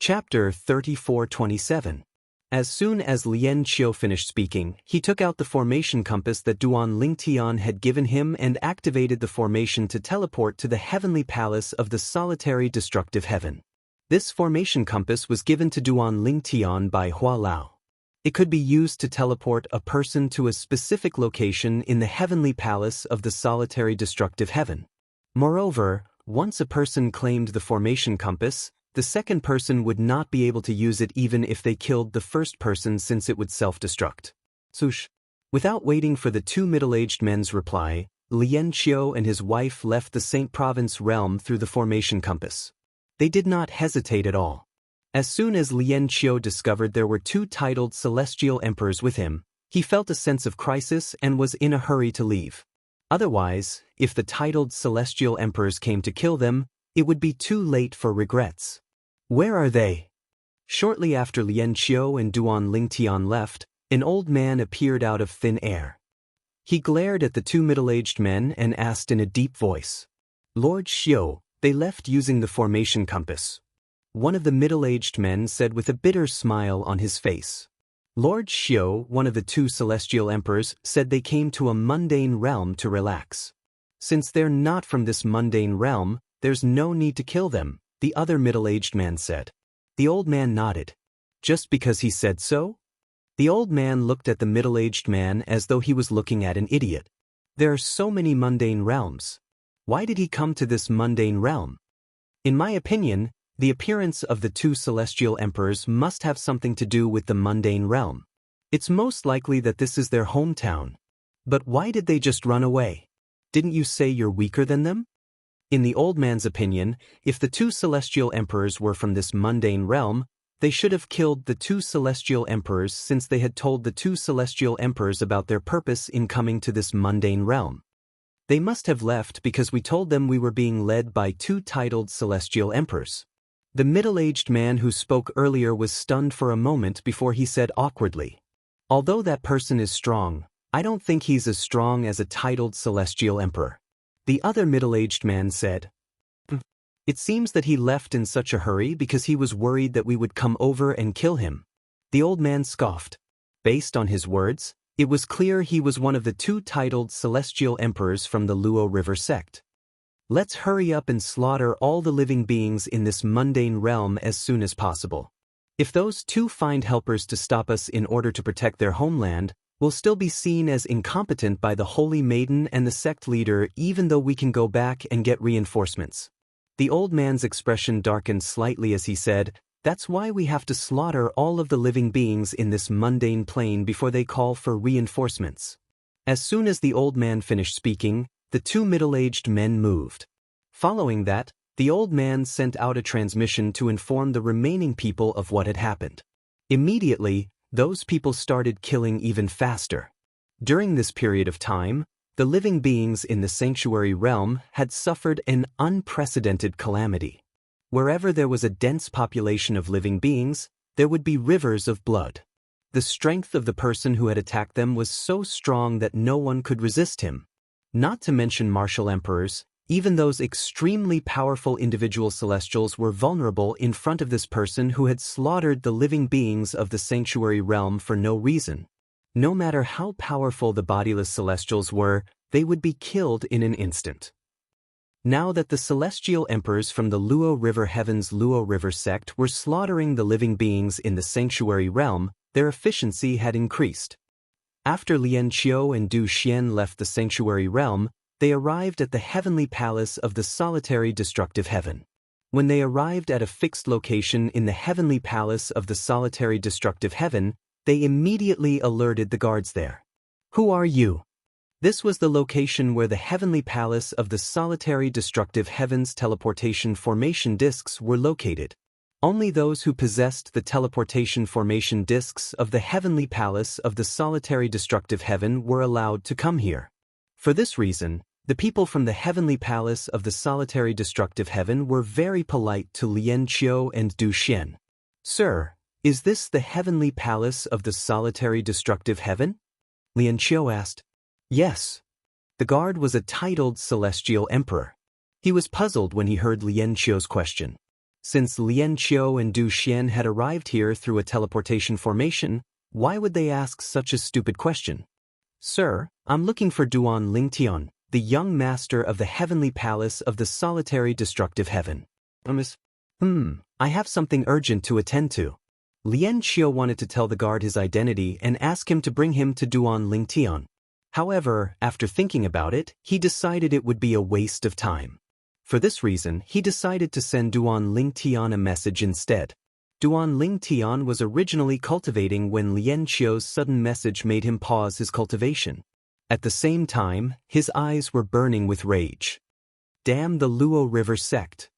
Chapter 34:27. As soon as Lien Qiu finished speaking, he took out the formation compass that Duan Lingtian had given him and activated the formation to teleport to the heavenly palace of the solitary destructive heaven. This formation compass was given to Duan Lingtian by Hua Lao. It could be used to teleport a person to a specific location in the heavenly palace of the solitary destructive heaven. Moreover, once a person claimed the formation compass, the second person would not be able to use it even if they killed the first person, since it would self-destruct. Sush. Without waiting for the two middle-aged men's reply, Lien Qiu and his wife left the Saint Province realm through the formation compass. They did not hesitate at all. As soon as Lien Qiu discovered there were two titled celestial emperors with him, he felt a sense of crisis and was in a hurry to leave. Otherwise, if the titled celestial emperors came to kill them, it would be too late for regrets. Where are they? Shortly after Lien Qiu and Duan Lingtian left, an old man appeared out of thin air. He glared at the two middle-aged men and asked in a deep voice, "Lord Qiu, they left using the formation compass." One of the middle-aged men said with a bitter smile on his face. Lord Qiu, one of the two celestial emperors, said they came to a mundane realm to relax. Since they're not from this mundane realm, there's no need to kill them, the other middle-aged man said. The old man nodded. Just because he said so? The old man looked at the middle-aged man as though he was looking at an idiot. There are so many mundane realms. Why did he come to this mundane realm? In my opinion, the appearance of the two celestial emperors must have something to do with the mundane realm. It's most likely that this is their hometown. But why did they just run away? Didn't you say you're weaker than them? In the old man's opinion, if the two celestial emperors were from this mundane realm, they should have killed the two celestial emperors, since they had told the two celestial emperors about their purpose in coming to this mundane realm. They must have left because we told them we were being led by two titled celestial emperors. The middle-aged man who spoke earlier was stunned for a moment before he said awkwardly, "Although that person is strong, I don't think he's as strong as a titled celestial emperor." The other middle-aged man said, "It seems that he left in such a hurry because he was worried that we would come over and kill him." The old man scoffed. Based on his words, it was clear he was one of the two titled celestial emperors from the Luo River sect. "Let's hurry up and slaughter all the living beings in this mundane realm as soon as possible. If those two find helpers to stop us in order to protect their homeland, we'll still be seen as incompetent by the Holy Maiden and the sect leader, even though we can go back and get reinforcements." The old man's expression darkened slightly as he said, "That's why we have to slaughter all of the living beings in this mundane plane before they call for reinforcements." As soon as the old man finished speaking, the two middle-aged men moved. Following that, the old man sent out a transmission to inform the remaining people of what had happened. Immediately, those people started killing even faster. During this period of time, the living beings in the sanctuary realm had suffered an unprecedented calamity. Wherever there was a dense population of living beings, there would be rivers of blood. The strength of the person who had attacked them was so strong that no one could resist him. Not to mention martial emperors, even those extremely powerful individual celestials were vulnerable in front of this person who had slaughtered the living beings of the sanctuary realm for no reason. No matter how powerful the bodiless celestials were, they would be killed in an instant. Now that the celestial emperors from the Luo River Heaven's Luo River sect were slaughtering the living beings in the sanctuary realm, their efficiency had increased. After Lien Qiu and Du Xian left the sanctuary realm, they arrived at the heavenly palace of the solitary destructive heaven. When they arrived at a fixed location in the heavenly palace of the solitary destructive heaven, they immediately alerted the guards there. "Who are you?" This was the location where the heavenly palace of the solitary destructive heaven's teleportation formation discs were located. Only those who possessed the teleportation formation discs of the heavenly palace of the solitary destructive heaven were allowed to come here. For this reason, the people from the heavenly palace of the solitary destructive heaven were very polite to Lien Qiu and Du Xian. "Sir, is this the heavenly palace of the solitary destructive heaven?" Lien Qiu asked. "Yes." The guard was a titled celestial emperor. He was puzzled when he heard Lien Qiu's question. Since Lien Qiu and Du Xian had arrived here through a teleportation formation, why would they ask such a stupid question? Sir, I'm looking for Duan Lingtian, the young master of the heavenly palace of the solitary destructive heaven. I have something urgent to attend to. Lien Qiu wanted to tell the guard his identity and ask him to bring him to Duan Lingtian. However, after thinking about it, he decided it would be a waste of time. For this reason, he decided to send Duan Lingtian a message instead. Duan Lingtian was originally cultivating when Lien Qiu's sudden message made him pause his cultivation. At the same time, his eyes were burning with rage. Damn the Luo River sect.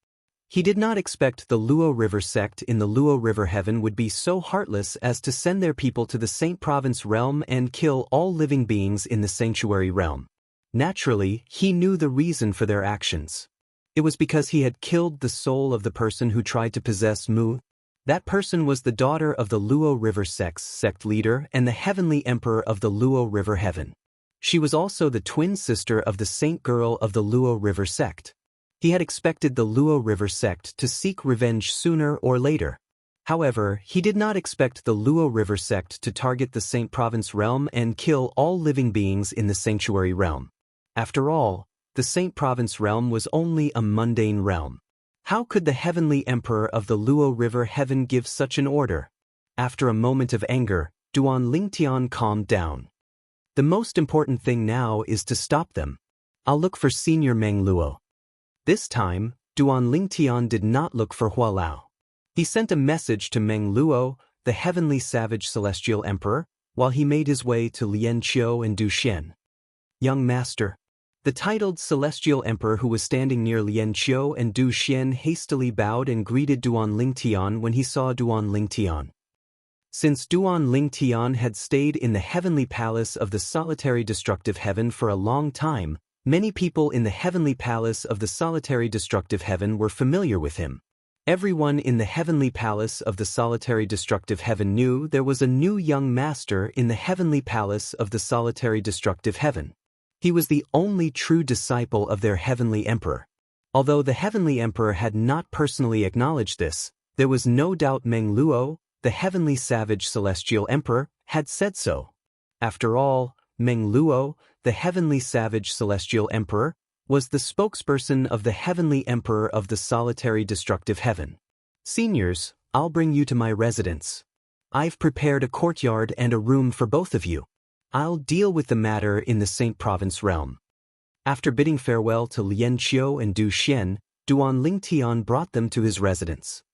He did not expect the Luo River sect in the Luo River heaven would be so heartless as to send their people to the Saint Province realm and kill all living beings in the sanctuary realm. Naturally, he knew the reason for their actions. It was because he had killed the soul of the person who tried to possess Mu. That person was the daughter of the Luo River sect's sect leader and the heavenly emperor of the Luo River heaven. She was also the twin sister of the saint girl of the Luo River sect. He had expected the Luo River sect to seek revenge sooner or later. However, he did not expect the Luo River sect to target the Saint Province realm and kill all living beings in the sanctuary realm. After all, the Saint Province realm was only a mundane realm. How could the heavenly emperor of the Luo River heaven give such an order? After a moment of anger, Duan Lingtian calmed down. The most important thing now is to stop them. I'll look for Senior Meng Luo. This time, Duan Lingtian did not look for Hua Lao. He sent a message to Meng Luo, the heavenly savage celestial emperor, while he made his way to Lien Qiu and Du Xian. Young master. The titled celestial emperor who was standing near Lien Qiu and Du Xian hastily bowed and greeted Duan Lingtian when he saw Duan Lingtian. Since Duan Lingtian had stayed in the heavenly palace of the solitary destructive heaven for a long time, many people in the heavenly palace of the solitary destructive heaven were familiar with him. Everyone in the heavenly palace of the solitary destructive heaven knew there was a new young master in the heavenly palace of the solitary destructive heaven. He was the only true disciple of their heavenly emperor. Although the heavenly emperor had not personally acknowledged this, there was no doubt Meng Luo, the heavenly savage celestial emperor, had said so. After all, Meng Luo, the heavenly savage celestial emperor, was the spokesperson of the heavenly emperor of the solitary destructive heaven. Seniors, I'll bring you to my residence. I've prepared a courtyard and a room for both of you. I'll deal with the matter in the Saint Province realm. After bidding farewell to Lien Qiu and Du Xian, Duan Lingtian brought them to his residence.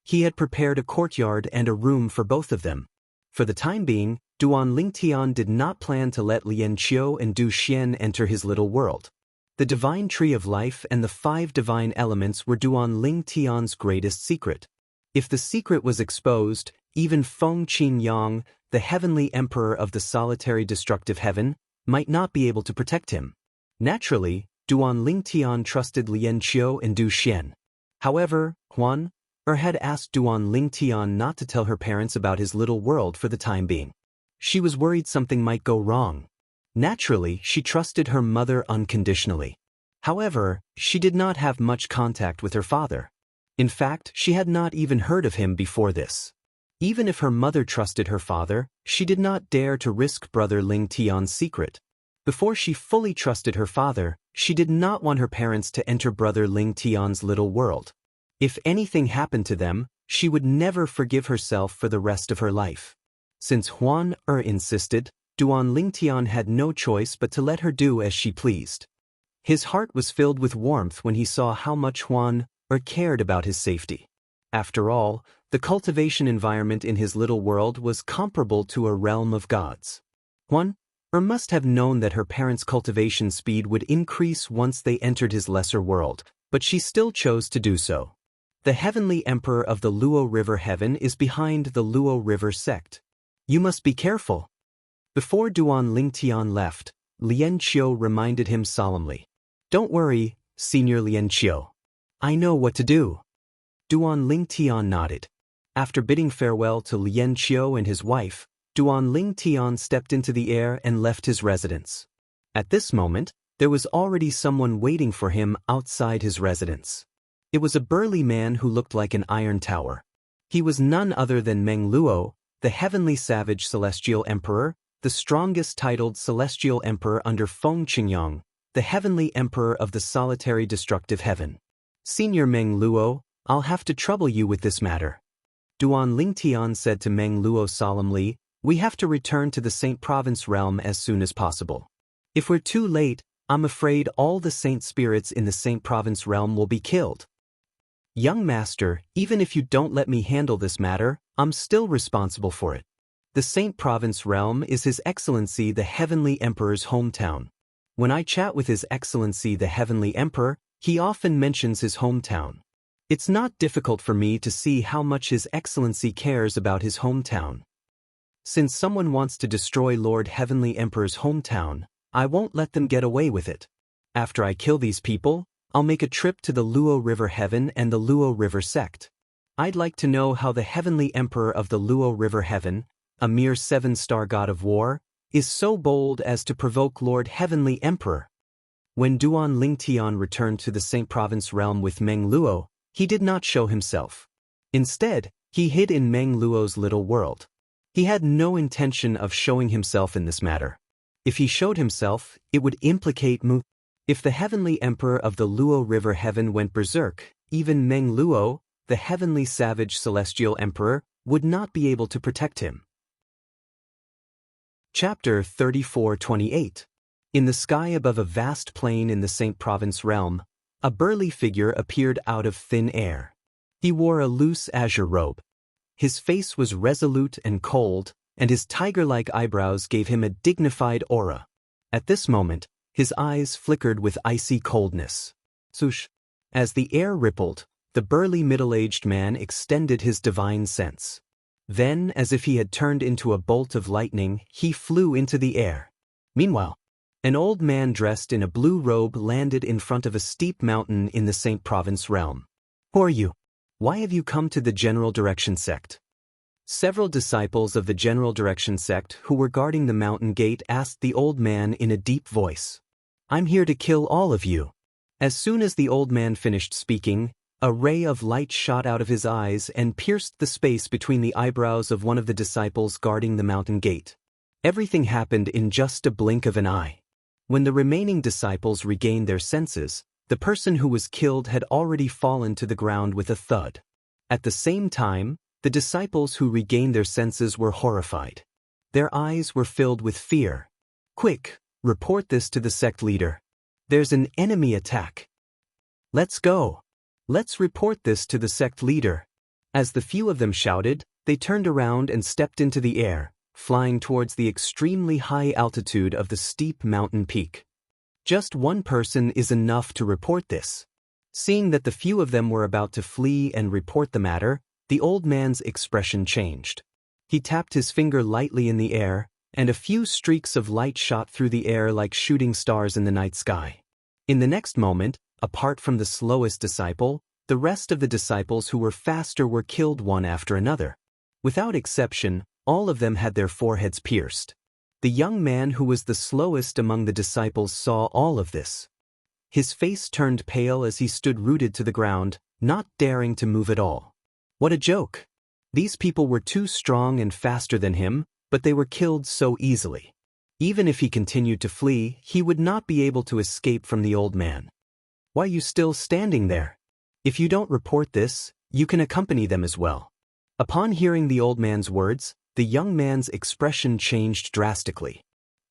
He had prepared a courtyard and a room for both of them. For the time being, Duan Lingtian did not plan to let Lien Qiu and Du Xian enter his little world. The divine tree of life and the 5 divine elements were Duan Lingtian's greatest secret. If the secret was exposed, even Feng Qin-yang, the heavenly emperor of the solitary destructive heaven, might not be able to protect him. Naturally, Duan Lingtian trusted Lien Qiu and Du Xian. However, Huan had asked Duan Lingtian not to tell her parents about his little world for the time being. She was worried something might go wrong. Naturally, she trusted her mother unconditionally. However, she did not have much contact with her father. In fact, she had not even heard of him before this. Even if her mother trusted her father, she did not dare to risk brother Lingtian's secret. Before she fully trusted her father, she did not want her parents to enter brother Lingtian's little world. If anything happened to them, she would never forgive herself for the rest of her life. Since Huan insisted, Duan Lingtian had no choice but to let her do as she pleased. His heart was filled with warmth when he saw how much Huan cared about his safety. After all, the cultivation environment in his little world was comparable to a realm of gods. Huan must have known that her parents' cultivation speed would increase once they entered his lesser world, but she still chose to do so. The heavenly emperor of the Luo River heaven is behind the Luo River sect. You must be careful. Before Duan Lingtian left, Lien Qiu reminded him solemnly. Don't worry, Senior Lien Qiu. I know what to do. Duan Lingtian nodded. After bidding farewell to Lien Qiu and his wife, Duan Lingtian stepped into the air and left his residence. At this moment, there was already someone waiting for him outside his residence. It was a burly man who looked like an iron tower. He was none other than Meng Luo, the heavenly savage celestial emperor, the strongest titled celestial emperor under Feng Qingyang, the heavenly emperor of the solitary destructive heaven. Senior Meng Luo, I'll have to trouble you with this matter. Duan Lingtian said to Meng Luo solemnly, we have to return to the Saint Province realm as soon as possible. If we're too late, I'm afraid all the saint spirits in the Saint Province realm will be killed. Young master, even if you don't let me handle this matter, I'm still responsible for it. The Saint Province realm is His Excellency the Heavenly Emperor's hometown. When I chat with His Excellency the Heavenly Emperor, he often mentions his hometown. It's not difficult for me to see how much His Excellency cares about his hometown. Since someone wants to destroy Lord Heavenly Emperor's hometown, I won't let them get away with it. After I kill these people, I'll make a trip to the Luo River Heaven and the Luo River sect. I'd like to know how the Heavenly Emperor of the Luo River Heaven, a mere 7-star god of war, is so bold as to provoke Lord Heavenly Emperor. When Duan Lingtian returned to the Saint Province realm with Meng Luo, he did not show himself. Instead, he hid in Meng Luo's little world. He had no intention of showing himself in this matter. If he showed himself, it would implicate Mu. If the Heavenly Emperor of the Luo River Heaven went berserk, even Meng Luo, the heavenly savage celestial emperor, would not be able to protect him. Chapter 34:28. In the sky above a vast plain in the Saint Province realm, a burly figure appeared out of thin air. He wore a loose azure robe. His face was resolute and cold, and his tiger-like eyebrows gave him a dignified aura. At this moment, his eyes flickered with icy coldness. Swoosh! As the air rippled, the burly middle-aged man extended his divine sense. Then, as if he had turned into a bolt of lightning, he flew into the air. Meanwhile, an old man dressed in a blue robe landed in front of a steep mountain in the Saint Province realm. Who are you? Why have you come to the General Direction sect? Several disciples of the General Direction sect who were guarding the mountain gate asked the old man in a deep voice. I'm here to kill all of you. As soon as the old man finished speaking, a ray of light shot out of his eyes and pierced the space between the eyebrows of one of the disciples guarding the mountain gate. Everything happened in just a blink of an eye. When the remaining disciples regained their senses, the person who was killed had already fallen to the ground with a thud. At the same time, the disciples who regained their senses were horrified. Their eyes were filled with fear. Quick, report this to the sect leader. There's an enemy attack. Let's go. Let's report this to the sect leader. As the few of them shouted, they turned around and stepped into the air, flying towards the extremely high altitude of the steep mountain peak. Just one person is enough to report this. Seeing that the few of them were about to flee and report the matter, the old man's expression changed. He tapped his finger lightly in the air, and a few streaks of light shot through the air like shooting stars in the night sky. In the next moment, apart from the slowest disciple, the rest of the disciples who were faster were killed one after another. Without exception, all of them had their foreheads pierced. The young man who was the slowest among the disciples saw all of this. His face turned pale as he stood rooted to the ground, not daring to move at all. What a joke! These people were too strong and faster than him, but they were killed so easily. Even if he continued to flee, he would not be able to escape from the old man. Why are you still standing there? If you don't report this, you can accompany them as well. Upon hearing the old man's words, the young man's expression changed drastically.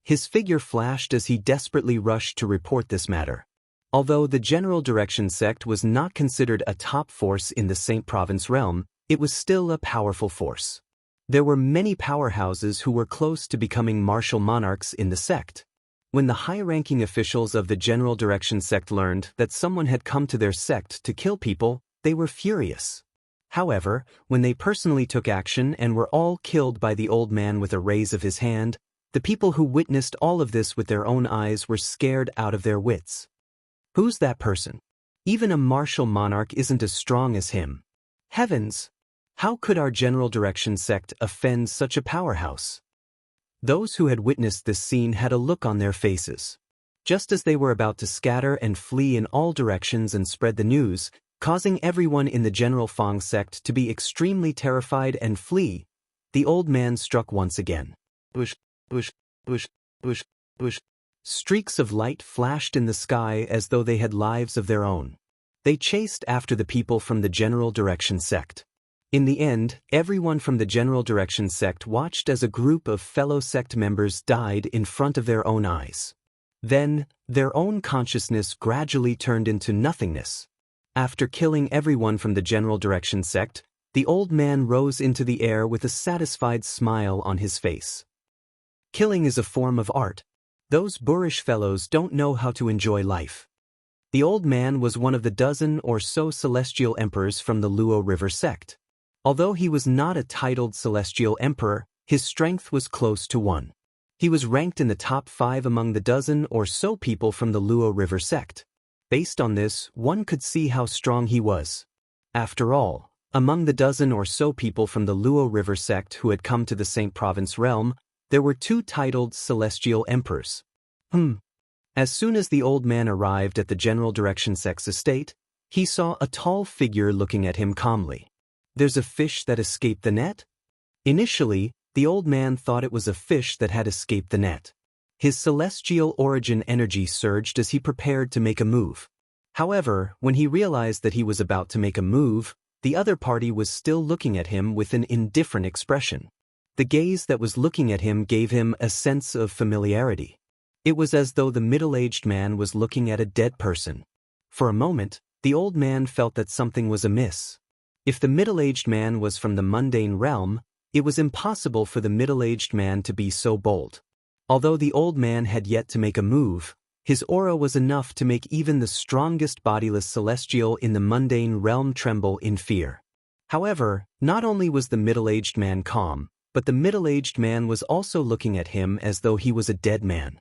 His figure flashed as he desperately rushed to report this matter. Although the General Direction sect was not considered a top force in the Saint Province realm, it was still a powerful force. There were many powerhouses who were close to becoming martial monarchs in the sect. When the high-ranking officials of the General Direction sect learned that someone had come to their sect to kill people, they were furious. However, when they personally took action and were all killed by the old man with a raise of his hand, the people who witnessed all of this with their own eyes were scared out of their wits. Who's that person? Even a martial monarch isn't as strong as him. Heavens! How could our General Direction sect offend such a powerhouse? Those who had witnessed this scene had a look on their faces. Just as they were about to scatter and flee in all directions and spread the news, causing everyone in the General Fang sect to be extremely terrified and flee. The old man struck once again. Bush, bush, bush, bush, bush. Streaks of light flashed in the sky as though they had lives of their own. They chased after the people from the General Direction sect. In the end, everyone from the General Direction sect watched as a group of fellow sect members died in front of their own eyes. Then, their own consciousness gradually turned into nothingness. After killing everyone from the General Direction sect, the old man rose into the air with a satisfied smile on his face. Killing is a form of art. Those boorish fellows don't know how to enjoy life. The old man was one of the dozen or so celestial emperors from the Luo River sect. Although he was not a titled celestial emperor, his strength was close to 1. He was ranked in the top 5 among the dozen or so people from the Luo River sect. Based on this, one could see how strong he was. After all, among the dozen or so people from the Luo River sect who had come to the Saint Province realm, there were 2 titled celestial emperors. As soon as the old man arrived at the General Direction sect's estate, he saw a tall figure looking at him calmly. There's a fish that escaped the net? Initially, the old man thought it was a fish that had escaped the net. His celestial origin energy surged as he prepared to make a move. However, when he realized that he was about to make a move, the other party was still looking at him with an indifferent expression. The gaze that was looking at him gave him a sense of familiarity. It was as though the middle-aged man was looking at a dead person. For a moment, the old man felt that something was amiss. If the middle-aged man was from the mundane realm, it was impossible for the middle-aged man to be so bold. Although the old man had yet to make a move, his aura was enough to make even the strongest bodiless celestial in the mundane realm tremble in fear. However, not only was the middle-aged man calm, but the middle-aged man was also looking at him as though he was a dead man.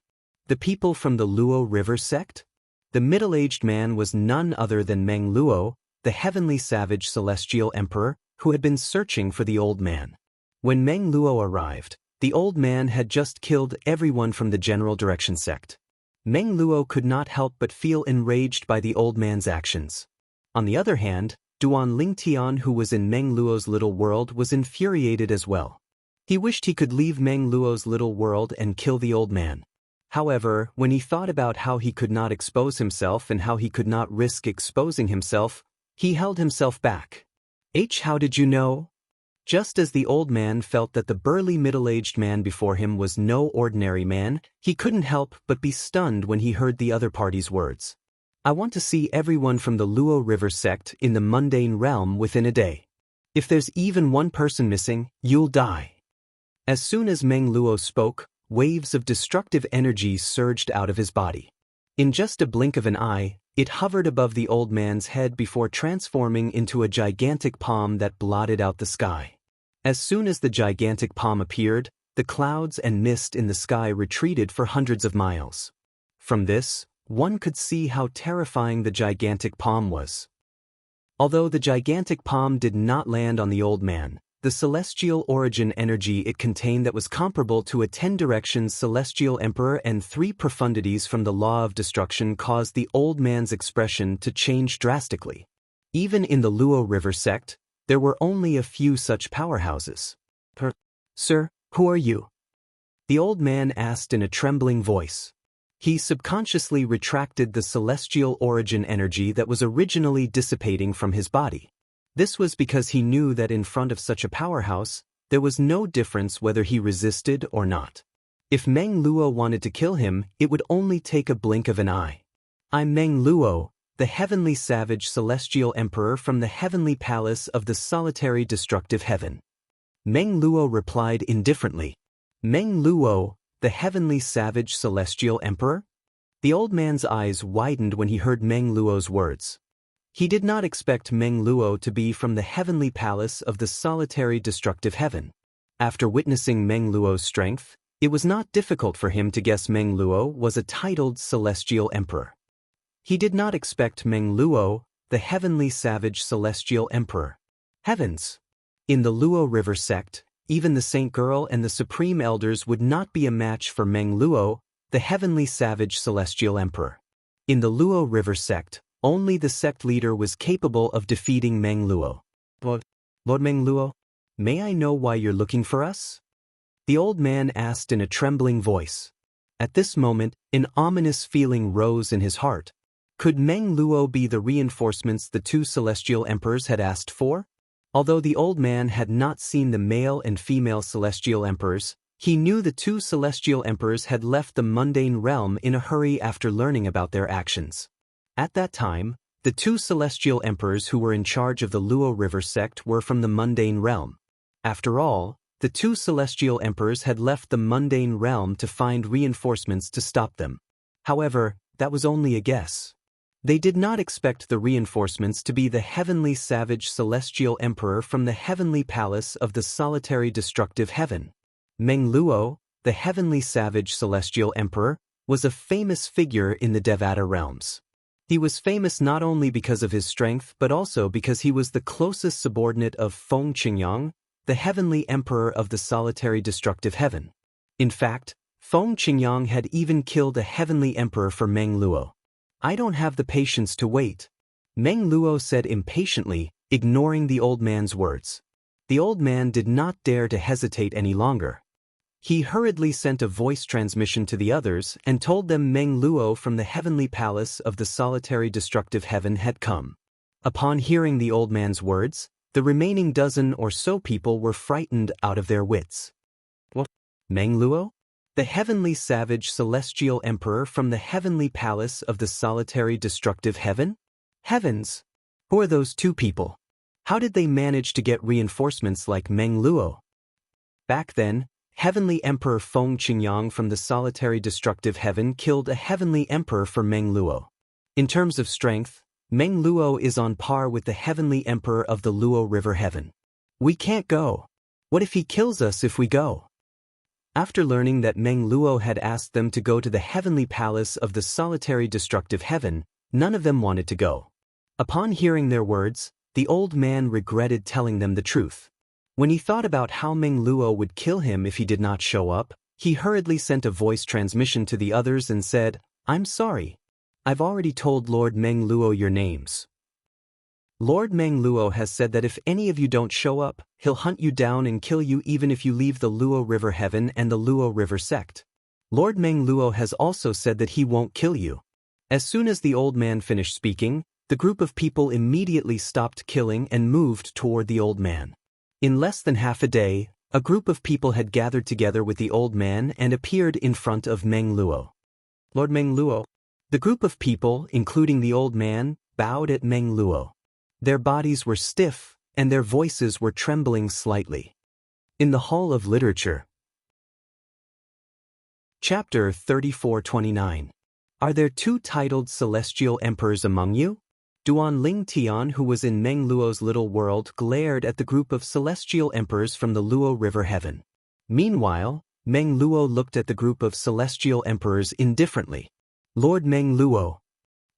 The people from the Luo River sect? The middle-aged man was none other than Meng Luo, the heavenly savage celestial emperor, who had been searching for the old man. When Meng Luo arrived, the old man had just killed everyone from the General Direction sect. Meng Luo could not help but feel enraged by the old man's actions. On the other hand, Duan Lingtian, who was in Meng Luo's little world, was infuriated as well. He wished he could leave Meng Luo's little world and kill the old man. However, when he thought about how he could not expose himself and how he could not risk exposing himself, he held himself back. How did you know? Just as the old man felt that the burly middle-aged man before him was no ordinary man, he couldn't help but be stunned when he heard the other party's words. I want to see everyone from the Luo River sect in the mundane realm within a day. If there's even one person missing, you'll die. As soon as Meng Luo spoke, waves of destructive energy surged out of his body. In just a blink of an eye, it hovered above the old man's head before transforming into a gigantic palm that blotted out the sky. As soon as the gigantic palm appeared, the clouds and mist in the sky retreated for hundreds of miles. From this, one could see how terrifying the gigantic palm was. Although the gigantic palm did not land on the old man, the celestial origin energy it contained that was comparable to a 10 directions celestial emperor and 3 profundities from the law of destruction caused the old man's expression to change drastically. Even in the Luo River sect, there were only a few such powerhouses. Sir, who are you? The old man asked in a trembling voice. He subconsciously retracted the celestial origin energy that was originally dissipating from his body. This was because he knew that in front of such a powerhouse, there was no difference whether he resisted or not. If Meng Luo wanted to kill him, it would only take a blink of an eye. I'm Meng Luo, the heavenly savage celestial emperor from the heavenly palace of the solitary destructive heaven. Meng Luo replied indifferently. Meng Luo, the heavenly savage celestial emperor? The old man's eyes widened when he heard Meng Luo's words. He did not expect Meng Luo to be from the heavenly palace of the solitary destructive heaven. After witnessing Meng Luo's strength, it was not difficult for him to guess Meng Luo was a titled celestial emperor. He did not expect Meng Luo, the heavenly savage celestial emperor. Heavens! In the Luo River sect, even the Saint Girl and the Supreme Elders would not be a match for Meng Luo, the heavenly savage celestial emperor. In the Luo River sect, Only the sect leader was capable of defeating Meng Luo. Lord Meng Luo, may I know why you're looking for us? The old man asked in a trembling voice. At this moment, an ominous feeling rose in his heart. Could Meng Luo be the reinforcements the two celestial emperors had asked for? Although the old man had not seen the male and female celestial emperors, he knew the two celestial emperors had left the mundane realm in a hurry after learning about their actions. At that time, the two celestial emperors who were in charge of the Luo River sect were from the mundane realm. After all, the two celestial emperors had left the mundane realm to find reinforcements to stop them. However, that was only a guess. They did not expect the reinforcements to be the heavenly savage celestial emperor from the heavenly palace of the solitary destructive heaven. Meng Luo, the heavenly savage celestial emperor, was a famous figure in the Devata realms. He was famous not only because of his strength but also because he was the closest subordinate of Feng Qingyang, the heavenly emperor of the solitary destructive heaven. In fact, Feng Qingyang had even killed a heavenly emperor for Meng Luo. I don't have the patience to wait, Meng Luo said impatiently, ignoring the old man's words. The old man did not dare to hesitate any longer. He hurriedly sent a voice transmission to the others and told them Meng Luo from the heavenly palace of the solitary destructive heaven had come. Upon hearing the old man's words, the remaining dozen or so people were frightened out of their wits. What? Meng Luo? The heavenly savage celestial emperor from the heavenly palace of the solitary destructive heaven? Heavens! Who are those two people? How did they manage to get reinforcements like Meng Luo? Back then, heavenly emperor Feng Qingyang from the solitary destructive heaven killed a heavenly emperor for Meng Luo. In terms of strength, Meng Luo is on par with the heavenly emperor of the Luo River heaven. We can't go. What if he kills us if we go? After learning that Meng Luo had asked them to go to the heavenly palace of the solitary destructive heaven, none of them wanted to go. Upon hearing their words, the old man regretted telling them the truth. When he thought about how Meng Luo would kill him if he did not show up, he hurriedly sent a voice transmission to the others and said, "I'm sorry. I've already told Lord Meng Luo your names. Lord Meng Luo has said that if any of you don't show up, he'll hunt you down and kill you even if you leave the Luo River Heaven and the Luo River sect. Lord Meng Luo has also said that he won't kill you." As soon as the old man finished speaking, the group of people immediately stopped killing and moved toward the old man. In less than half a day, a group of people had gathered together with the old man and appeared in front of Meng Luo. Lord Meng Luo. The group of people, including the old man, bowed at Meng Luo. Their bodies were stiff, and their voices were trembling slightly. In the Hall of Literature. Chapter 3429. Are there two titled celestial emperors among you? Duan Ling Tian, who was in Meng Luo's little world, glared at the group of celestial emperors from the Luo River heaven. Meanwhile, Meng Luo looked at the group of celestial emperors indifferently. Lord Meng Luo.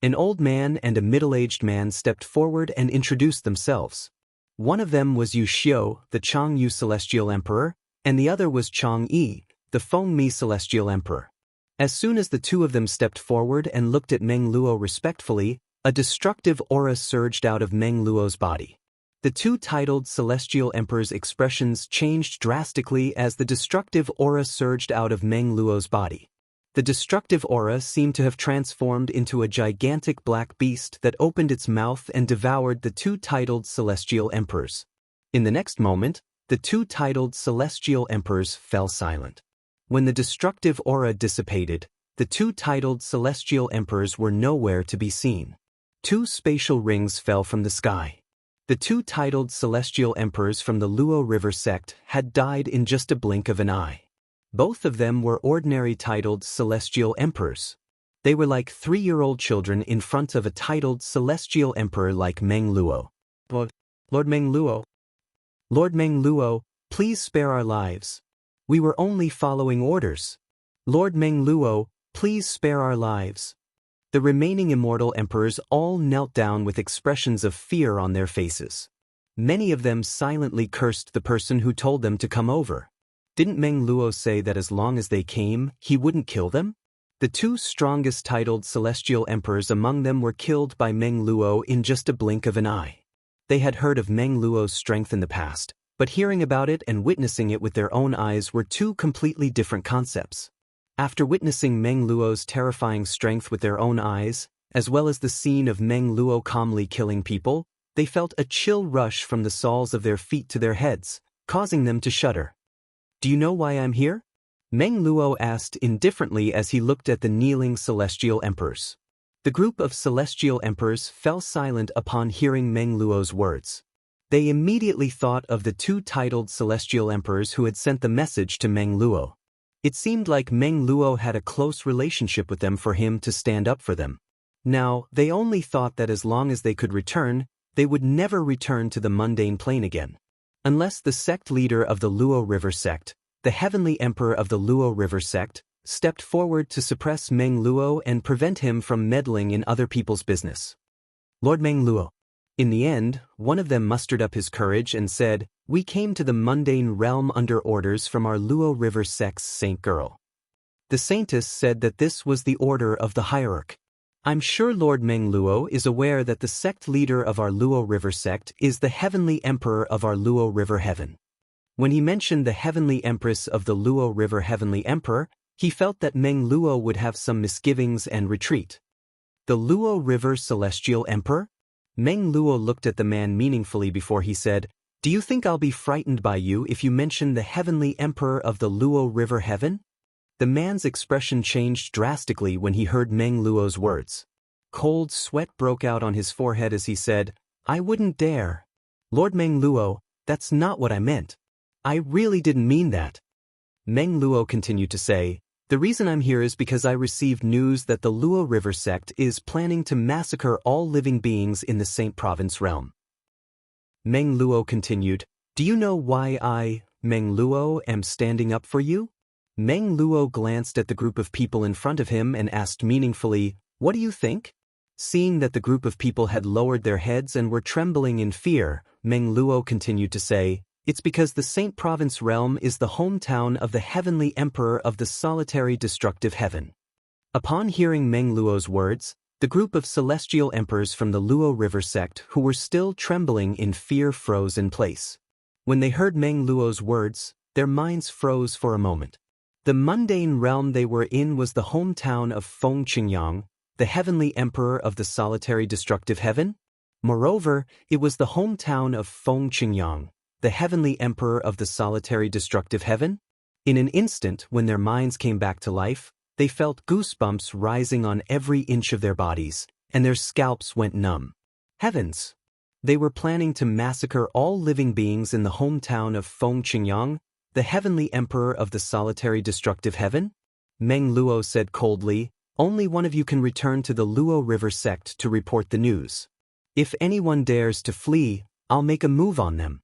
An old man and a middle-aged man stepped forward and introduced themselves. One of them was Yu Xiu, the Changyu Celestial Emperor, and the other was Chang Yi, the Feng Mi Celestial Emperor. As soon as the two of them stepped forward and looked at Meng Luo respectfully, a destructive aura surged out of Meng Luo's body. The two titled Celestial Emperors' expressions changed drastically as the destructive aura surged out of Meng Luo's body. The destructive aura seemed to have transformed into a gigantic black beast that opened its mouth and devoured the two titled Celestial Emperors. In the next moment, the two titled Celestial Emperors fell silent. When the destructive aura dissipated, the two titled Celestial Emperors were nowhere to be seen. Two spatial rings fell from the sky. The two titled Celestial Emperors from the Luo River sect had died in just a blink of an eye. Both of them were ordinary titled Celestial Emperors. They were like 3-year-old children in front of a titled Celestial Emperor like Meng Luo. Lord Meng Luo. Lord Meng Luo, please spare our lives. We were only following orders. Lord Meng Luo, please spare our lives. The remaining immortal emperors all knelt down with expressions of fear on their faces. Many of them silently cursed the person who told them to come over. Didn't Meng Luo say that as long as they came, he wouldn't kill them? The two strongest titled celestial emperors among them were killed by Meng Luo in just a blink of an eye. They had heard of Meng Luo's strength in the past, but hearing about it and witnessing it with their own eyes were two completely different concepts. After witnessing Meng Luo's terrifying strength with their own eyes, as well as the scene of Meng Luo calmly killing people, they felt a chill rush from the soles of their feet to their heads, causing them to shudder. "Do you know why I'm here?" Meng Luo asked indifferently as he looked at the kneeling celestial emperors. The group of celestial emperors fell silent upon hearing Meng Luo's words. They immediately thought of the two titled celestial emperors who had sent the message to Meng Luo. It seemed like Meng Luo had a close relationship with them for him to stand up for them. Now, they only thought that as long as they could return, they would never return to the mundane plane again. Unless the sect leader of the Luo River sect, the heavenly emperor of the Luo River sect, stepped forward to suppress Meng Luo and prevent him from meddling in other people's business. Lord Meng Luo. In the end, one of them mustered up his courage and said, "We came to the mundane realm under orders from our Luo River sect's saint girl." The saintess said that this was the order of the hierarch. "I'm sure Lord Meng Luo is aware that the sect leader of our Luo River sect is the heavenly emperor of our Luo River heaven." When he mentioned the heavenly empress of the Luo River heavenly emperor, he felt that Meng Luo would have some misgivings and retreat. The Luo River celestial emperor? Meng Luo looked at the man meaningfully before he said, "Do you think I'll be frightened by you if you mention the heavenly emperor of the Luo River heaven?" The man's expression changed drastically when he heard Meng Luo's words. Cold sweat broke out on his forehead as he said, "I wouldn't dare. Lord Meng Luo, that's not what I meant. I really didn't mean that." Meng Luo continued to say, "The reason I'm here is because I received news that the Luo River sect is planning to massacre all living beings in the Saint Province realm." Meng Luo continued, "Do you know why I, Meng Luo, am standing up for you?" Meng Luo glanced at the group of people in front of him and asked meaningfully, "What do you think?" Seeing that the group of people had lowered their heads and were trembling in fear, Meng Luo continued to say, "It's because the Saint Province realm is the hometown of the heavenly emperor of the solitary destructive heaven." Upon hearing Meng Luo's words, the group of celestial emperors from the Luo River sect who were still trembling in fear froze in place. When they heard Meng Luo's words, their minds froze for a moment. The mundane realm they were in was the hometown of Feng Qingyang, the heavenly emperor of the solitary destructive heaven. Moreover, it was the hometown of Feng Qingyang, the heavenly emperor of the solitary destructive heaven. In an instant, when their minds came back to life, they felt goosebumps rising on every inch of their bodies, and their scalps went numb. Heavens! They were planning to massacre all living beings in the hometown of Feng Qingyang, the heavenly emperor of the solitary destructive heaven? Meng Luo said coldly, "Only one of you can return to the Luo River sect to report the news. If anyone dares to flee, I'll make a move on them."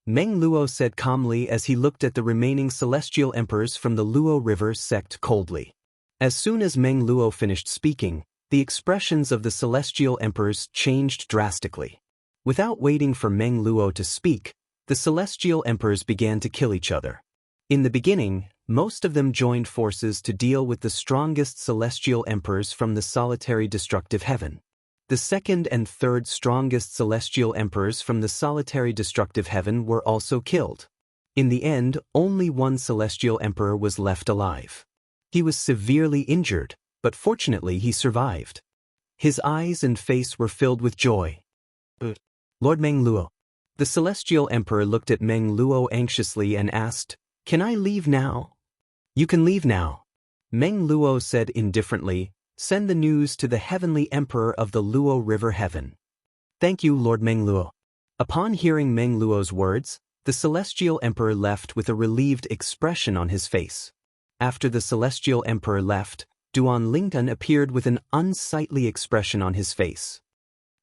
Meng Luo said calmly as he looked at the remaining celestial emperors from the Luo River sect coldly. As soon as Meng Luo finished speaking, the expressions of the celestial emperors changed drastically. Without waiting for Meng Luo to speak, the celestial emperors began to kill each other. In the beginning, most of them joined forces to deal with the strongest celestial emperors from the solitary destructive heaven. The second and third strongest celestial emperors from the solitary destructive heaven were also killed. In the end, only one celestial emperor was left alive. He was severely injured, but fortunately he survived. His eyes and face were filled with joy. "Lord Meng Luo." The celestial emperor looked at Meng Luo anxiously and asked, "Can I leave now?" "You can leave now." Meng Luo said indifferently, "Send the news to the heavenly emperor of the Luo River heaven." "Thank you, Lord Meng Luo." Upon hearing Meng Luo's words, the celestial emperor left with a relieved expression on his face. After the celestial emperor left, Duan Lingtan appeared with an unsightly expression on his face.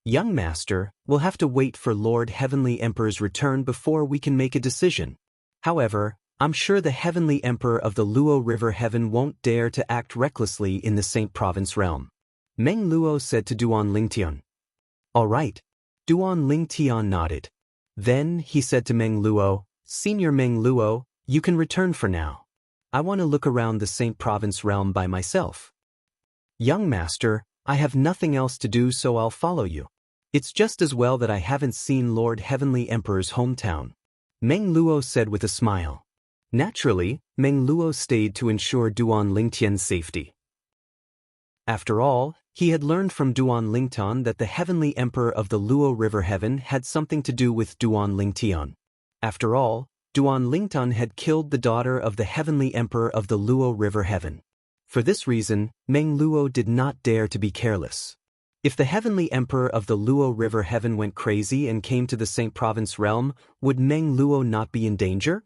"Young master, we'll have to wait for Lord Heavenly Emperor's return before we can make a decision. However, I'm sure the Heavenly Emperor of the Luo River heaven won't dare to act recklessly in the Saint Province realm." Meng Luo said to Duan Lingtian. "All right." Duan Lingtian nodded. Then he said to Meng Luo, "Senior Meng Luo, you can return for now. I want to look around the Saint Province realm by myself." Young master, I have nothing else to do, so I'll follow you. It's just as well that I haven't seen Lord Heavenly Emperor's hometown, Meng Luo said with a smile. Naturally, Meng Luo stayed to ensure Duan Lingtian's safety. After all, he had learned from Duan Lingtian that the Heavenly Emperor of the Luo River Heaven had something to do with Duan Lingtian. After all, Duan Lingtian had killed the daughter of the Heavenly Emperor of the Luo River Heaven. For this reason, Meng Luo did not dare to be careless. If the Heavenly Emperor of the Luo River Heaven went crazy and came to the Saint Province realm, would Meng Luo not be in danger?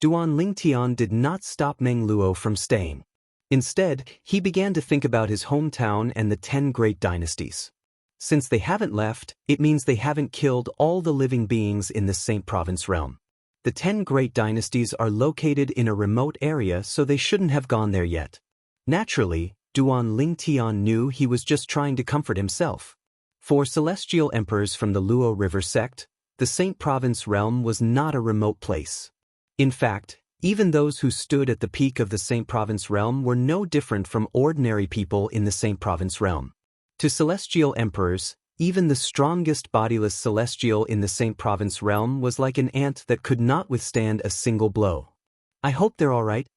Duan Lingtian did not stop Meng Luo from staying. Instead, he began to think about his hometown and the 10 great dynasties. Since they haven't left, it means they haven't killed all the living beings in the Saint Province realm. The 10 great dynasties are located in a remote area, so they shouldn't have gone there yet. Naturally, Duan Lingtian knew he was just trying to comfort himself. For celestial emperors from the Luo River sect, the Saint Province realm was not a remote place. In fact, even those who stood at the peak of the Saint Province realm were no different from ordinary people in the Saint Province realm. To celestial emperors, even the strongest bodiless celestial in the Saint Province realm was like an ant that could not withstand a single blow. I hope they're all right.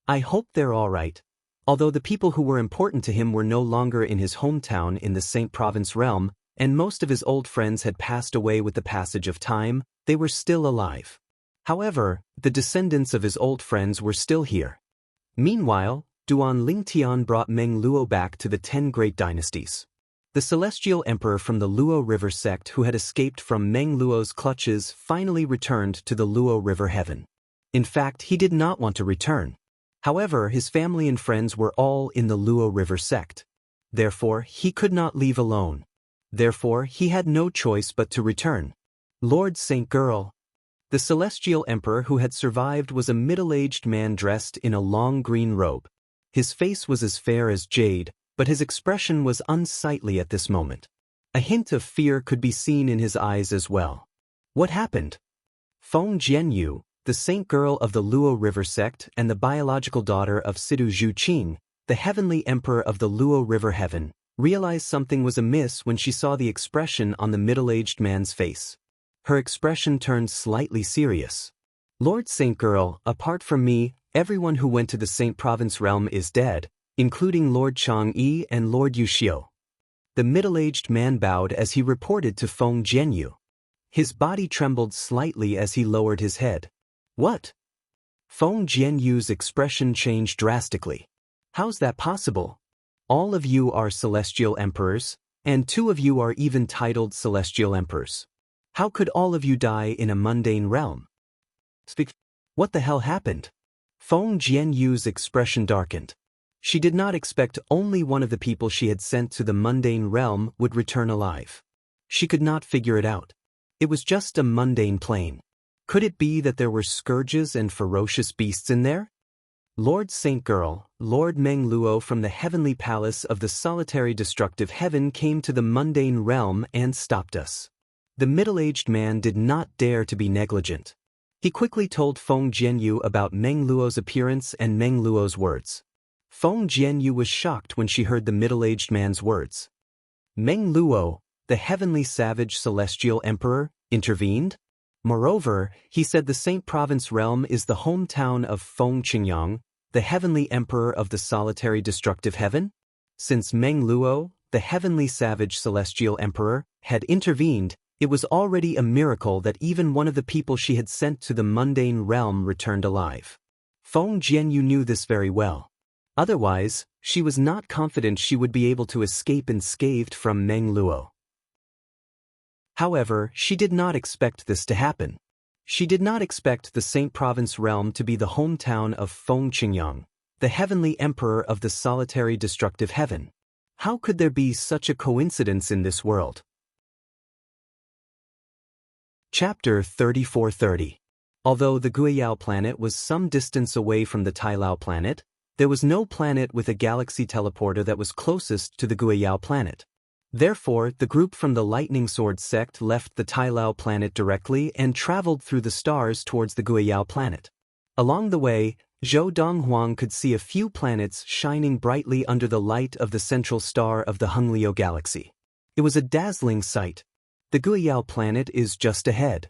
I hope they're all right. Although the people who were important to him were no longer in his hometown in the Saint Province realm, and most of his old friends had passed away with the passage of time, they were still alive. However, the descendants of his old friends were still here. Meanwhile, Duan Lingtian brought Meng Luo back to the 10 great dynasties. The celestial emperor from the Luo River sect who had escaped from Meng Luo's clutches finally returned to the Luo River Heaven. In fact, he did not want to return. However, his family and friends were all in the Luo River sect. Therefore, he could not leave alone. Therefore, he had no choice but to return. Lord Saint Girl. The celestial emperor who had survived was a middle-aged man dressed in a long green robe. His face was as fair as jade, but his expression was unsightly at this moment. A hint of fear could be seen in his eyes as well. What happened? Feng Jianyu, the saint girl of the Luo River sect and the biological daughter of Sidu Zhuqing, the heavenly emperor of the Luo River Heaven, realized something was amiss when she saw the expression on the middle-aged man's face. Her expression turned slightly serious. Lord Saint Girl, apart from me, everyone who went to the Saint Province realm is dead, including Lord Chang'e and Lord Yuxiu. The middle-aged man bowed as he reported to Feng Jianyu. His body trembled slightly as he lowered his head. What? Feng Jianyu's expression changed drastically. How's that possible? All of you are celestial emperors, and 2 of you are even titled celestial emperors. How could all of you die in a mundane realm? What the hell happened? Feng Jianyu's expression darkened. She did not expect only one of the people she had sent to the mundane realm would return alive. She could not figure it out. It was just a mundane plane. Could it be that there were scourges and ferocious beasts in there? Lord Saint Girl, Lord Meng Luo from the heavenly palace of the solitary destructive heaven came to the mundane realm and stopped us. The middle-aged man did not dare to be negligent. He quickly told Feng Jianyu about Meng Luo's appearance and Meng Luo's words. Feng Jianyu was shocked when she heard the middle-aged man's words. Meng Luo, the heavenly savage celestial emperor, intervened? Moreover, he said the Saint Province realm is the hometown of Feng Qingyang, the heavenly emperor of the solitary destructive heaven? Since Meng Luo, the heavenly savage celestial emperor, had intervened, it was already a miracle that even one of the people she had sent to the mundane realm returned alive. Feng Jianyu knew this very well. Otherwise, she was not confident she would be able to escape unscathed from Meng Luo. However, she did not expect this to happen. She did not expect the Saint Province realm to be the hometown of Feng Qingyang, the heavenly emperor of the solitary destructive heaven. How could there be such a coincidence in this world? Chapter 3430. Although the Guiyao planet was some distance away from the Tailao planet, there was no planet with a galaxy teleporter that was closest to the Guiyao planet. Therefore, the group from the Lightning Sword sect left the Tailao planet directly and traveled through the stars towards the Guiyao planet. Along the way, Zhou Donghuang could see a few planets shining brightly under the light of the central star of the Honglio galaxy. It was a dazzling sight. The Guiyao planet is just ahead.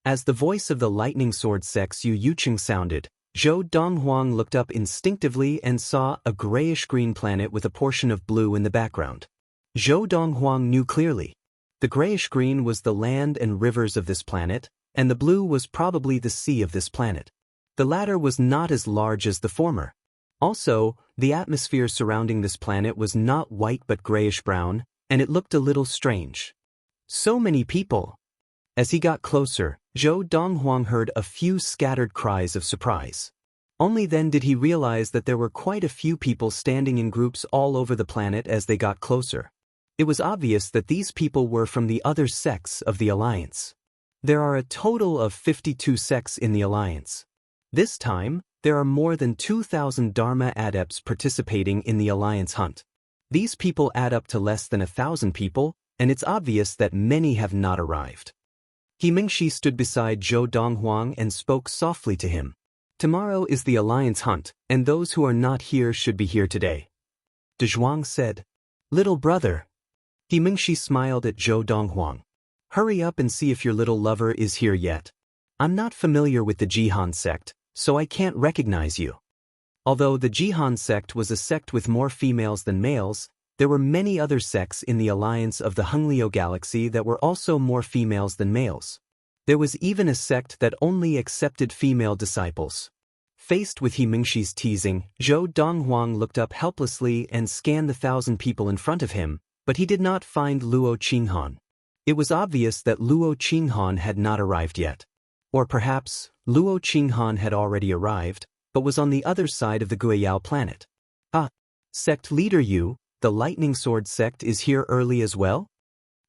As the voice of the lightning sword sex Yu Yuqing sounded, Zhou Donghuang looked up instinctively and saw a grayish-green planet with a portion of blue in the background. Zhou Donghuang knew clearly. The grayish-green was the land and rivers of this planet, and the blue was probably the sea of this planet. The latter was not as large as the former. Also, the atmosphere surrounding this planet was not white but grayish-brown, and it looked a little strange. So many people! As he got closer, Zhou Donghuang heard a few scattered cries of surprise. Only then did he realize that there were quite a few people standing in groups all over the planet as they got closer. It was obvious that these people were from the other sects of the Alliance. There are a total of 52 sects in the Alliance. This time, there are more than 2,000 Dharma adepts participating in the Alliance hunt. These people add up to less than 1,000 people, and it's obvious that many have not arrived. He Mingxi stood beside Zhou Donghuang and spoke softly to him. Tomorrow is the Alliance hunt, and those who are not here should be here today. De Zhuang said, "Little brother." He Mingxi smiled at Zhou Donghuang. "Hurry up and see if your little lover is here yet. I'm not familiar with the Jihan sect, so I can't recognize you." Although the Jihan sect was a sect with more females than males, there were many other sects in the alliance of the Honglio galaxy that were also more females than males. There was even a sect that only accepted female disciples. Faced with He Mingxi's teasing, Zhou Donghuang looked up helplessly and scanned the 1,000 people in front of him, but he did not find Luo Qinghan. It was obvious that Luo Qinghan had not arrived yet. Or perhaps, Luo Qinghan had already arrived, but was on the other side of the Guiyao planet. "Ah, sect leader Yu, the lightning sword sect is here early as well?"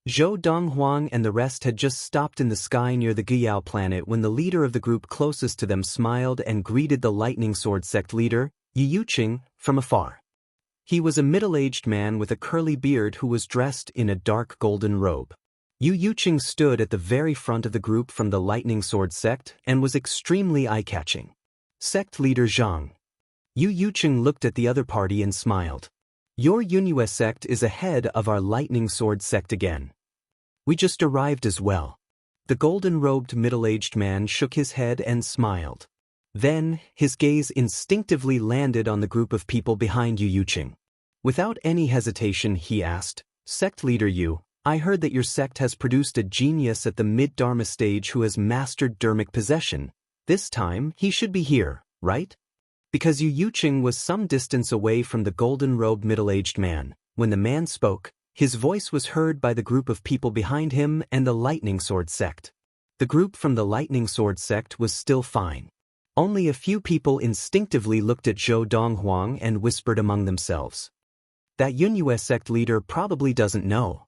Zhou Donghuang and the rest had just stopped in the sky near the Guiyao planet when the leader of the group closest to them smiled and greeted the lightning sword sect leader, Yu Yuqing, from afar. He was a middle-aged man with a curly beard who was dressed in a dark golden robe. Yu Yuqing stood at the very front of the group from the lightning sword sect and was extremely eye-catching. Sect leader Zhang. Yu Yuqing looked at the other party and smiled. "Your Yunhua sect is ahead of our lightning sword sect again. We just arrived as well." The golden-robed middle-aged man shook his head and smiled. Then, his gaze instinctively landed on the group of people behind Yu Yuqing. Without any hesitation, he asked, "Sect leader Yu, I heard that your sect has produced a genius at the mid-Dharma stage who has mastered Dharmic possession. This time, he should be here, right?" Because Yu Yuqing was some distance away from the golden-robed middle-aged man, when the man spoke, his voice was heard by the group of people behind him and the lightning sword sect. The group from the lightning sword sect was still fine. Only a few people instinctively looked at Zhou Donghuang and whispered among themselves. "That Yunhua sect leader probably doesn't know.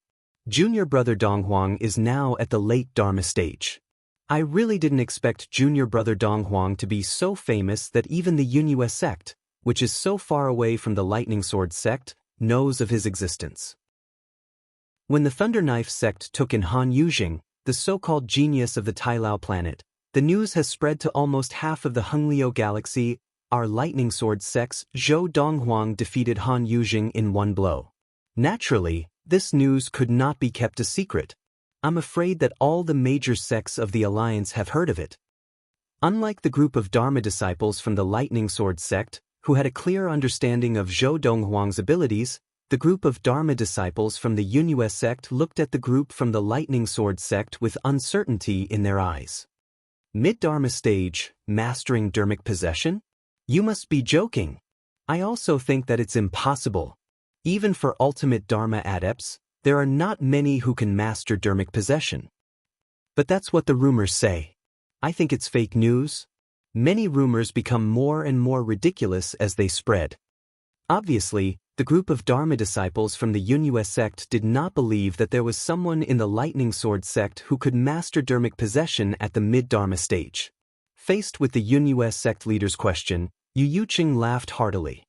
Junior brother Donghuang is now at the late Dharma stage. I really didn't expect junior brother Donghuang to be so famous that even the Yunhua sect, which is so far away from the lightning sword sect, knows of his existence." When the Thunder Knife sect took in Han Yujing, the so-called genius of the Tailao planet, the news has spread to almost half of the Honglio galaxy. Our lightning sword sect's Zhou Donghuang defeated Han Yujing in one blow. Naturally, this news could not be kept a secret. I'm afraid that all the major sects of the Alliance have heard of it. Unlike the group of Dharma disciples from the Lightning Sword sect, who had a clear understanding of Zhou Donghuang's abilities, the group of Dharma disciples from the Yunhua sect looked at the group from the Lightning Sword sect with uncertainty in their eyes. Mid-Dharma stage, mastering Dharmic possession? You must be joking. I also think that it's impossible. Even for ultimate Dharma adepts, there are not many who can master Dharmic possession. But that's what the rumors say. I think it's fake news. Many rumors become more and more ridiculous as they spread. Obviously, the group of Dharma disciples from the Yunhua sect did not believe that there was someone in the Lightning Sword sect who could master Dharmic possession at the mid-Dharma stage. Faced with the Yunhua sect leader's question, Yu Yuqing laughed heartily.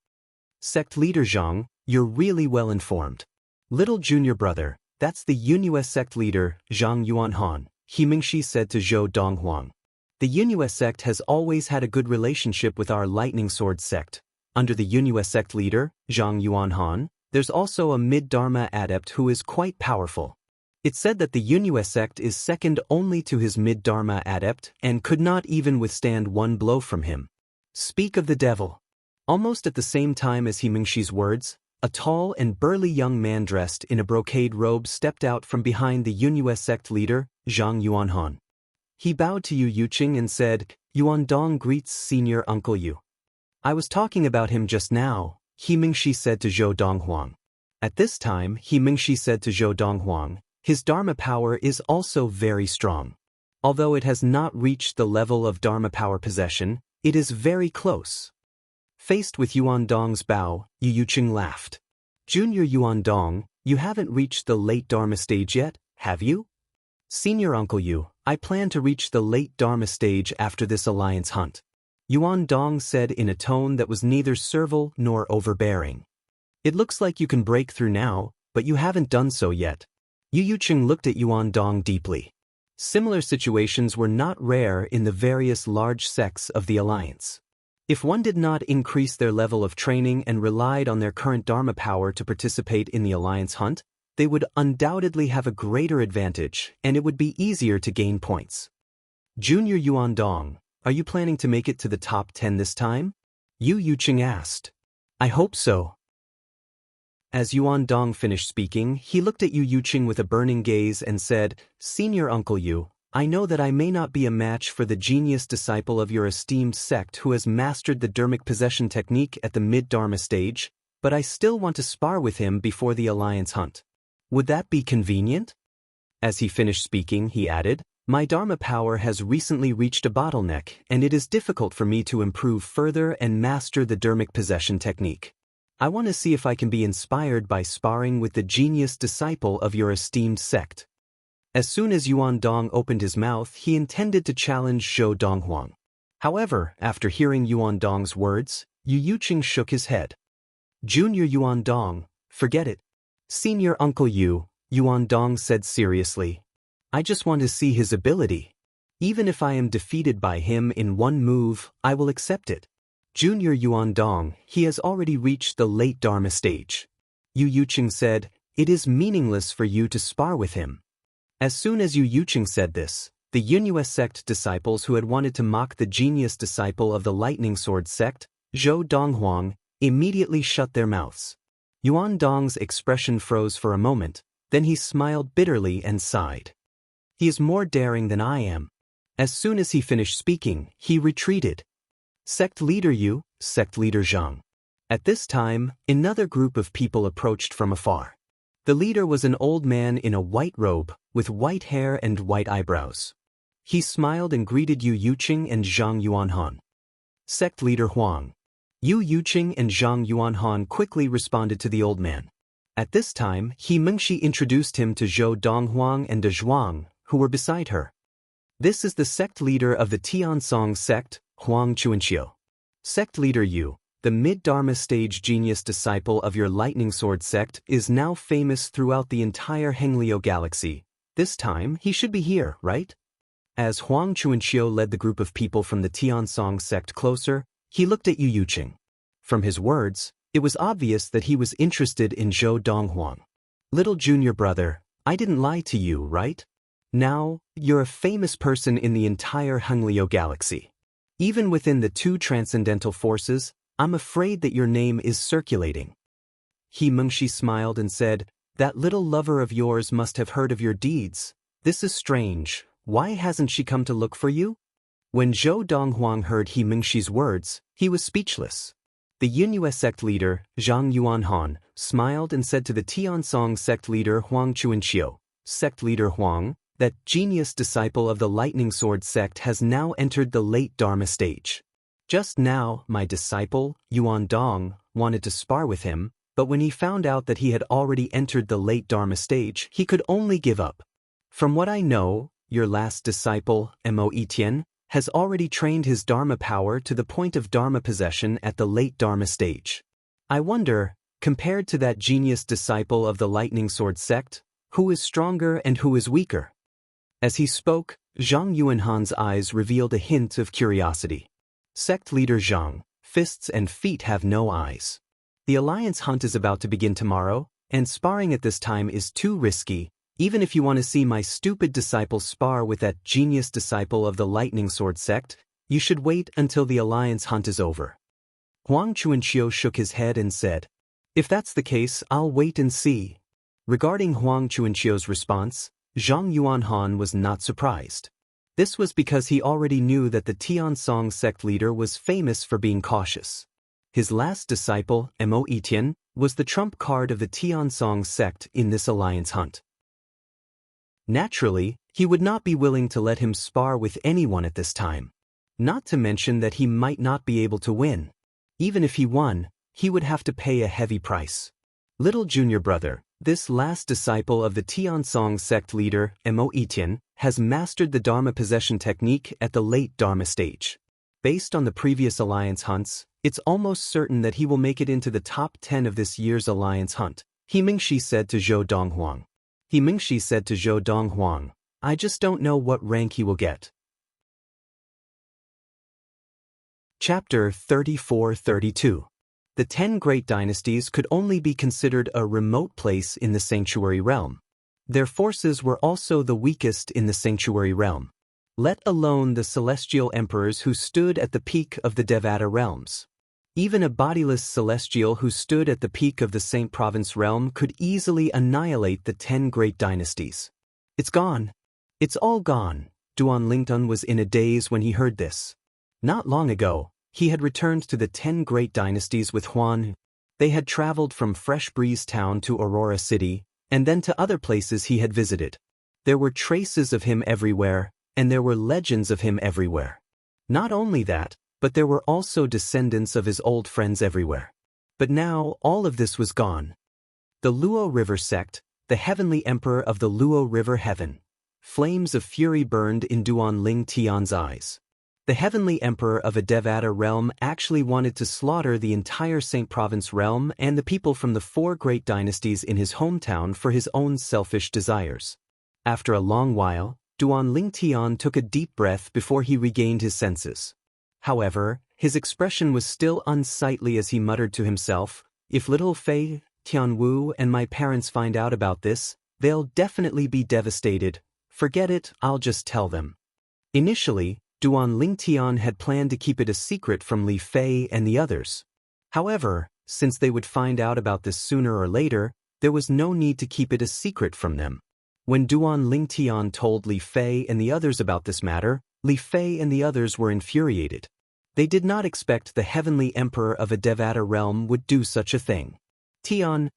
"Sect leader Zhang, you're really well informed. Little junior brother, that's the Yunhua sect leader, Zhang Yuanhan," He Mingxi said to Zhou Donghuang. The Yunhua sect has always had a good relationship with our lightning sword sect. Under the Yunhua sect leader, Zhang Yuanhan, there's also a mid-dharma adept who is quite powerful. It's said that the Yunhua sect is second only to his mid-dharma adept and could not even withstand one blow from him. Speak of the devil. Almost at the same time as He Mingxi's words, a tall and burly young man dressed in a brocade robe stepped out from behind the Yunhua sect leader, Zhang Yuanhan. He bowed to Yu Yuqing and said, "Yuan Dong greets Senior Uncle Yu." "I was talking about him just now," He Mingxi said to Zhou Donghuang. At this time, He Mingxi said to Zhou Donghuang, "His Dharma power is also very strong. Although it has not reached the level of Dharma power possession, it is very close." Faced with Yuan Dong's bow, Yu Yuqing laughed. "Junior Yuan Dong, you haven't reached the late Dharma stage yet, have you?" "Senior Uncle Yu, I plan to reach the late Dharma stage after this alliance hunt," Yuan Dong said in a tone that was neither servile nor overbearing. "It looks like you can break through now, but you haven't done so yet." Yu Yuqing looked at Yuan Dong deeply. Similar situations were not rare in the various large sects of the alliance. If one did not increase their level of training and relied on their current Dharma power to participate in the alliance hunt, they would undoubtedly have a greater advantage and it would be easier to gain points. "Junior Yuan Dong, are you planning to make it to the top 10 this time?" Yu Yuqing asked. "I hope so." As Yuan Dong finished speaking, he looked at Yu Yuqing with a burning gaze and said, "Senior Uncle Yu, I know that I may not be a match for the genius disciple of your esteemed sect who has mastered the Dharmic possession technique at the mid-Dharma stage, but I still want to spar with him before the alliance hunt. Would that be convenient?" As he finished speaking, he added, "My Dharma power has recently reached a bottleneck and it is difficult for me to improve further and master the Dharmic possession technique. I want to see if I can be inspired by sparring with the genius disciple of your esteemed sect." As soon as Yuan Dong opened his mouth, he intended to challenge Zhou Donghuang. However, after hearing Yuan Dong's words, Yu Yuqing shook his head. "Junior Yuan Dong, forget it." "Senior Uncle Yu," Yuan Dong said seriously, "I just want to see his ability. Even if I am defeated by him in one move, I will accept it. Junior Yuan Dong, he has already reached the late Dharma stage." Yu Yuqing said, "It is meaningless for you to spar with him." As soon as Yu Yuqing said this, the Yunhua sect disciples who had wanted to mock the genius disciple of the lightning sword sect, Zhou Donghuang, immediately shut their mouths. Yuan Dong's expression froze for a moment, then he smiled bitterly and sighed. "He is more daring than I am." As soon as he finished speaking, he retreated. "Sect leader Yu, sect leader Zhang." At this time, another group of people approached from afar. The leader was an old man in a white robe, with white hair and white eyebrows. He smiled and greeted Yu Yuqing and Zhang Yuanhan. "Sect leader Huang." Yu Yuqing and Zhang Yuanhan quickly responded to the old man. At this time, He Mingxi introduced him to Zhou Donghuang and De Zhuang, who were beside her. "This is the sect leader of the Tiansong sect, Huang Chuanqiu. Sect leader Yu, the mid-Dharma stage genius disciple of your lightning sword sect, is now famous throughout the entire Hengliu galaxy. This time, he should be here, right?" As Huang Chuanqiu led the group of people from the Tiansong sect closer, he looked at Yu Yuqing. From his words, it was obvious that he was interested in Zhou Donghuang. "Little junior brother, I didn't lie to you, right? Now, you're a famous person in the entire Hengliu galaxy. Even within the two transcendental forces, I'm afraid that your name is circulating." He Mingxi smiled and said, "That little lover of yours must have heard of your deeds. This is strange. Why hasn't she come to look for you?" When Zhou Donghuang heard He Mingxi's words, he was speechless. The Yunhua sect leader, Zhang Yuanhan, smiled and said to the Tiansong sect leader Huang Chuanqiu, "Sect leader Huang, that genius disciple of the lightning sword sect has now entered the late Dharma stage. Just now, my disciple, Yuan Dong, wanted to spar with him, but when he found out that he had already entered the late Dharma stage, he could only give up. From what I know, your last disciple, Mo Etienne, has already trained his Dharma power to the point of Dharma possession at the late Dharma stage. I wonder, compared to that genius disciple of the lightning sword sect, who is stronger and who is weaker?" As he spoke, Zhang Yuanhan's eyes revealed a hint of curiosity. Sect leader Zhang, fists and feet have no eyes. The alliance hunt is about to begin tomorrow, and sparring at this time is too risky, even if you want to see my stupid disciple spar with that genius disciple of the lightning sword sect, you should wait until the alliance hunt is over. Huang Chuanqiu shook his head and said, "If that's the case, I'll wait and see." Regarding Huang Chuanqiu's response, Zhang Yuanhan was not surprised. This was because he already knew that the Tiansong sect leader was famous for being cautious. His last disciple, Mo Etian, was the trump card of the Tiansong sect in this alliance hunt. Naturally, he would not be willing to let him spar with anyone at this time. Not to mention that he might not be able to win. Even if he won, he would have to pay a heavy price. Little junior brother, this last disciple of the Tiansong sect leader, Mo Etian, has mastered the Dharma possession technique at the late Dharma stage. Based on the previous alliance hunts, it's almost certain that he will make it into the top 10 of this year's alliance hunt, He Mingxi said to Zhou Donghuang. He Mingxi said to Zhou Donghuang, "I just don't know what rank he will get." Chapter 34-32. The 10 great dynasties could only be considered a remote place in the sanctuary realm. Their forces were also the weakest in the sanctuary realm, let alone the celestial emperors who stood at the peak of the Devata realms. Even a bodiless celestial who stood at the peak of the Saint Province realm could easily annihilate the 10 great dynasties. "It's gone. It's all gone." Duan Lingtun was in a daze when he heard this. Not long ago, he had returned to the 10 great dynasties with Huan. They had traveled from Fresh Breeze Town to Aurora City, and then to other places he had visited. There were traces of him everywhere, and there were legends of him everywhere. Not only that, but there were also descendants of his old friends everywhere. But now all of this was gone. The Luo River sect, the heavenly emperor of the Luo River heaven. Flames of fury burned in Duan Ling Tian's eyes. The heavenly emperor of a Devata realm actually wanted to slaughter the entire Saint Province realm and the people from the 4 great dynasties in his hometown for his own selfish desires. After a long while, Duan Ling Tian took a deep breath before he regained his senses. However, his expression was still unsightly as he muttered to himself, "If little Fei, Tianwu and my parents find out about this, they'll definitely be devastated. Forget it, I'll just tell them." Initially, Duan Ling Tian had planned to keep it a secret from Li Fei and the others. However, since they would find out about this sooner or later, there was no need to keep it a secret from them. When Duan Ling Tian told Li Fei and the others about this matter, Li Fei and the others were infuriated. They did not expect the heavenly emperor of a Devata realm would do such a thing. "Tian,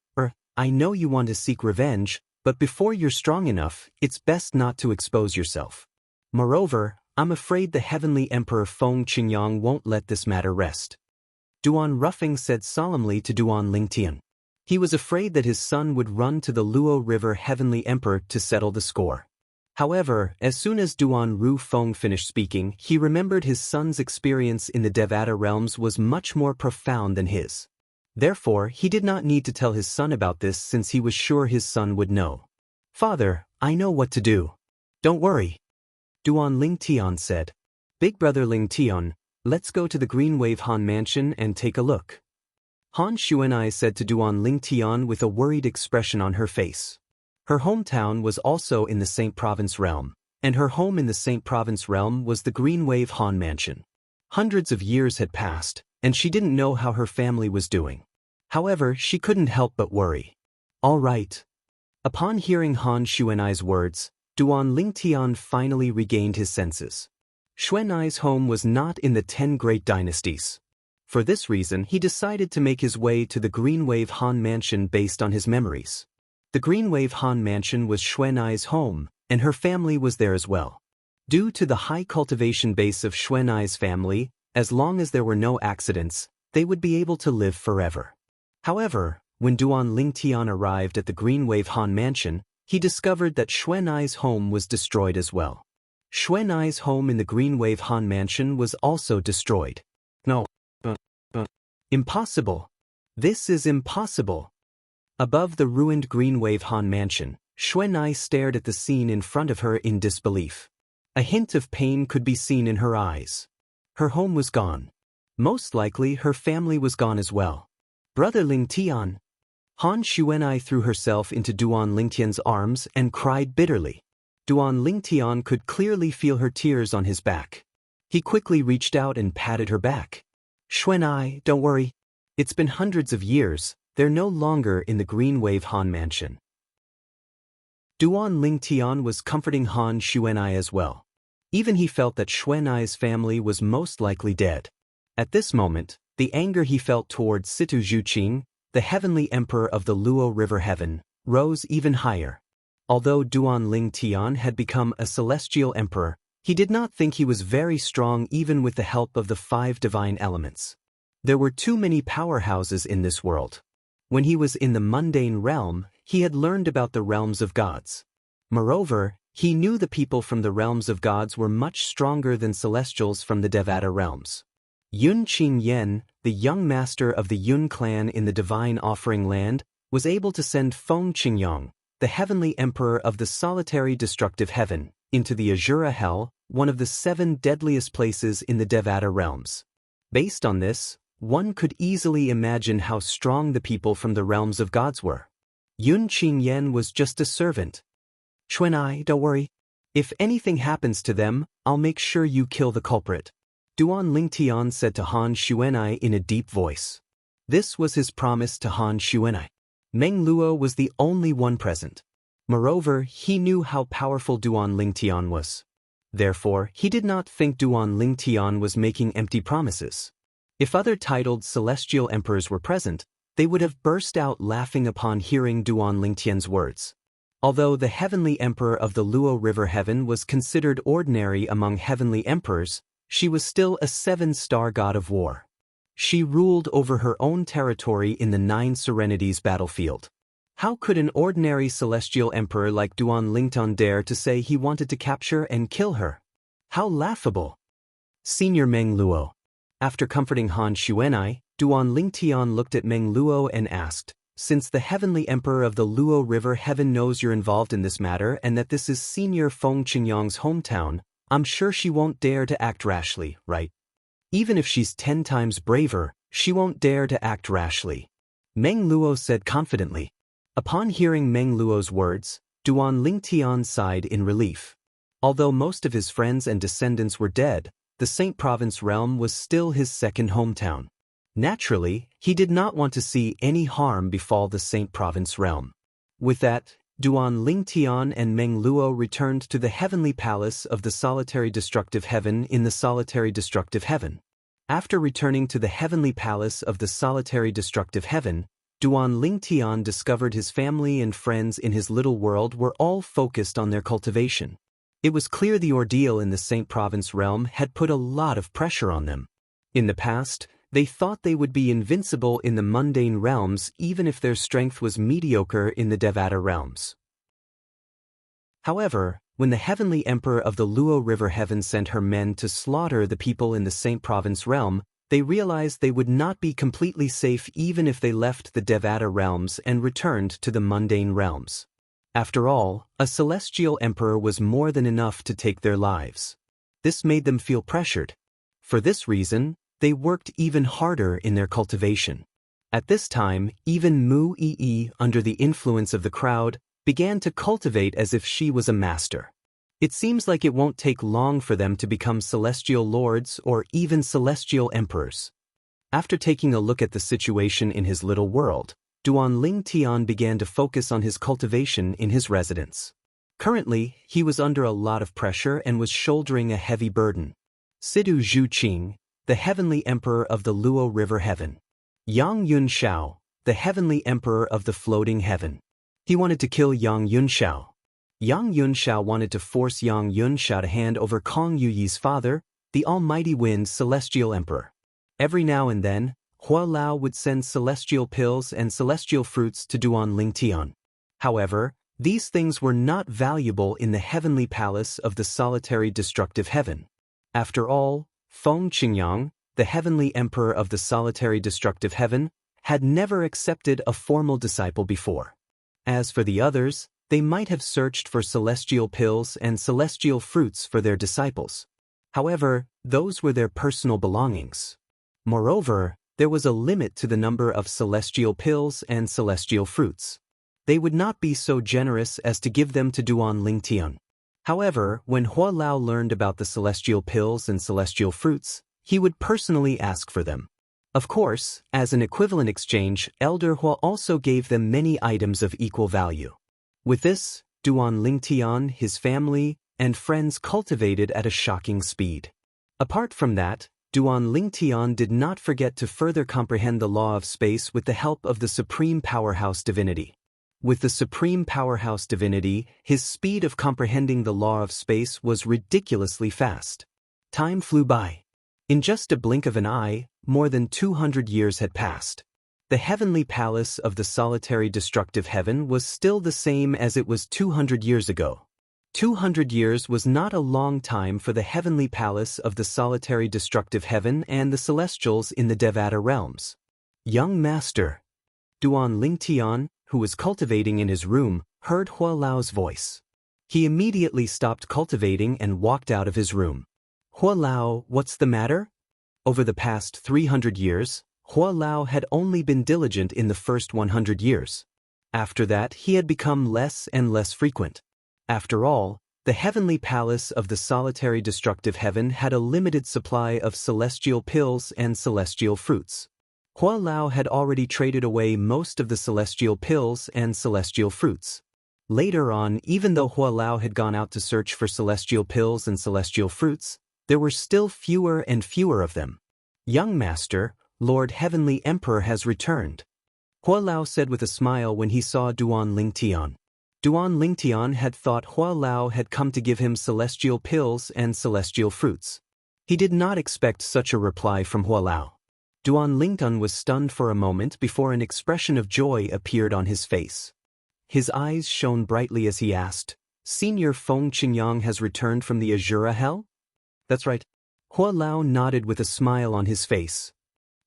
I know you want to seek revenge, but before you're strong enough, it's best not to expose yourself. Moreover, I'm afraid the heavenly emperor Feng Qingyang won't let this matter rest." Duan Ruffing said solemnly to Duan Lingtian. He was afraid that his son would run to the Luo River heavenly emperor to settle the score. However, as soon as Duan Ru Feng finished speaking, he remembered his son's experience in the Devata realms was much more profound than his. Therefore, he did not need to tell his son about this since he was sure his son would know. "Father, I know what to do. Don't worry," Duan Ling Tian said. "Big brother Ling Tian, let's go to the Green Wave Han mansion and take a look." Han Xuanai said to Duan Ling Tian with a worried expression on her face. Her hometown was also in the Saint Province realm, and her home in the Saint Province realm was the Green Wave Han mansion. Hundreds of years had passed, and she didn't know how her family was doing. However, she couldn't help but worry. "All right." Upon hearing Han Xuanai's words, Duan Ling Tian finally regained his senses. Xuanai's home was not in the 10 great dynasties. For this reason, he decided to make his way to the Green Wave Han mansion based on his memories. The Green Wave Han mansion was Xuanai's home, and her family was there as well. Due to the high cultivation base of Xuanai's family, as long as there were no accidents, they would be able to live forever. However, when Duan Ling Tian arrived at the Green Wave Han mansion, he discovered that Xuanai's home was destroyed as well. Xuanai's home in the Green Wave Han mansion was also destroyed. No. Impossible. This is impossible. Above the ruined Green Wave Han mansion, Xuanai stared at the scene in front of her in disbelief. A hint of pain could be seen in her eyes. Her home was gone. Most likely her family was gone as well. Brother Ling Tian. Han Xuanai threw herself into Duan Lingtian's arms and cried bitterly. Duan Lingtian could clearly feel her tears on his back. He quickly reached out and patted her back. Xuanai, don't worry. It's been hundreds of years, they're no longer in the Green Wave Han mansion. Duan Lingtian was comforting Han Xuanai as well. Even he felt that Xuanai's family was most likely dead. At this moment, the anger he felt towards Situ Zhuqing, the heavenly emperor of the Luo River Heaven, rose even higher. Although Duan Lingtian had become a celestial emperor, he did not think he was very strong even with the help of the 5 divine elements. There were too many powerhouses in this world. When he was in the mundane realm, he had learned about the realms of gods. Moreover, he knew the people from the realms of gods were much stronger than celestials from the Devata realms. Yun Qingyan, the young master of the Yun clan in the divine offering land, was able to send Feng Qingyong, the heavenly emperor of the solitary destructive heaven, into the Azura Hell, one of the 7 deadliest places in the Devata realms. Based on this, one could easily imagine how strong the people from the realms of gods were. Yun Qingyan was just a servant. Xuanai, don't worry. If anything happens to them, I'll make sure you kill the culprit. Duan Lingtian said to Han Xuanai in a deep voice. This was his promise to Han Xuanai. Meng Luo was the only one present. Moreover, he knew how powerful Duan Lingtian was. Therefore, he did not think Duan Lingtian was making empty promises. If other titled celestial emperors were present, they would have burst out laughing upon hearing Duan Lingtian's words. Although the heavenly emperor of the Luo River Heaven was considered ordinary among heavenly emperors, she was still a 7-star god of war. She ruled over her own territory in the 9 Serenities battlefield. How could an ordinary celestial emperor like Duan Lingtian dare to say he wanted to capture and kill her? How laughable! Senior Meng Luo. After comforting Han Xuanai, Duan Lingtian looked at Meng Luo and asked, since the heavenly emperor of the Luo River Heaven knows you're involved in this matter and that this is Senior Feng Qingyong's hometown, I'm sure she won't dare to act rashly, right? Even if she's 10 times braver, she won't dare to act rashly. Meng Luo said confidently. Upon hearing Meng Luo's words, Duan Lingtian sighed in relief. Although most of his friends and descendants were dead, the Saint Province realm was still his second hometown. Naturally, he did not want to see any harm befall the Saint Province realm. With that, Duan Lingtian and Meng Luo returned to the heavenly palace of the solitary destructive heaven in the solitary destructive heaven. After returning to the heavenly palace of the solitary destructive heaven, Duan Lingtian discovered his family and friends in his little world were all focused on their cultivation. It was clear the ordeal in the Saint Province realm had put a lot of pressure on them. In the past, they thought they would be invincible in the mundane realms even if their strength was mediocre in the Devata realms. However, when the heavenly emperor of the Luo River Heaven sent her men to slaughter the people in the Saint Province realm, they realized they would not be completely safe even if they left the Devata realms and returned to the mundane realms. After all, a celestial emperor was more than enough to take their lives. This made them feel pressured. For this reason, they worked even harder in their cultivation. At this time, even Mu Yi, under the influence of the crowd, began to cultivate as if she was a master. It seems like it won't take long for them to become celestial lords or even celestial emperors. After taking a look at the situation in his little world, Duan Lingtian began to focus on his cultivation in his residence. Currently, he was under a lot of pressure and was shouldering a heavy burden. Situ Zhuqing, the heavenly emperor of the Luo River Heaven. Yang Yunshao, the heavenly emperor of the floating heaven. He wanted to kill Yang Yunshao. Yang Yunshao wanted to force Yang Yunshao to hand over Kong Yuyi's father, the almighty wind celestial emperor. Every now and then, Hua Lao would send celestial pills and celestial fruits to Duan Lingtian. However, these things were not valuable in the heavenly palace of the solitary destructive heaven. After all, Feng Qingyong, the heavenly emperor of the solitary destructive heaven, had never accepted a formal disciple before. As for the others, they might have searched for celestial pills and celestial fruits for their disciples. However, those were their personal belongings. Moreover, there was a limit to the number of celestial pills and celestial fruits. They would not be so generous as to give them to Duan Lingtian. However, when Hua Lao learned about the celestial pills and celestial fruits, he would personally ask for them. Of course, as an equivalent exchange, Elder Hua also gave them many items of equal value. With this, Duan Lingtian, his family, and friends cultivated at a shocking speed. Apart from that, Duan Lingtian did not forget to further comprehend the law of space with the help of the Supreme Powerhouse Divinity. With the Supreme Powerhouse Divinity, his speed of comprehending the law of space was ridiculously fast. Time flew by. In just a blink of an eye, more than 200 years had passed. The heavenly palace of the solitary destructive heaven was still the same as it was 200 years ago. 200 years was not a long time for the heavenly palace of the solitary destructive heaven and the celestials in the Devata realms. Young master. Duan Lingtian, who was cultivating in his room, heard Hua Lao's voice. He immediately stopped cultivating and walked out of his room. Hua Lao, what's the matter? Over the past 300 years, Hua Lao had only been diligent in the first 100 years. After that, he had become less and less frequent. After all, the heavenly palace of the solitary destructive heaven had a limited supply of celestial pills and celestial fruits. Hua Lao had already traded away most of the celestial pills and celestial fruits. Later on, even though Hua Lao had gone out to search for celestial pills and celestial fruits, there were still fewer and fewer of them. Young master, Lord Heavenly Emperor has returned, Hua Lao said with a smile when he saw Duan Lingtian. Duan Lingtian had thought Hua Lao had come to give him celestial pills and celestial fruits. He did not expect such a reply from Hua Lao. Duan Lingtian was stunned for a moment before an expression of joy appeared on his face. His eyes shone brightly as he asked, Senior Feng Qingyang has returned from the Azura Hell? That's right. Hua Lao nodded with a smile on his face.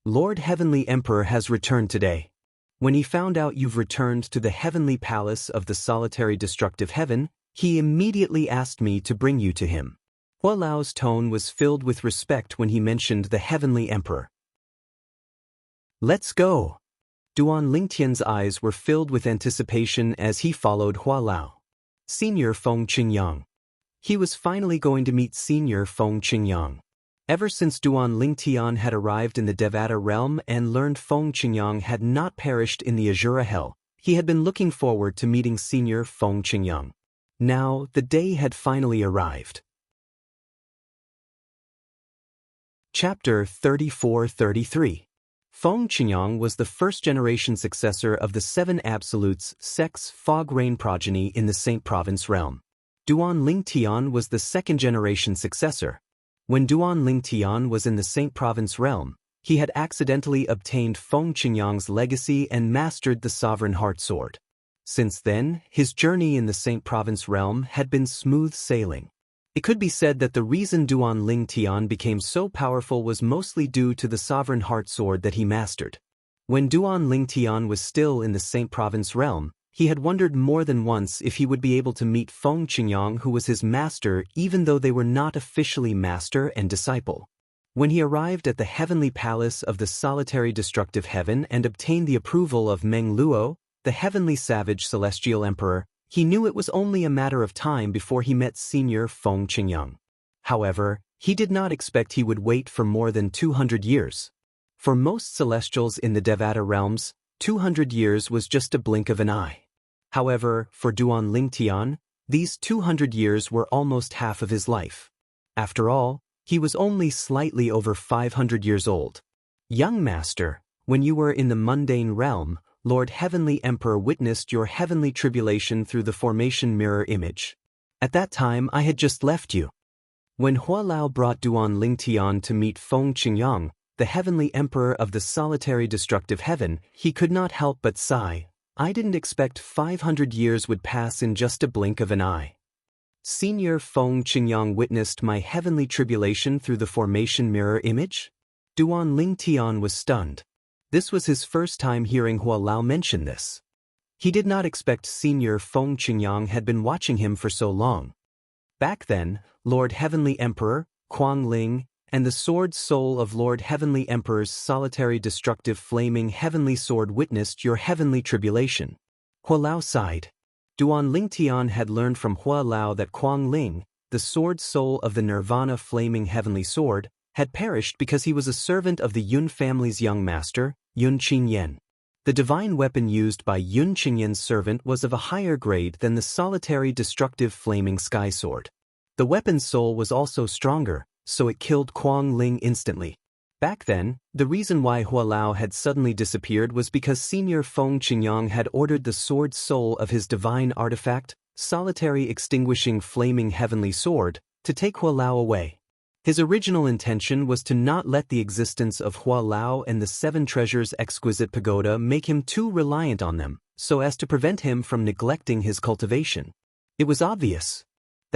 Lord Heavenly Emperor has returned today. When he found out you've returned to the heavenly palace of the solitary destructive heaven, he immediately asked me to bring you to him. Hua Lao's tone was filled with respect when he mentioned the heavenly emperor. Let's go. Duan Lingtian's eyes were filled with anticipation as he followed Hua Lao. Senior Feng Qingyang. He was finally going to meet Senior Feng Qingyang. Ever since Duan Lingtian had arrived in the Devata realm and learned Feng Qingyang had not perished in the Azura Hell, he had been looking forward to meeting Senior Feng Qingyang. Now, the day had finally arrived. Chapter 34-33. Feng Qingyang was the first-generation successor of the Seven Absolutes Sex Fog Rain progeny in the Saint Province realm. Duan Lingtian was the second-generation successor. When Duan Lingtian was in the Saint Province realm, he had accidentally obtained Feng Qingyang's legacy and mastered the Sovereign Heart Sword. Since then, his journey in the Saint Province realm had been smooth sailing. It could be said that the reason Duan Lingtian became so powerful was mostly due to the Sovereign Heart Sword that he mastered. When Duan Lingtian was still in the Saint Province realm, he had wondered more than once if he would be able to meet Feng Qingyang, who was his master, even though they were not officially master and disciple. When he arrived at the heavenly palace of the solitary destructive heaven and obtained the approval of Meng Luo, the heavenly savage celestial emperor, he knew it was only a matter of time before he met Senior Feng Qingyang. However, he did not expect he would wait for more than 200 years. For most celestials in the Devata realms, 200 years was just a blink of an eye. However, for Duan Lingtian, these 200 years were almost half of his life. After all, he was only slightly over 500 years old. Young master, when you were in the mundane realm, Lord Heavenly Emperor witnessed your heavenly tribulation through the formation mirror image. At that time I had just left you. When Hua Lao brought Duan Lingtian to meet Feng Qingyang, the heavenly emperor of the solitary destructive heaven, he could not help but sigh. I didn't expect 500 years would pass in just a blink of an eye. Senior Feng Qingyang witnessed my heavenly tribulation through the formation mirror image? Duan Lingtian was stunned. This was his first time hearing Hua Lao mention this. He did not expect Senior Feng Qingyang had been watching him for so long. Back then, Lord Heavenly Emperor, Kuang Ling, and the sword soul of Lord Heavenly Emperor's solitary destructive flaming heavenly sword witnessed your heavenly tribulation. Hua Lao sighed. Duan Lingtian had learned from Hua Lao that Kuang Ling, the sword soul of the Nirvana flaming heavenly sword, had perished because he was a servant of the Yun family's young master, Yun Qingyan. The divine weapon used by Yun Qingyan's servant was of a higher grade than the solitary destructive flaming sky sword. The weapon's soul was also stronger, so it killed Kuang Ling instantly. Back then, the reason why Hua Lao had suddenly disappeared was because Senior Feng Qingyang had ordered the sword soul of his divine artifact, solitary extinguishing flaming heavenly sword, to take Hua Lao away. His original intention was to not let the existence of Hua Lao and the Seven Treasures exquisite pagoda make him too reliant on them, so as to prevent him from neglecting his cultivation. It was obvious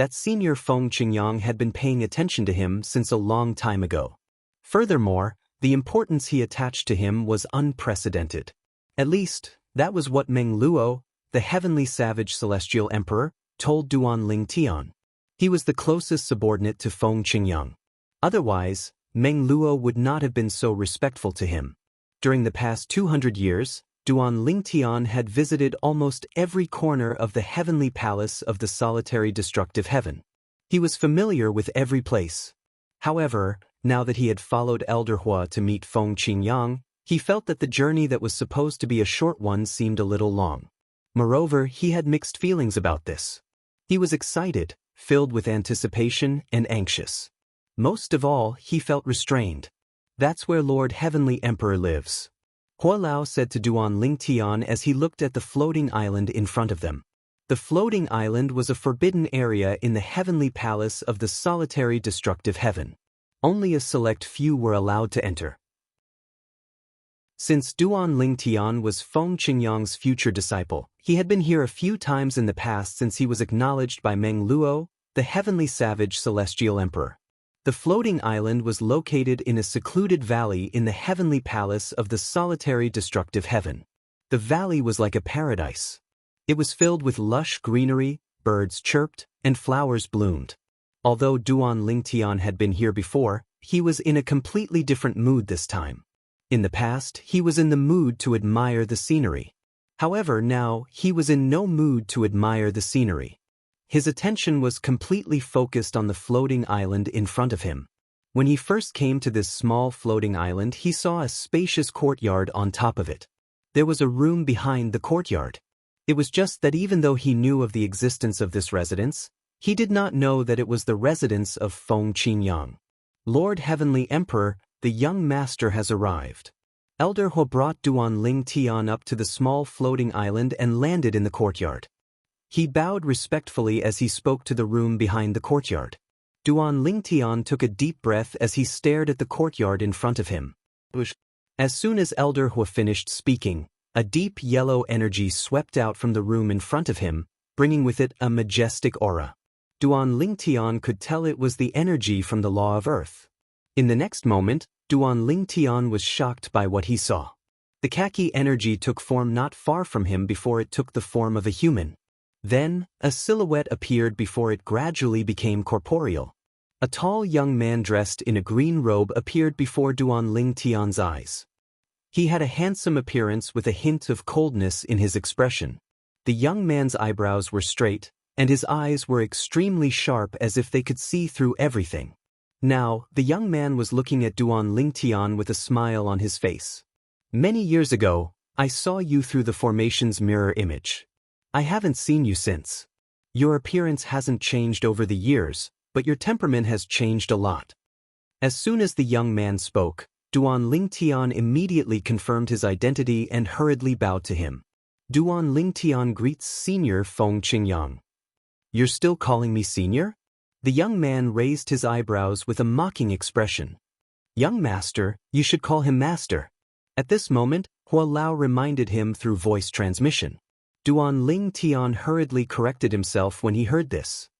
that Senior Feng Qingyang had been paying attention to him since a long time ago. Furthermore, the importance he attached to him was unprecedented. At least, that was what Meng Luo, the heavenly savage celestial emperor, told Duan Lingtian. He was the closest subordinate to Feng Qingyang. Otherwise, Meng Luo would not have been so respectful to him. During the past 200 years, Duan Lingtian had visited almost every corner of the heavenly palace of the solitary destructive heaven. He was familiar with every place. However, now that he had followed Elder Hua to meet Feng Qingyang, he felt that the journey that was supposed to be a short one seemed a little long. Moreover, he had mixed feelings about this. He was excited, filled with anticipation, and anxious. Most of all, he felt restrained. That's where Lord Heavenly Emperor lives, Hua Lao said to Duan Lingtian as he looked at the floating island in front of them. The floating island was a forbidden area in the heavenly palace of the solitary destructive heaven. Only a select few were allowed to enter. Since Duan Lingtian was Feng Qingyang's future disciple, he had been here a few times in the past since he was acknowledged by Meng Luo, the heavenly savage celestial emperor. The floating island was located in a secluded valley in the heavenly palace of the solitary destructive heaven. The valley was like a paradise. It was filled with lush greenery, birds chirped, and flowers bloomed. Although Duan Lingtian had been here before, he was in a completely different mood this time. In the past, he was in the mood to admire the scenery. However, now, he was in no mood to admire the scenery. His attention was completely focused on the floating island in front of him. When he first came to this small floating island, he saw a spacious courtyard on top of it. There was a room behind the courtyard. It was just that even though he knew of the existence of this residence, he did not know that it was the residence of Feng Qingyang. Lord Heavenly Emperor, the young master has arrived. Elder Hua brought Duan Lingtian up to the small floating island and landed in the courtyard. He bowed respectfully as he spoke to the room behind the courtyard. Duan Lingtian took a deep breath as he stared at the courtyard in front of him. As soon as Elder Hua finished speaking, a deep yellow energy swept out from the room in front of him, bringing with it a majestic aura. Duan Lingtian could tell it was the energy from the law of earth. In the next moment, Duan Lingtian was shocked by what he saw. The khaki energy took form not far from him before it took the form of a human. Then, a silhouette appeared before it gradually became corporeal. A tall young man dressed in a green robe appeared before Duan Lingtian's eyes. He had a handsome appearance with a hint of coldness in his expression. The young man's eyebrows were straight, and his eyes were extremely sharp as if they could see through everything. Now, the young man was looking at Duan Lingtian with a smile on his face. Many years ago, I saw you through the formation's mirror image. I haven't seen you since. Your appearance hasn't changed over the years, but your temperament has changed a lot. As soon as the young man spoke, Duan Lingtian immediately confirmed his identity and hurriedly bowed to him. Duan Lingtian greets Senior Feng Qingyang. You're still calling me senior? The young man raised his eyebrows with a mocking expression. Young master, you should call him master. At this moment, Hua Lao reminded him through voice transmission. Duan Lingtian hurriedly corrected himself when he heard this.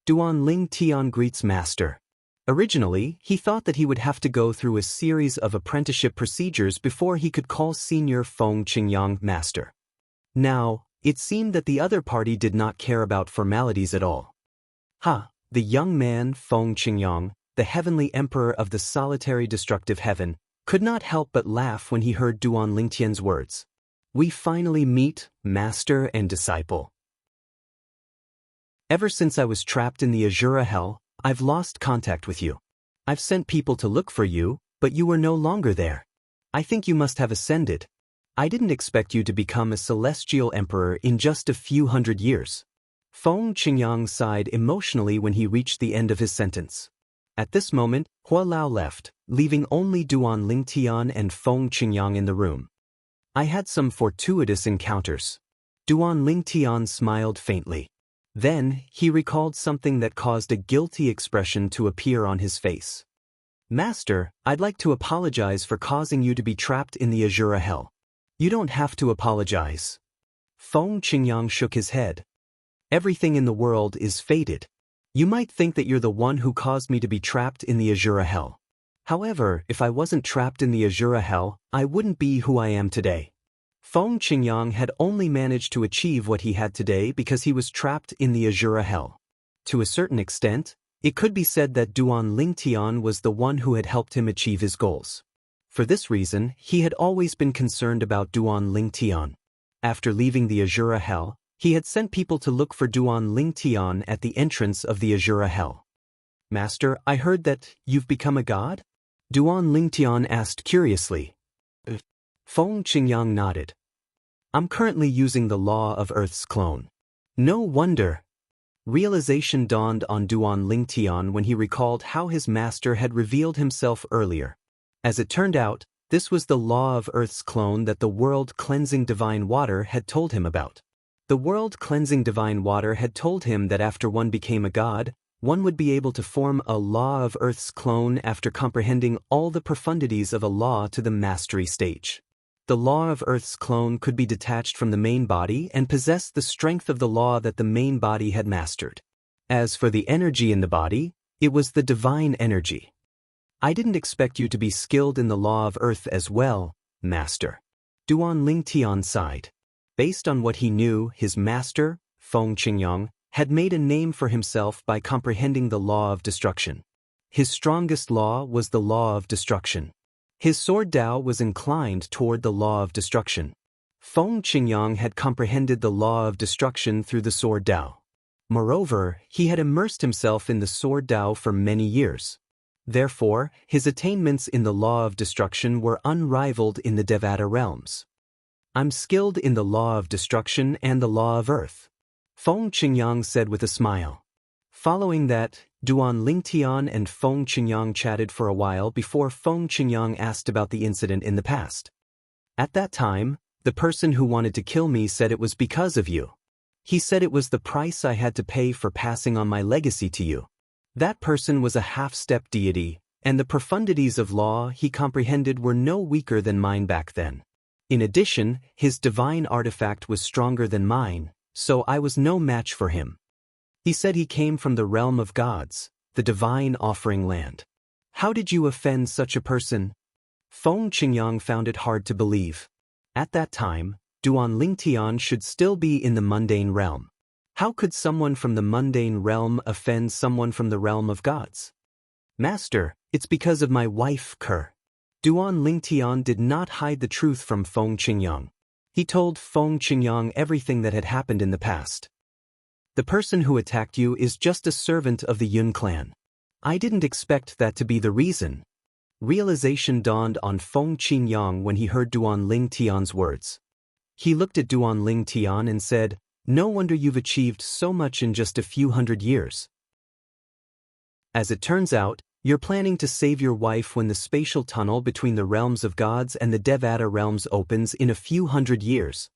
Duan Lingtian greets master. Originally, he thought that he would have to go through a series of apprenticeship procedures before he could call Senior Feng Qingyang master. Now, it seemed that the other party did not care about formalities at all. The young man, Feng Qingyang, the heavenly emperor of the solitary destructive heaven, could not help but laugh when he heard Duan Lingtian's words. We finally meet, master and disciple. Ever since I was trapped in the Azura Hell, I've lost contact with you. I've sent people to look for you, but you were no longer there. I think you must have ascended. I didn't expect you to become a celestial emperor in just a few hundred years. Feng Qingyang sighed emotionally when he reached the end of his sentence. At this moment, Hua Lao left, leaving only Duan Lingtian and Feng Qingyang in the room. I had some fortuitous encounters. Duan Lingtian smiled faintly. Then, he recalled something that caused a guilty expression to appear on his face. Master, I'd like to apologize for causing you to be trapped in the Azura Hell. You don't have to apologize. Feng Qingyang shook his head. Everything in the world is fated. You might think that you're the one who caused me to be trapped in the Azura Hell. However, if I wasn't trapped in the Azura Hell, I wouldn't be who I am today. Feng Qingyang had only managed to achieve what he had today because he was trapped in the Azura Hell. To a certain extent, it could be said that Duan Lingtian was the one who had helped him achieve his goals. For this reason, he had always been concerned about Duan Lingtian. After leaving the Azura Hell, he had sent people to look for Duan Lingtian at the entrance of the Azura Hell. Master, I heard that you've become a god? Duan Lingtian asked curiously. Feng Qingyang nodded. I'm currently using the law of Earth's clone. No wonder. Realization dawned on Duan Lingtian when he recalled how his master had revealed himself earlier. As it turned out, this was the law of Earth's clone that the world-cleansing divine water had told him about. The world-cleansing divine water had told him that after one became a god, one would be able to form a law of Earth's clone after comprehending all the profundities of a law to the mastery stage. The law of Earth's clone could be detached from the main body and possess the strength of the law that the main body had mastered. As for the energy in the body, it was the divine energy. I didn't expect you to be skilled in the law of Earth as well, Master. Duan Lingtian sighed. Based on what he knew, his master, Feng Qingyang, had made a name for himself by comprehending the law of destruction. His strongest law was the law of destruction. His sword Dao was inclined toward the law of destruction. Feng Qingyang had comprehended the law of destruction through the sword Dao. Moreover, he had immersed himself in the sword Dao for many years. Therefore, his attainments in the law of destruction were unrivaled in the Devata realms. I'm skilled in the law of destruction and the law of earth, Feng Qingyang said with a smile. Following that, Duan Lingtian and Feng Qingyang chatted for a while before Feng Qingyang asked about the incident in the past. At that time, the person who wanted to kill me said it was because of you. He said it was the price I had to pay for passing on my legacy to you. That person was a half-step deity, and the profundities of law he comprehended were no weaker than mine back then. In addition, his divine artifact was stronger than mine, so I was no match for him. He said he came from the realm of gods, the divine offering land. How did you offend such a person? Feng Qingyang found it hard to believe. At that time, Duan Lingtian should still be in the mundane realm. How could someone from the mundane realm offend someone from the realm of gods? Master, it's because of my wife, Ker. Duan Lingtian did not hide the truth from Feng Qingyang. He told Feng Qingyang everything that had happened in the past. The person who attacked you is just a servant of the Yun clan. I didn't expect that to be the reason. Realization dawned on Feng Qingyang when he heard Duan Lingtian's words. He looked at Duan Lingtian and said, "No wonder you've achieved so much in just a few hundred years. As it turns out, you're planning to save your wife when the spatial tunnel between the realms of gods and the Devata realms opens in a few hundred years."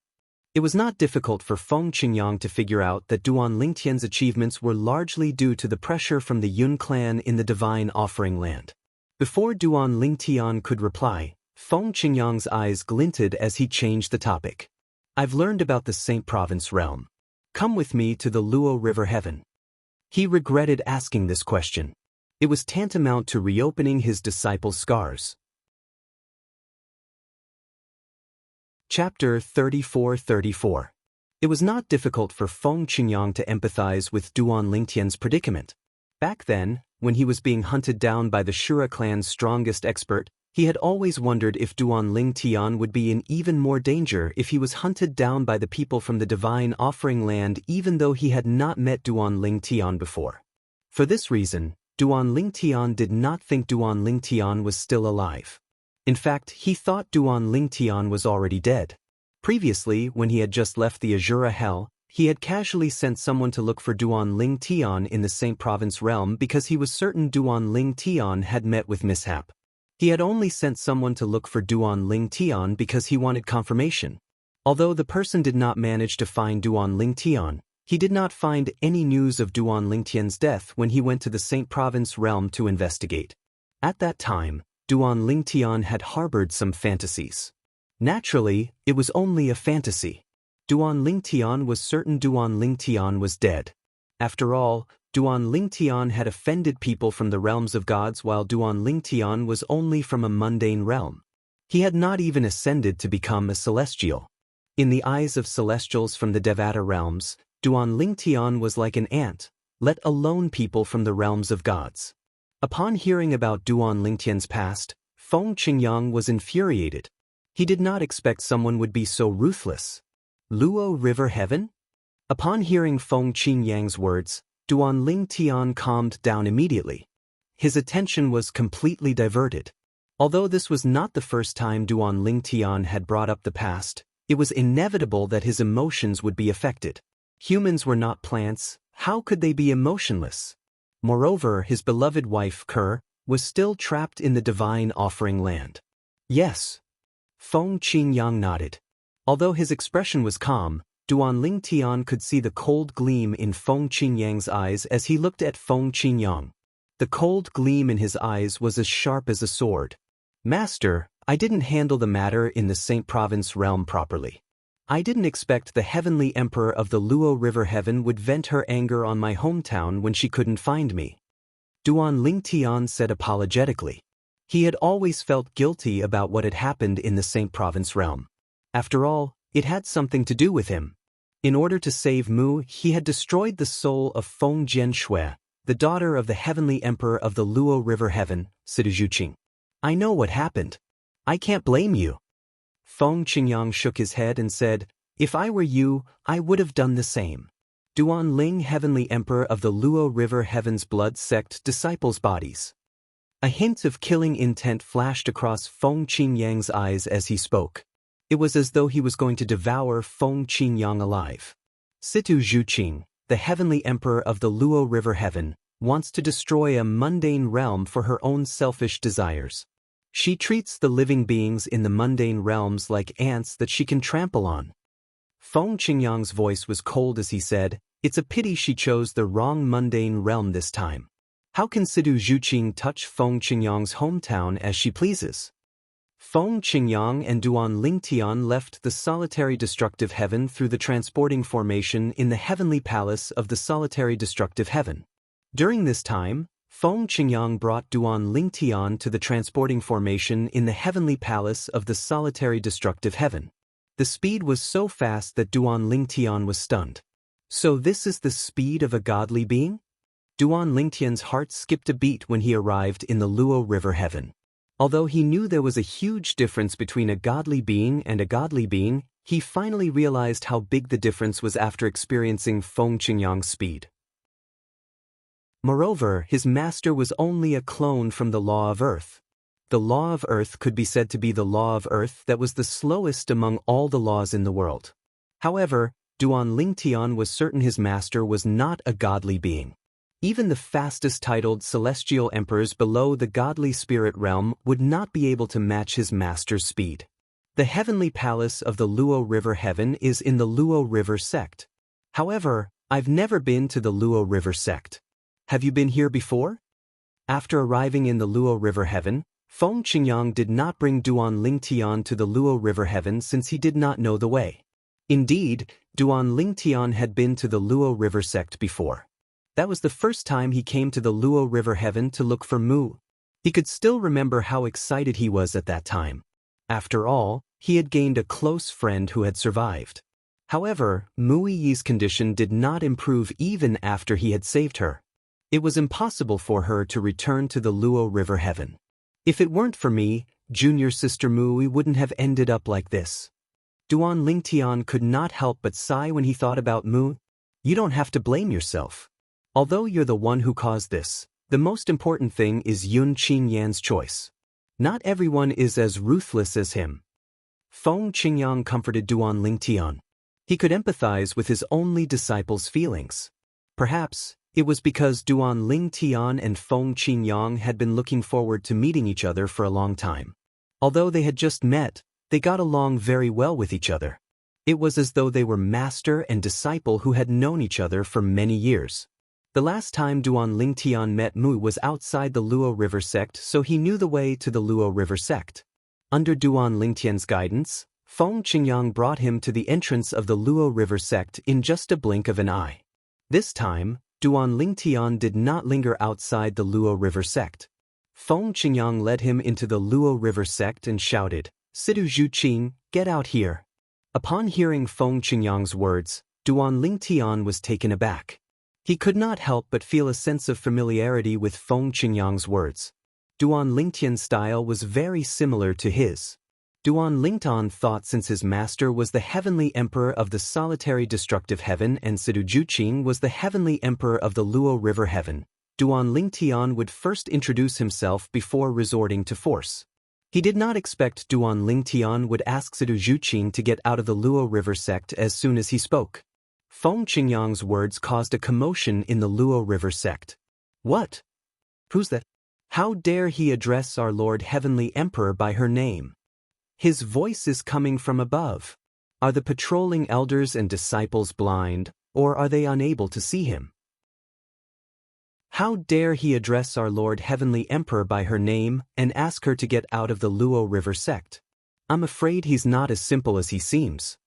It was not difficult for Feng Qingyang to figure out that Duan Lingtian's achievements were largely due to the pressure from the Yun clan in the divine offering land. Before Duan Lingtian could reply, Feng Qingyang's eyes glinted as he changed the topic. I've learned about the Saint Province realm. Come with me to the Luo River Heaven. He regretted asking this question. It was tantamount to reopening his disciple's scars. Chapter 34-34. It was not difficult for Feng Qingyang to empathize with Duan Lingtian's predicament. Back then, when he was being hunted down by the Shura clan's strongest expert, he had always wondered if Duan Lingtian would be in even more danger if he was hunted down by the people from the Divine Offering Land, even though he had not met Duan Lingtian before. For this reason, Duan Lingtian did not think Duan Lingtian was still alive. In fact, he thought Duan Lingtian was already dead. Previously, when he had just left the Azura Hell, he had casually sent someone to look for Duan Lingtian in the Saint Province realm because he was certain Duan Lingtian had met with mishap. He had only sent someone to look for Duan Lingtian because he wanted confirmation. Although the person did not manage to find Duan Lingtian, he did not find any news of Duan Lingtian's death when he went to the Saint Province realm to investigate. At that time, Duan Lingtian had harbored some fantasies. Naturally, it was only a fantasy. Duan Lingtian was certain Duan Lingtian was dead. After all, Duan Lingtian had offended people from the realms of gods while Duan Lingtian was only from a mundane realm. He had not even ascended to become a celestial. In the eyes of celestials from the Devata realms, Duan Lingtian was like an ant, let alone people from the realms of gods. Upon hearing about Duan Lingtian's past, Feng Qingyang was infuriated. He did not expect someone would be so ruthless. Luo River Heaven? Upon hearing Feng Qingyang's words, Duan Lingtian calmed down immediately. His attention was completely diverted. Although this was not the first time Duan Lingtian had brought up the past, it was inevitable that his emotions would be affected. Humans were not plants, how could they be emotionless? Moreover, his beloved wife, Ker, was still trapped in the Divine Offering Land. Yes. Feng Qingyang nodded. Although his expression was calm, Duan Lingtian could see the cold gleam in Feng Qingyang's eyes as he looked at Feng Qingyang. The cold gleam in his eyes was as sharp as a sword. Master, I didn't handle the matter in the Saint Province realm properly. I didn't expect the Heavenly Emperor of the Luo River Heaven would vent her anger on my hometown when she couldn't find me. Duan Lingtian said apologetically. He had always felt guilty about what had happened in the Saint Province realm. After all, it had something to do with him. In order to save Mu, he had destroyed the soul of Feng Jianshui, the daughter of the Heavenly Emperor of the Luo River Heaven, Zhuqing. I know what happened. I can't blame you. Feng Qingyang shook his head and said, if I were you, I would have done the same. Duan Ling, Heavenly Emperor of the Luo River Heaven's blood sect disciples' bodies. A hint of killing intent flashed across Feng Qingyang's eyes as he spoke. It was as though he was going to devour Feng Qingyang alive. Zhuqing, the Heavenly Emperor of the Luo River Heaven, wants to destroy a mundane realm for her own selfish desires. She treats the living beings in the mundane realms like ants that she can trample on. Feng Qingyang's voice was cold as he said, it's a pity she chose the wrong mundane realm this time. How can Zhuqing touch Feng Qingyang's hometown as she pleases? Feng Qingyang and Duan Lingtian left the solitary destructive heaven through the transporting formation in the heavenly palace of the solitary destructive heaven. During this time, Feng Qingyang brought Duan Lingtian to the transporting formation in the heavenly palace of the solitary destructive heaven. The speed was so fast that Duan Lingtian was stunned. So this is the speed of a godly being? Duan Lingtian's heart skipped a beat when he arrived in the Luo River Heaven. Although he knew there was a huge difference between a godly being and a godly being, he finally realized how big the difference was after experiencing Feng Qingyang's speed. Moreover, his master was only a clone from the law of earth. The law of earth could be said to be the law of earth that was the slowest among all the laws in the world. However, Duan Lingtian was certain his master was not a godly being. Even the fastest titled celestial emperors below the godly spirit realm would not be able to match his master's speed. The heavenly palace of the Luo River Heaven is in the Luo River sect. However, I've never been to the Luo River sect. Have you been here before? After arriving in the Luo River Heaven, Feng Qingyang did not bring Duan Lingtian to the Luo River Heaven since he did not know the way. Indeed, Duan Lingtian had been to the Luo River sect before. That was the first time he came to the Luo River Heaven to look for Mu. He could still remember how excited he was at that time. After all, he had gained a close friend who had survived. However, Mu Yi's condition did not improve even after he had saved her. It was impossible for her to return to the Luo River heaven. If it weren't for me, junior sister Mu wouldn't have ended up like this. Duan Lingtian could not help but sigh when he thought about Mu. You don't have to blame yourself. Although you're the one who caused this, the most important thing is Yun Qingyan's choice. Not everyone is as ruthless as him. Feng Qingyang comforted Duan Lingtian. He could empathize with his only disciple's feelings. Perhaps it was because Duan Lingtian and Feng Qingyang had been looking forward to meeting each other for a long time. Although they had just met, they got along very well with each other. It was as though they were master and disciple who had known each other for many years. The last time Duan Lingtian met Mu was outside the Luo River sect, so he knew the way to the Luo River sect. Under Duan Lingtian's guidance, Feng Qingyang brought him to the entrance of the Luo River sect in just a blink of an eye. This time, Duan Lingtian did not linger outside the Luo River sect. Feng Qingyang led him into the Luo River sect and shouted, "Sidu Zhuqing, get out here." Upon hearing Feng Qingyang's words, Duan Lingtian was taken aback. He could not help but feel a sense of familiarity with Feng Qingyang's words. Duan Lingtian's style was very similar to his. Duan Lingtian thought since his master was the heavenly emperor of the solitary destructive heaven and Sidu Zhuqing was the heavenly emperor of the Luo River heaven, Duan Lingtian would first introduce himself before resorting to force. He did not expect Duan Lingtian would ask Sidu Zhuqing to get out of the Luo River sect as soon as he spoke. Feng Qingyang's words caused a commotion in the Luo River sect. What? Who's that? How dare he address our Lord Heavenly Emperor by her name? His voice is coming from above. Are the patrolling elders and disciples blind, or are they unable to see him? How dare he address our Lord Heavenly Emperor by her name and ask her to get out of the Luo River sect? I'm afraid he's not as simple as he seems.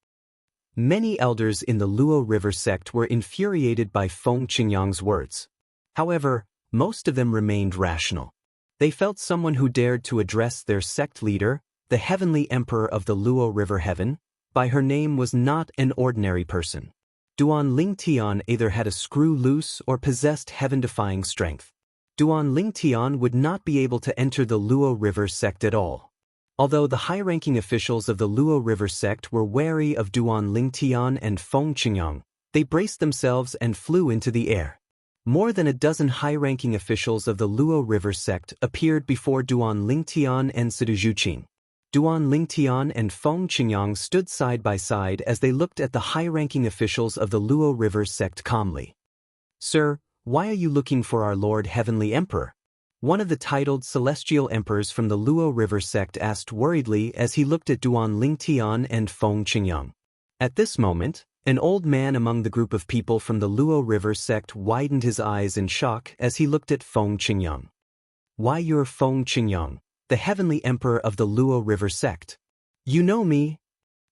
Many elders in the Luo River sect were infuriated by Feng Qingyang's words. However, most of them remained rational. They felt someone who dared to address their sect leader, the heavenly emperor of the Luo River heaven, by her name was not an ordinary person. Duan Lingtian either had a screw loose or possessed heaven-defying strength. Duan Lingtian would not be able to enter the Luo River sect at all. Although the high-ranking officials of the Luo River sect were wary of Duan Lingtian and Feng Qingyang, they braced themselves and flew into the air. More than a dozen high-ranking officials of the Luo River sect appeared before Duan Lingtian and Sidu Zhuqing. Duan Lingtian and Feng Qingyang stood side by side as they looked at the high-ranking officials of the Luo River sect calmly. "Sir, why are you looking for our Lord Heavenly Emperor?" One of the titled celestial emperors from the Luo River sect asked worriedly as he looked at Duan Lingtian and Feng Qingyang. At this moment, an old man among the group of people from the Luo River sect widened his eyes in shock as he looked at Feng Qingyang. "Why, you're Feng Qingyang, the heavenly emperor of the Luo River sect. You know me?"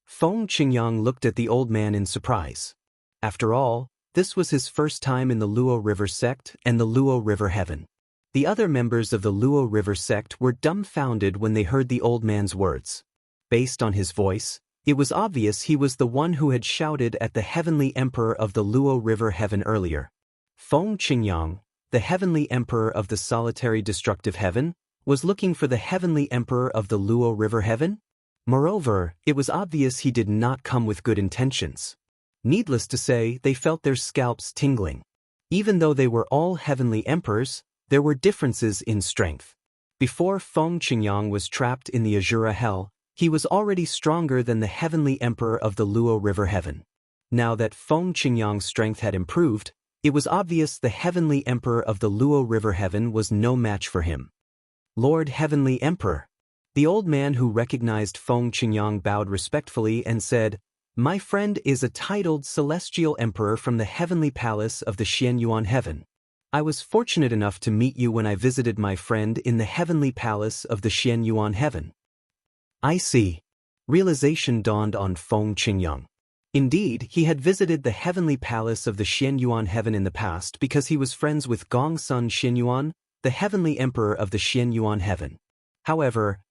Feng Qingyang looked at the old man in surprise. After all, this was his first time in the Luo River sect and the Luo River heaven. The other members of the Luo River sect were dumbfounded when they heard the old man's words. Based on his voice, it was obvious he was the one who had shouted at the heavenly emperor of the Luo River heaven earlier. Feng Qingyang, the heavenly emperor of the solitary destructive heaven, was looking for the heavenly emperor of the Luo River heaven? Moreover, it was obvious he did not come with good intentions. Needless to say, they felt their scalps tingling. Even though they were all heavenly emperors, there were differences in strength. Before Feng Qingyang was trapped in the Azura Hell, he was already stronger than the heavenly emperor of the Luo River heaven. Now that Feng Qingyang's strength had improved, it was obvious the heavenly emperor of the Luo River heaven was no match for him. "Lord Heavenly Emperor." The old man who recognized Feng Qingyang bowed respectfully and said, "My friend is a titled celestial emperor from the heavenly palace of the Xianyuan heaven. I was fortunate enough to meet you when I visited my friend in the heavenly palace of the Xianyuan heaven." I see. Realization dawned on Feng Qingyang. Indeed, he had visited the heavenly palace of the Xianyuan heaven in the past because he was friends with Gongsun Xianyuan, the heavenly emperor of the Xianyuan heaven. However,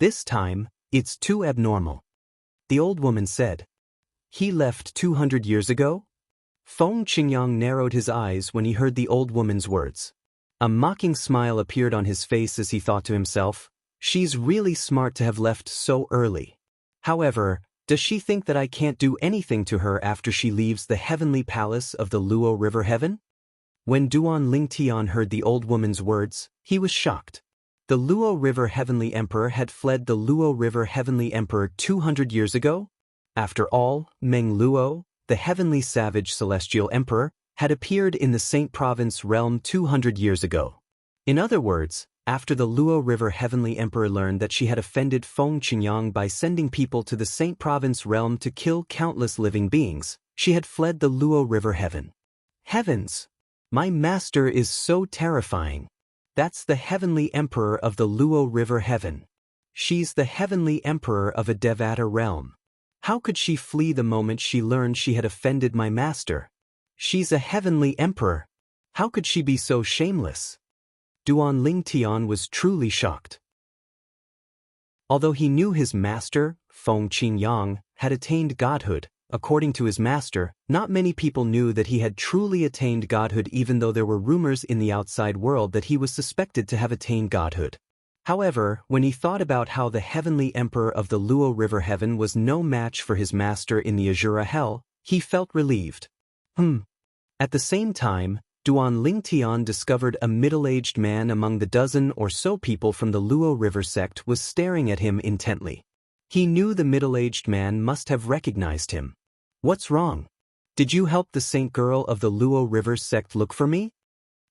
This time, it's too abnormal. The old woman said. He left 200 years ago? Feng Qingyang narrowed his eyes when he heard the old woman's words. A mocking smile appeared on his face as he thought to himself, she's really smart to have left so early. However, does she think that I can't do anything to her after she leaves the heavenly palace of the Luo River Heaven? When Duan Lingtian heard the old woman's words, he was shocked. The Luo River Heavenly Emperor had fled the Luo River Heavenly Emperor 200 years ago? After all, Meng Luo, the Heavenly Savage Celestial Emperor, had appeared in the Saint Province realm 200 years ago. In other words, after the Luo River Heavenly Emperor learned that she had offended Feng Qingyang by sending people to the Saint Province realm to kill countless living beings, she had fled the Luo River Heaven. Heavens! My master is so terrifying. That's the Heavenly Emperor of the Luo River Heaven. She's the Heavenly Emperor of a Devata realm. How could she flee the moment she learned she had offended my master? She's a Heavenly Emperor. How could she be so shameless? Duan Lingtian was truly shocked. Although he knew his master, Feng Qingyang, had attained godhood, according to his master, not many people knew that he had truly attained godhood, even though there were rumors in the outside world that he was suspected to have attained godhood. However, when he thought about how the Heavenly Emperor of the Luo River Heaven was no match for his master in the Azura Hell, he felt relieved. At the same time, Duan Lingtian discovered a middle-aged man among the dozen or so people from the Luo River sect was staring at him intently. He knew the middle-aged man must have recognized him. What's wrong? Did you help the saint girl of the Luo River sect look for me?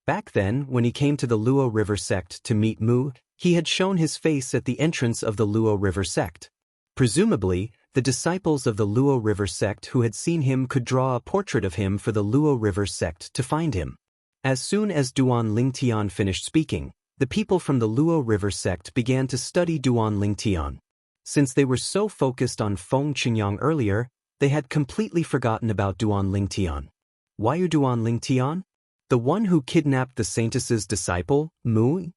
Back then, when he came to the Luo River sect to meet Mu, he had shown his face at the entrance of the Luo River sect. Presumably, the disciples of the Luo River sect who had seen him could draw a portrait of him for the Luo River sect to find him. As soon as Duan Lingtian finished speaking, the people from the Luo River sect began to study Duan Lingtian. Since they were so focused on Feng Qingyang earlier, they had completely forgotten about Duan Lingtian. Why are Duan Lingtian? The one who kidnapped the saintess's disciple, Mu?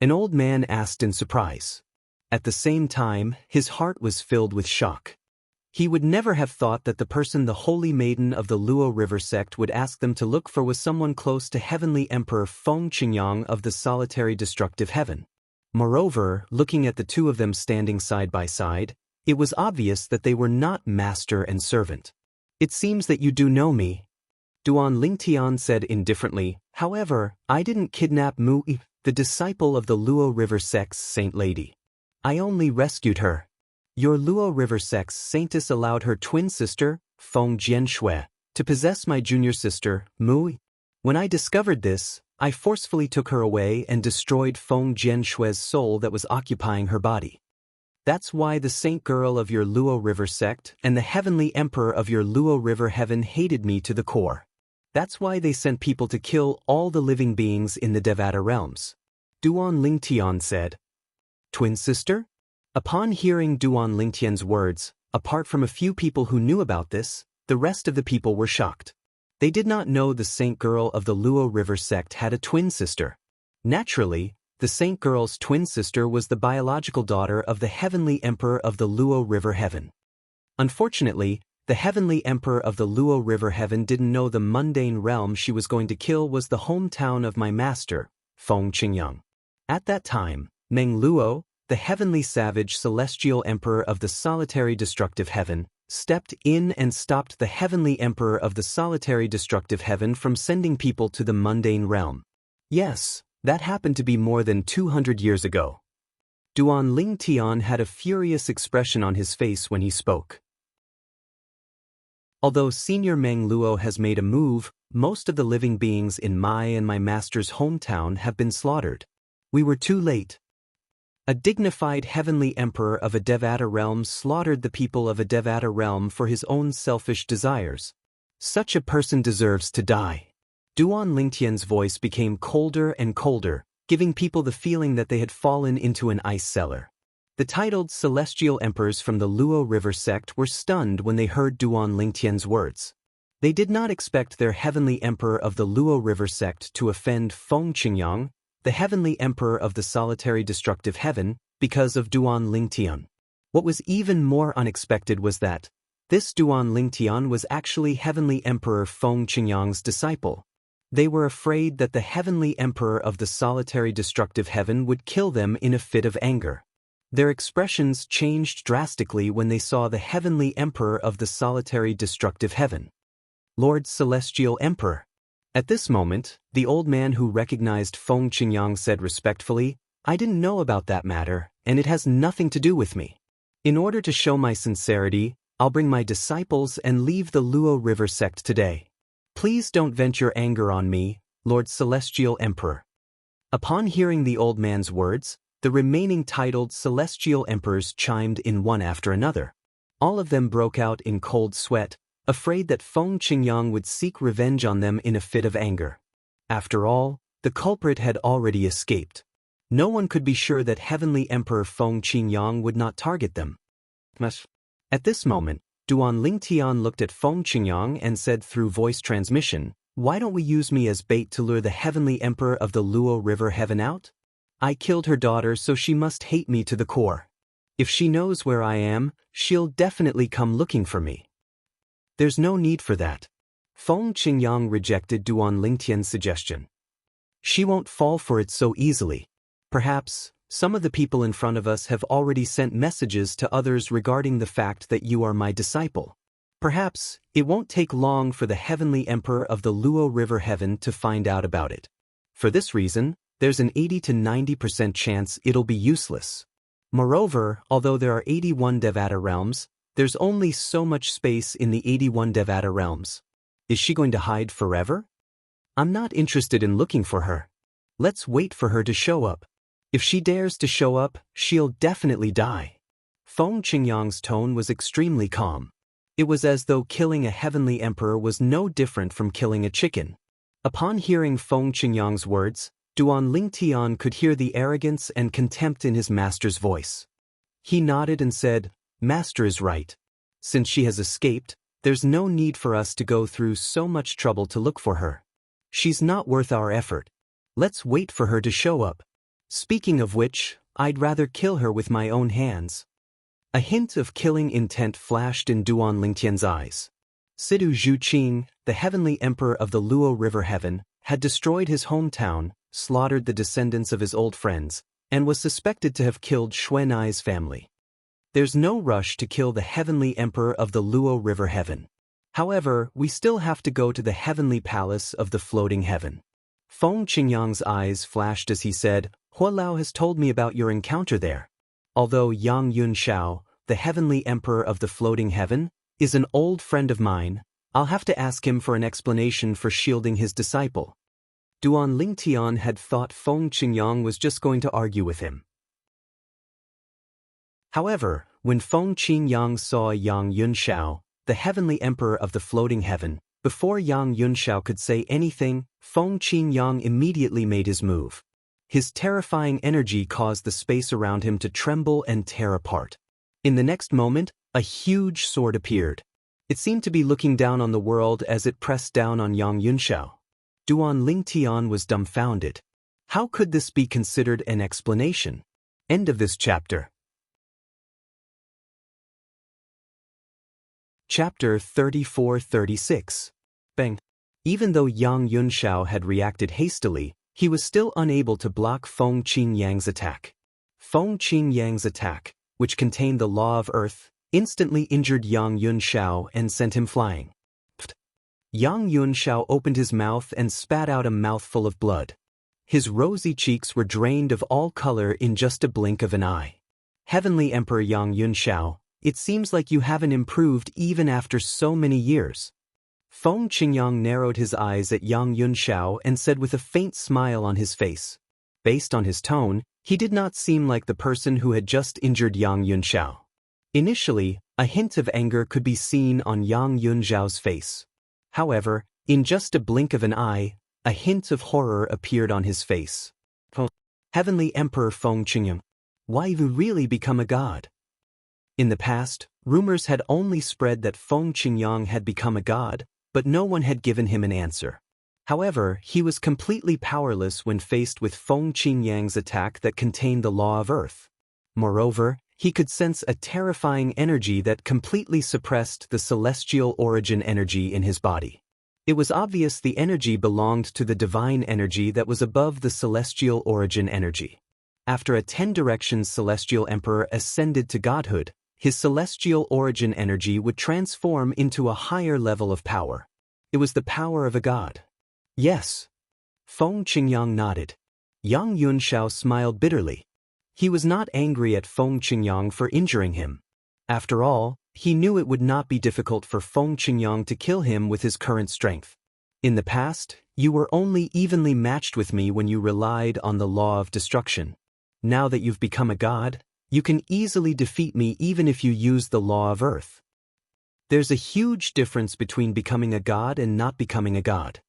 An old man asked in surprise. At the same time, his heart was filled with shock. He would never have thought that the person the Holy Maiden of the Luo River sect would ask them to look for was someone close to Heavenly Emperor Feng Qingyang of the Solitary Destructive Heaven. Moreover, looking at the two of them standing side by side, it was obvious that they were not master and servant. It seems that you do know me. Duan Lingtian said indifferently, however, I didn't kidnap Mu, the disciple of the Luo River sect's saint lady. I only rescued her. Your Luo River sect's saintess allowed her twin sister, Feng Jianshui, to possess my junior sister, Mu. When I discovered this, I forcefully took her away and destroyed Feng Jianshui's soul that was occupying her body. That's why the saint girl of your Luo River sect and the Heavenly Emperor of your Luo River Heaven hated me to the core. That's why they sent people to kill all the living beings in the Devata realms. Duan Lingtian said. Twin sister? Upon hearing Duan Lingtian's words, apart from a few people who knew about this, the rest of the people were shocked. They did not know the saint girl of the Luo River sect had a twin sister. Naturally, the saint girl's twin sister was the biological daughter of the Heavenly Emperor of the Luo River Heaven. Unfortunately, the Heavenly Emperor of the Luo River Heaven didn't know the mundane realm she was going to kill was the hometown of my master, Feng Qingyang. At that time, Meng Luo, the Heavenly Savage Celestial Emperor of the Solitary Destructive Heaven, stepped in and stopped the Heavenly Emperor of the Solitary Destructive Heaven from sending people to the mundane realm. Yes, that happened to be more than 200 years ago. Duan Lingtian had a furious expression on his face when he spoke. Although Senior Meng Luo has made a move, most of the living beings in my and my master's hometown have been slaughtered. We were too late. A dignified Heavenly Emperor of a Devata realm slaughtered the people of a Devata realm for his own selfish desires. Such a person deserves to die. Duan Lingtian's voice became colder and colder, giving people the feeling that they had fallen into an ice cellar. The titled Celestial Emperors from the Luo River sect were stunned when they heard Duan Lingtian's words. They did not expect their Heavenly Emperor of the Luo River sect to offend Feng Qingyang, the Heavenly Emperor of the Solitary Destructive Heaven, because of Duan Lingtian. What was even more unexpected was that this Duan Lingtian was actually Heavenly Emperor Feng Qingyang's disciple. They were afraid that the Heavenly Emperor of the solitary destructive heaven would kill them in a fit of anger. Their expressions changed drastically when they saw the Heavenly Emperor of the solitary destructive heaven. Lord Celestial Emperor. At this moment, the old man who recognized Feng Qingyang said respectfully, "I didn't know about that matter, and it has nothing to do with me. In order to show my sincerity, I'll bring my disciples and leave the Luo River sect today. Please don't vent your anger on me, Lord Celestial Emperor." Upon hearing the old man's words, the remaining titled Celestial Emperors chimed in one after another. All of them broke out in cold sweat, afraid that Feng Qingyang would seek revenge on them in a fit of anger. After all, the culprit had already escaped. No one could be sure that Heavenly Emperor Feng Qingyang would not target them. At this moment, Duan Lingtian looked at Feng Qingyang and said through voice transmission, "Why don't we use me as bait to lure the Heavenly Emperor of the Luo River heaven out? I killed her daughter, so she must hate me to the core. If she knows where I am, she'll definitely come looking for me." There's no need for that. Feng Qingyang rejected Duan Lingtian's suggestion. She won't fall for it so easily. Perhaps some of the people in front of us have already sent messages to others regarding the fact that you are my disciple. Perhaps it won't take long for the Heavenly Emperor of the Luo River Heaven to find out about it. For this reason, there's an 80 to 90% chance it'll be useless. Moreover, although there are 81 Devata realms, there's only so much space in the 81 Devata realms. Is she going to hide forever? I'm not interested in looking for her. Let's wait for her to show up. If she dares to show up, she'll definitely die. Feng Qingyang's tone was extremely calm. It was as though killing a Heavenly Emperor was no different from killing a chicken. Upon hearing Feng Qingyang's words, Duan Lingtian could hear the arrogance and contempt in his master's voice. He nodded and said, "Master is right. Since she has escaped, there's no need for us to go through so much trouble to look for her. She's not worth our effort. Let's wait for her to show up. Speaking of which, I'd rather kill her with my own hands." A hint of killing intent flashed in Duan Lingtian's eyes. Sidu Zhuqing, the Heavenly Emperor of the Luo River Heaven, had destroyed his hometown, slaughtered the descendants of his old friends, and was suspected to have killed Xuanai's family. There's no rush to kill the Heavenly Emperor of the Luo River Heaven. However, we still have to go to the Heavenly Palace of the Floating Heaven. Feng Qingyang's eyes flashed as he said, "Hua Lao has told me about your encounter there. Although Yang Yunshao, the Heavenly Emperor of the Floating Heaven, is an old friend of mine, I'll have to ask him for an explanation for shielding his disciple." Duan Lingtian had thought Feng Qingyang was just going to argue with him. However, when Feng Qingyang saw Yang Yunshao, the Heavenly Emperor of the Floating Heaven, before Yang Yunshao could say anything, Feng Qingyang immediately made his move. His terrifying energy caused the space around him to tremble and tear apart. In the next moment, a huge sword appeared. It seemed to be looking down on the world as it pressed down on Yang Yunshao. Duan Lingtian was dumbfounded. How could this be considered an explanation? End of this chapter. Chapter 34-36. Bang. Even though Yang Yunshao had reacted hastily, he was still unable to block Feng Qingyang's attack. Feng Qingyang's attack, which contained the law of earth, instantly injured Yang Yunshao and sent him flying. Yang Yunshao opened his mouth and spat out a mouthful of blood. His rosy cheeks were drained of all color in just a blink of an eye. Heavenly Emperor Yang Yunshao, it seems like you haven't improved even after so many years. Feng Qingyang narrowed his eyes at Yang Yunshao and said with a faint smile on his face. Based on his tone, he did not seem like the person who had just injured Yang Yunshao. Initially, a hint of anger could be seen on Yang Yunshao's face. However, in just a blink of an eye, a hint of horror appeared on his face. Heavenly Emperor Feng Qingyang, why have you really become a god? In the past, rumors had only spread that Feng Qingyang had become a god, but no one had given him an answer. However, he was completely powerless when faced with Feng Qingyang's attack that contained the law of earth. Moreover, he could sense a terrifying energy that completely suppressed the celestial origin energy in his body. It was obvious the energy belonged to the divine energy that was above the celestial origin energy. After a 10 directions celestial emperor ascended to godhood, his celestial origin energy would transform into a higher level of power. It was the power of a god. Yes. Feng Qingyang nodded. Yang Yunxiao smiled bitterly. He was not angry at Feng Qingyang for injuring him. After all, he knew it would not be difficult for Feng Qingyang to kill him with his current strength. In the past, you were only evenly matched with me when you relied on the law of destruction. Now that you've become a god, you can easily defeat me even if you use the law of earth. There's a huge difference between becoming a god and not becoming a god.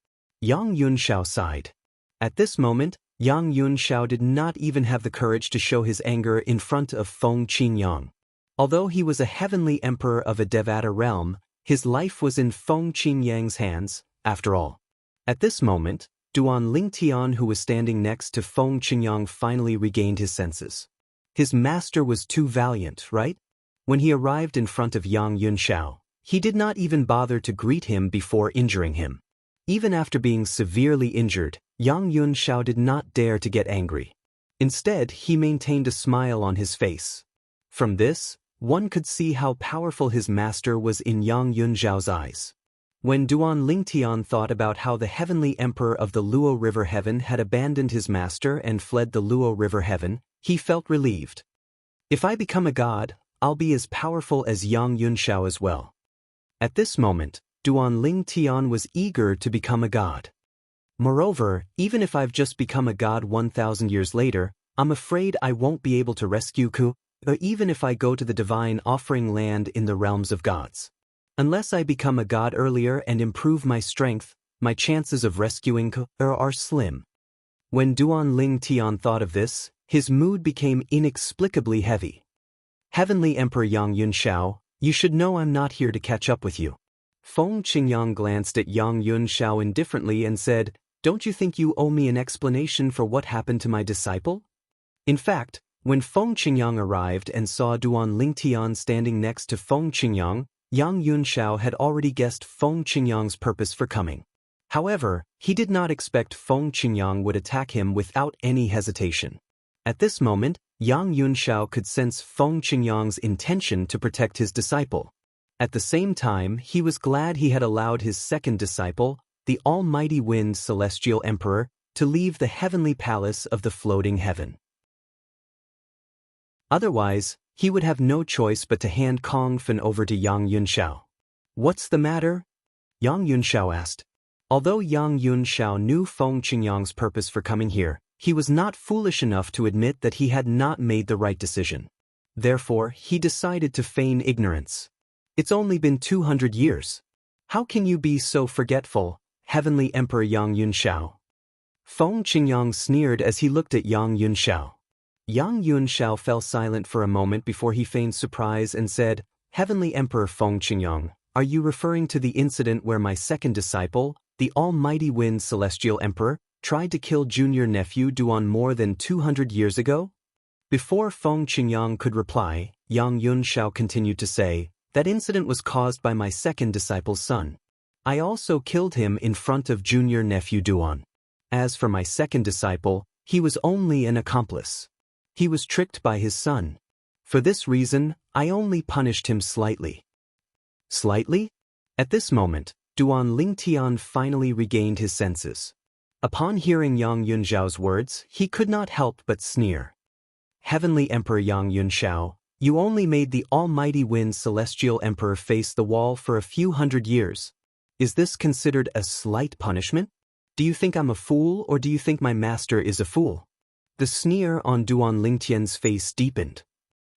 Yang Yunxiao sighed. At this moment, Yang Yunxiao did not even have the courage to show his anger in front of Feng Qingyang. Although he was a heavenly emperor of a Devata realm, his life was in Feng Qingyang's hands, after all. At this moment, Duan Lingtian, who was standing next to Feng Qingyang, finally regained his senses. His master was too valiant, right? When he arrived in front of Yang Yunxiao, he did not even bother to greet him before injuring him. Even after being severely injured, Yang Yunxiao did not dare to get angry. Instead, he maintained a smile on his face. From this, one could see how powerful his master was in Yang Yunxiao's eyes. When Duan Lingtian thought about how the heavenly emperor of the Luo River Heaven had abandoned his master and fled the Luo River Heaven, he felt relieved. If I become a god, I'll be as powerful as Yang Yunxiao as well. At this moment, Duan Lingtian was eager to become a god. Moreover, even if I've just become a god 1,000 years later, I'm afraid I won't be able to rescue Ku, or even if I go to the divine offering land in the realms of gods. Unless I become a god earlier and improve my strength, my chances of rescuing Ku are slim. When Duan Lingtian thought of this, his mood became inexplicably heavy. Heavenly Emperor Yang Yunxiao, you should know I'm not here to catch up with you. Feng Qingyang glanced at Yang Yunxiao indifferently and said, don't you think you owe me an explanation for what happened to my disciple? In fact, when Feng Qingyang arrived and saw Duan Lingtian standing next to Feng Qingyang, Yang Yunxiao had already guessed Feng Qingyang's purpose for coming. However, he did not expect Feng Qingyang would attack him without any hesitation. At this moment, Yang Yunxiao could sense Feng Qingyang's intention to protect his disciple. At the same time, he was glad he had allowed his second disciple, the Almighty Wind Celestial Emperor, to leave the heavenly palace of the floating heaven. Otherwise, he would have no choice but to hand Kong Fen over to Yang Yunxiao. What's the matter? Yang Yunxiao asked. Although Yang Yunxiao knew Feng Qingyang's purpose for coming here, he was not foolish enough to admit that he had not made the right decision. Therefore, he decided to feign ignorance. It's only been 200 years. How can you be so forgetful, Heavenly Emperor Yang Yunxiao? Feng Qingyang sneered as he looked at Yang Yunxiao. Yang Yunxiao fell silent for a moment before he feigned surprise and said, Heavenly Emperor Feng Qingyang, are you referring to the incident where my second disciple, the Almighty Wind Celestial Emperor, tried to kill junior nephew Duan more than 200 years ago? Before Feng Qingyang could reply, Yang Yunxiao continued to say, that incident was caused by my second disciple's son. I also killed him in front of junior nephew Duan. As for my second disciple, he was only an accomplice. He was tricked by his son. For this reason, I only punished him slightly. Slightly? At this moment, Duan Lingtian finally regained his senses. Upon hearing Yang Yunxiao's words, he could not help but sneer. Heavenly Emperor Yang Yunxiao, you only made the Almighty Wind Celestial Emperor face the wall for a few hundred years. Is this considered a slight punishment? Do you think I'm a fool, or do you think my master is a fool? The sneer on Duan Lingtian's face deepened.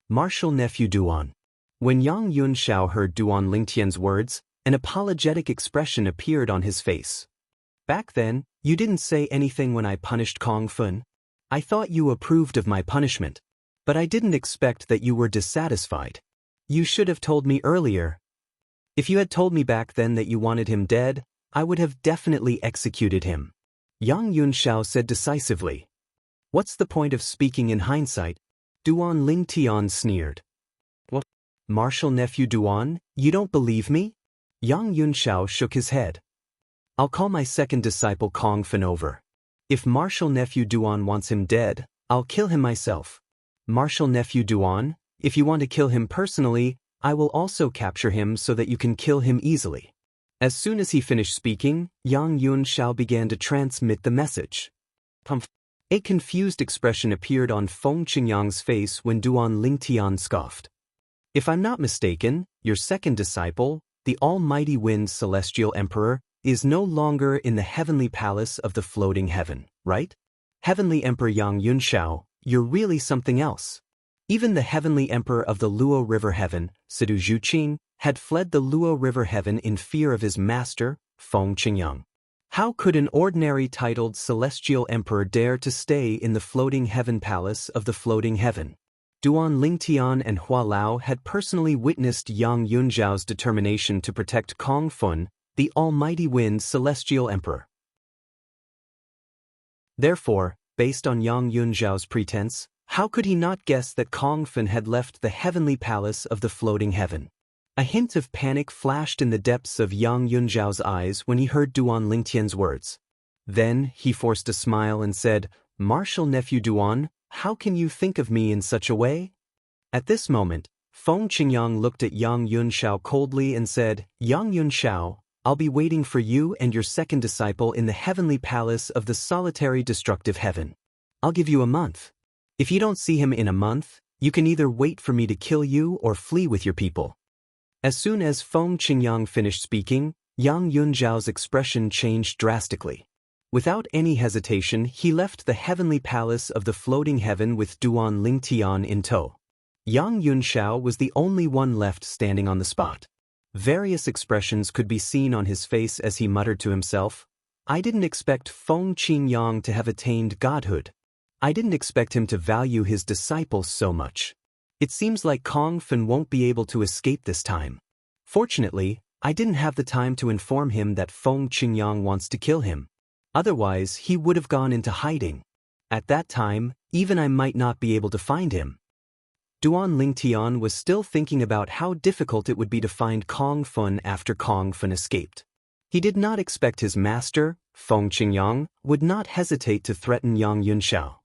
Martial nephew Duan. When Yang Yunxiao heard Duan Lingtian's words, an apologetic expression appeared on his face. Back then, you didn't say anything when I punished Kong Fen. I thought you approved of my punishment. But I didn't expect that you were dissatisfied. You should have told me earlier. If you had told me back then that you wanted him dead, I would have definitely executed him. Yang Yunxiao said decisively. What's the point of speaking in hindsight? Duan Lingtian sneered. What? Martial nephew Duan, you don't believe me? Yang Yunxiao shook his head. I'll call my second disciple Kong Fen over. If martial nephew Duan wants him dead, I'll kill him myself. Martial nephew Duan, if you want to kill him personally, I will also capture him so that you can kill him easily. As soon as he finished speaking, Yang Yunxiao began to transmit the message. A confused expression appeared on Feng Qingyang's face when Duan Lingtian scoffed. If I'm not mistaken, your second disciple, the almighty wind celestial emperor, is no longer in the heavenly palace of the floating heaven, right? Heavenly Emperor Yang Yunxiao, you're really something else. Even the heavenly emperor of the Luo River Heaven, Sidu Zhuqing, had fled the Luo River Heaven in fear of his master, Feng Qingyang. How could an ordinary titled celestial emperor dare to stay in the floating heaven palace of the floating heaven? Duan Lingtian and Hua Lao had personally witnessed Yang Yunxiao's determination to protect Kong Fen, the almighty wind celestial emperor. Therefore, based on Yang Yunxiao's pretense, how could he not guess that Kong Fen had left the heavenly palace of the floating heaven? A hint of panic flashed in the depths of Yang Yunxiao's eyes when he heard Duan Lingtian's words. Then, he forced a smile and said, "Martial nephew Duan, how can you think of me in such a way?" At this moment, Feng Qingyang looked at Yang Yunxiao coldly and said, "Yang Yunxiao, I'll be waiting for you and your second disciple in the heavenly palace of the solitary destructive heaven. I'll give you a month. If you don't see him in a month, you can either wait for me to kill you or flee with your people." As soon as Feng Qingyang finished speaking, Yang Yunxiao's expression changed drastically. Without any hesitation, he left the heavenly palace of the floating heaven with Duan Lingtian in tow. Yang Yunxiao was the only one left standing on the spot. Various expressions could be seen on his face as he muttered to himself, "I didn't expect Feng Qingyang to have attained godhood. I didn't expect him to value his disciples so much. It seems like Kong Fen won't be able to escape this time. Fortunately, I didn't have the time to inform him that Feng Qingyang wants to kill him. Otherwise, he would have gone into hiding. At that time, even I might not be able to find him." Duan Lingtian was still thinking about how difficult it would be to find Kong Fen after Kong Fen escaped. He did not expect his master, Feng Qingyang, would not hesitate to threaten Yang Yunxiao.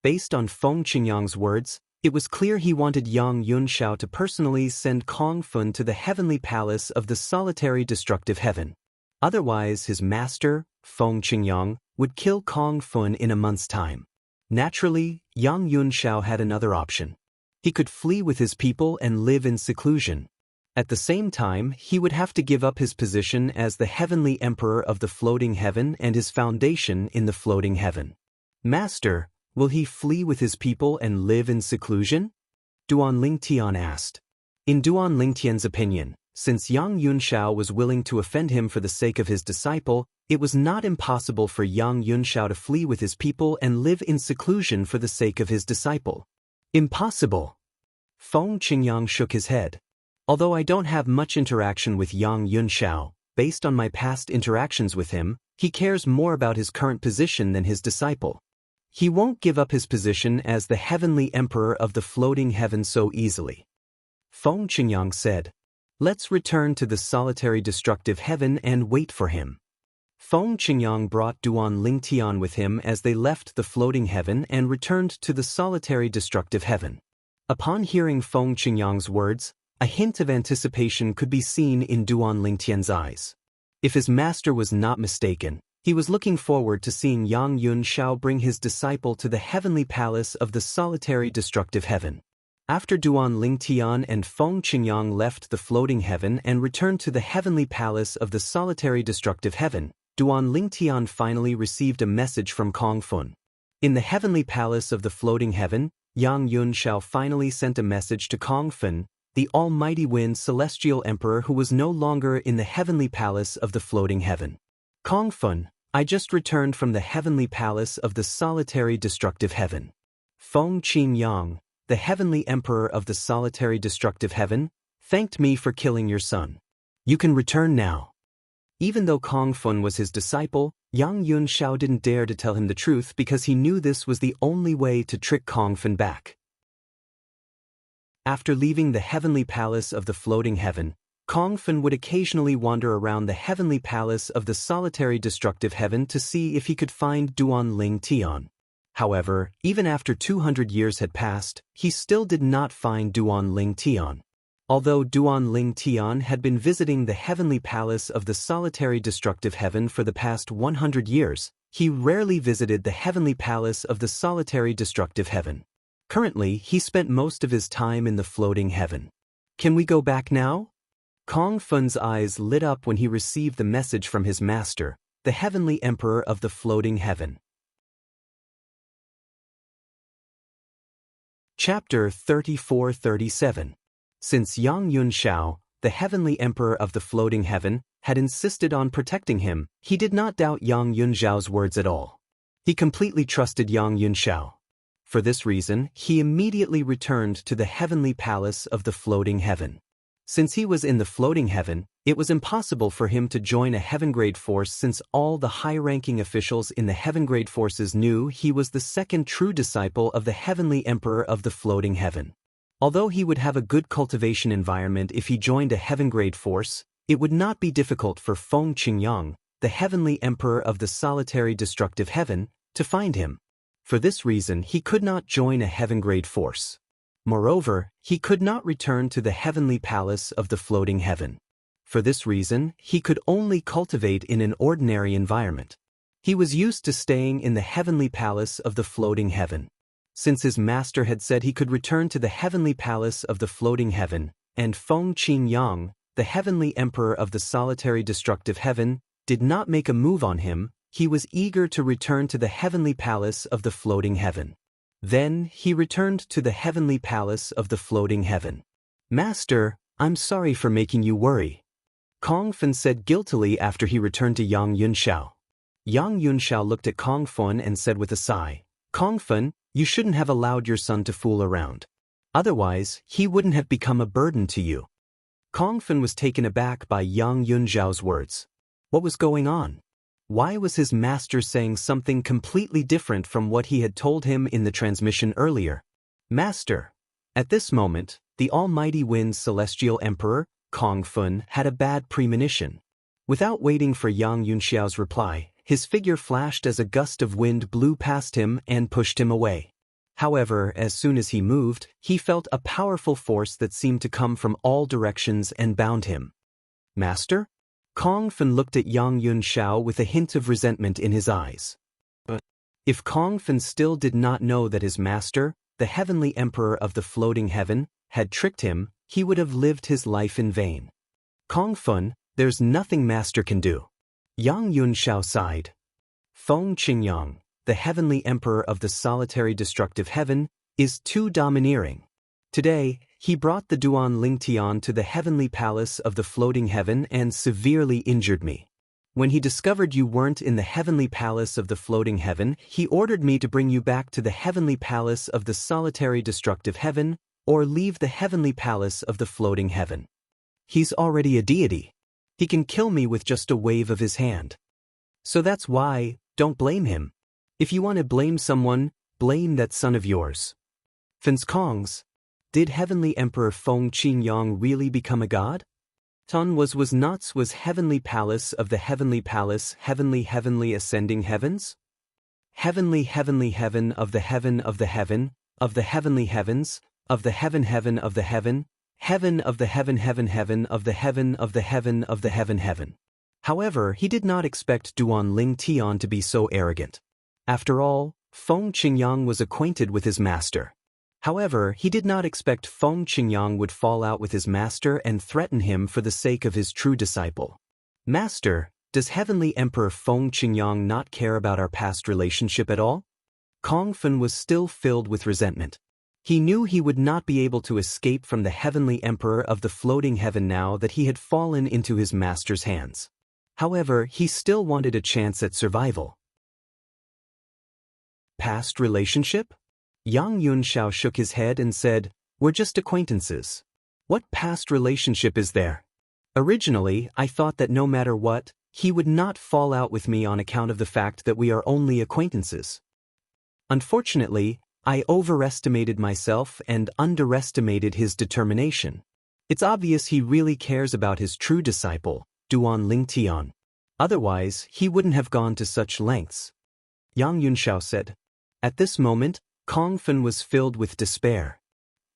Based on Feng Qingyang's words, it was clear he wanted Yang Yunxiao to personally send Kong Fen to the heavenly palace of the solitary destructive heaven. Otherwise, his master, Feng Qingyang, would kill Kong Fen in a month's time. Naturally, Yang Yunxiao had another option. He could flee with his people and live in seclusion. At the same time, he would have to give up his position as the heavenly emperor of the floating heaven and his foundation in the floating heaven. "Master, will he flee with his people and live in seclusion?" Duan Lingtian asked. In Duan Lingtian's opinion, since Yang Yunxiao was willing to offend him for the sake of his disciple, it was not impossible for Yang Yunxiao to flee with his people and live in seclusion for the sake of his disciple. "Impossible." Feng Qingyang shook his head. "Although I don't have much interaction with Yang Yunxiao, based on my past interactions with him, he cares more about his current position than his disciple. He won't give up his position as the heavenly emperor of the floating heaven so easily." Feng Qingyang said, "Let's return to the solitary destructive heaven and wait for him." Feng Qingyang brought Duan Lingtian with him as they left the floating heaven and returned to the solitary destructive heaven. Upon hearing Feng Qingyang's words, a hint of anticipation could be seen in Duan Lingtian's eyes. If his master was not mistaken, he was looking forward to seeing Yang Yunxiao bring his disciple to the heavenly palace of the solitary destructive heaven. After Duan Lingtian and Feng Qingyang left the floating heaven and returned to the heavenly palace of the solitary destructive heaven, Duan Lingtian finally received a message from Kong Fen. In the heavenly palace of the floating heaven, Yang Yunxiao finally sent a message to Kong Fen, the almighty wind celestial emperor who was no longer in the heavenly palace of the floating heaven. "Kong Fen, I just returned from the heavenly palace of the solitary destructive heaven. Feng Qingyang, the heavenly emperor of the solitary destructive heaven, thanked me for killing your son. You can return now." Even though Kong Fen was his disciple, Yang Yunxiao didn't dare to tell him the truth because he knew this was the only way to trick Kong Fen back. After leaving the heavenly palace of the floating heaven, Kong Fen would occasionally wander around the heavenly palace of the solitary destructive heaven to see if he could find Duan Ling Tian. However, even after 200 years had passed, he still did not find Duan Ling Tian. Although Duan Ling Tian had been visiting the heavenly palace of the solitary destructive heaven for the past 100 years, he rarely visited the heavenly palace of the solitary destructive heaven. Currently, he spent most of his time in the floating heaven. Can we go back now? Kong Fen's eyes lit up when he received the message from his master, the heavenly emperor of the floating heaven. Chapter 34-37. Since Yang Yunxiao, the heavenly emperor of the floating heaven, had insisted on protecting him, he did not doubt Yang Yunxiao's words at all. He completely trusted Yang Yunxiao. For this reason, he immediately returned to the heavenly palace of the floating heaven. Since he was in the floating heaven, it was impossible for him to join a heaven-grade force since all the high-ranking officials in the heaven-grade forces knew he was the second true disciple of the heavenly emperor of the floating heaven. Although he would have a good cultivation environment if he joined a heaven-grade force, it would not be difficult for Feng Qingyang, the heavenly emperor of the solitary destructive heaven, to find him. For this reason, he could not join a heaven-grade force. Moreover, he could not return to the heavenly palace of the floating heaven. For this reason, he could only cultivate in an ordinary environment. He was used to staying in the heavenly palace of the floating heaven. Since his master had said he could return to the heavenly palace of the floating heaven, and Feng Qingyang, the heavenly emperor of the solitary destructive heaven, did not make a move on him, he was eager to return to the heavenly palace of the floating heaven. Then, he returned to the heavenly palace of the floating heaven. "Master, I'm sorry for making you worry," Kong Fen said guiltily after he returned to Yang Yunxiao. Yang Yunxiao looked at Kong Fen and said with a sigh, "Kong Fen, you shouldn't have allowed your son to fool around. Otherwise, he wouldn't have become a burden to you." Kong Fen was taken aback by Yang Yunxiao's words. What was going on? Why was his master saying something completely different from what he had told him in the transmission earlier? "Master." At this moment, the Almighty Wind's celestial emperor, Kong Fen, had a bad premonition. Without waiting for Yang Yunxiao's reply, his figure flashed as a gust of wind blew past him and pushed him away. However, as soon as he moved, he felt a powerful force that seemed to come from all directions and bound him. "Master?" Kong Fen looked at Yang Yunxiao with a hint of resentment in his eyes. But if Kong Fen still did not know that his master, the heavenly emperor of the floating heaven, had tricked him, he would have lived his life in vain. "Kong Fen, there's nothing master can do." Yang Yunxiao sighed. Feng Qingyang, the heavenly emperor of the solitary destructive heaven, is too domineering. Today, he brought the Duan Ling Tian to the heavenly palace of the floating heaven and severely injured me. When he discovered you weren't in the heavenly palace of the floating heaven, he ordered me to bring you back to the heavenly palace of the solitary destructive heaven, or leave the heavenly palace of the floating heaven. He's already a deity. He can kill me with just a wave of his hand. So that's why, don't blame him. If you want to blame someone, blame that son of yours. Fen's Kongs. Did Heavenly Emperor Feng Qingyang really become a god? Ton was heavenly palace of the heavenly palace, heavenly ascending heavens? Heavenly heaven of the heaven of the heaven, of the heavenly heavens, of the heaven of the heaven, heaven of the heaven of the heaven of the heaven of the heaven. However, he did not expect Duan Ling Tian to be so arrogant. After all, Feng Qingyang was acquainted with his master. However, he did not expect Feng Qingyang would fall out with his master and threaten him for the sake of his true disciple. "Master, does Heavenly Emperor Feng Qingyang not care about our past relationship at all?" Kong Fen was still filled with resentment. He knew he would not be able to escape from the Heavenly Emperor of the floating heaven now that he had fallen into his master's hands. However, he still wanted a chance at survival. Past relationship? Yang Yunxiao shook his head and said, "We're just acquaintances. What past relationship is there? Originally, I thought that no matter what, he would not fall out with me on account of the fact that we are only acquaintances. Unfortunately, I overestimated myself and underestimated his determination. It's obvious he really cares about his true disciple, Duan Lingtian. Otherwise, he wouldn't have gone to such lengths. Yang Yunxiao said. At this moment, Kong Fen was filled with despair.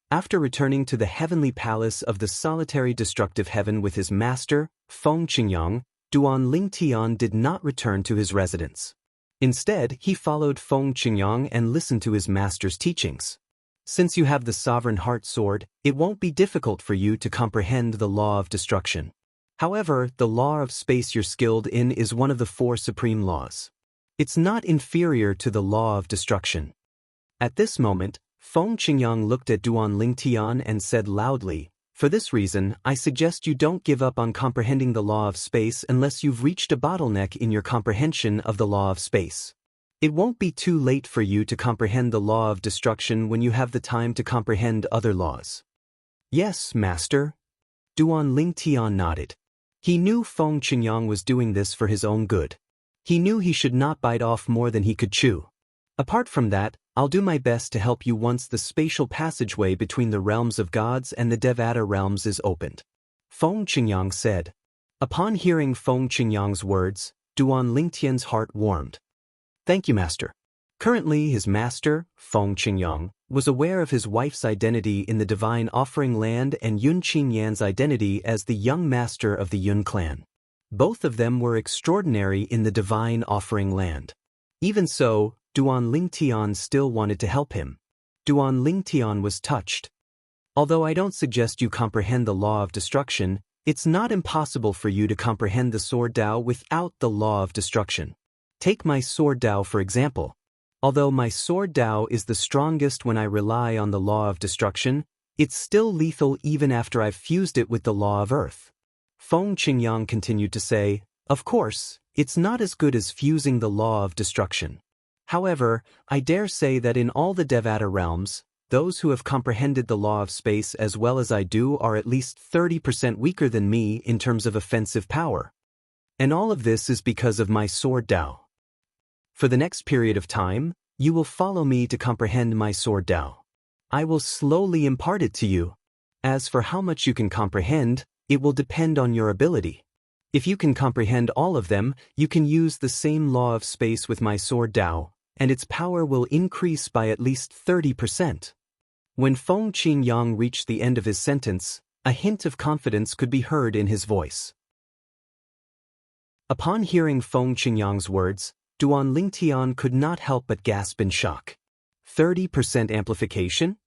After returning to the heavenly palace of the solitary destructive heaven with his master, Feng Qingyang, Duan Lingtian did not return to his residence. Instead, he followed Feng Qingyang and listened to his master's teachings. Since you have the sovereign heart sword, it won't be difficult for you to comprehend the law of destruction. However, the law of space you're skilled in is one of the 4 supreme laws. It's not inferior to the law of destruction. At this moment, Feng Qingyang looked at Duan Lingtian and said loudly, "For this reason, I suggest you don't give up on comprehending the law of space unless you've reached a bottleneck in your comprehension of the law of space. It won't be too late for you to comprehend the law of destruction when you have the time to comprehend other laws." "Yes, Master." Duan Lingtian nodded. He knew Feng Qingyang was doing this for his own good. He knew he should not bite off more than he could chew. Apart from that, I'll do my best to help you once the spatial passageway between the realms of gods and the Devata realms is opened. Feng Qingyang said. Upon hearing Feng Qingyang's words, Duan Lingtian's heart warmed. Thank you, Master. Currently, his master, Feng Qingyang, was aware of his wife's identity in the divine offering land and Yun Qingyan's identity as the young master of the Yun clan. Both of them were extraordinary in the divine offering land. Even so, Duan Lingtian still wanted to help him. Duan Lingtian was touched. Although I don't suggest you comprehend the law of destruction, it's not impossible for you to comprehend the sword Tao without the law of destruction. Take my sword Tao for example. Although my sword Tao is the strongest when I rely on the law of destruction, it's still lethal even after I've fused it with the law of earth. Feng Qingyang continued to say, of course, it's not as good as fusing the law of destruction. However, I dare say that in all the Devata realms, those who have comprehended the law of space as well as I do are at least 30% weaker than me in terms of offensive power. And all of this is because of my sword Tao. For the next period of time, you will follow me to comprehend my sword Tao. I will slowly impart it to you. As for how much you can comprehend, it will depend on your ability. If you can comprehend all of them, you can use the same law of space with my sword Tao, and its power will increase by at least 30%. When Feng Qingyang reached the end of his sentence, a hint of confidence could be heard in his voice. Upon hearing Feng Qingyang's words, Duan Lingtian could not help but gasp in shock. 30% amplification?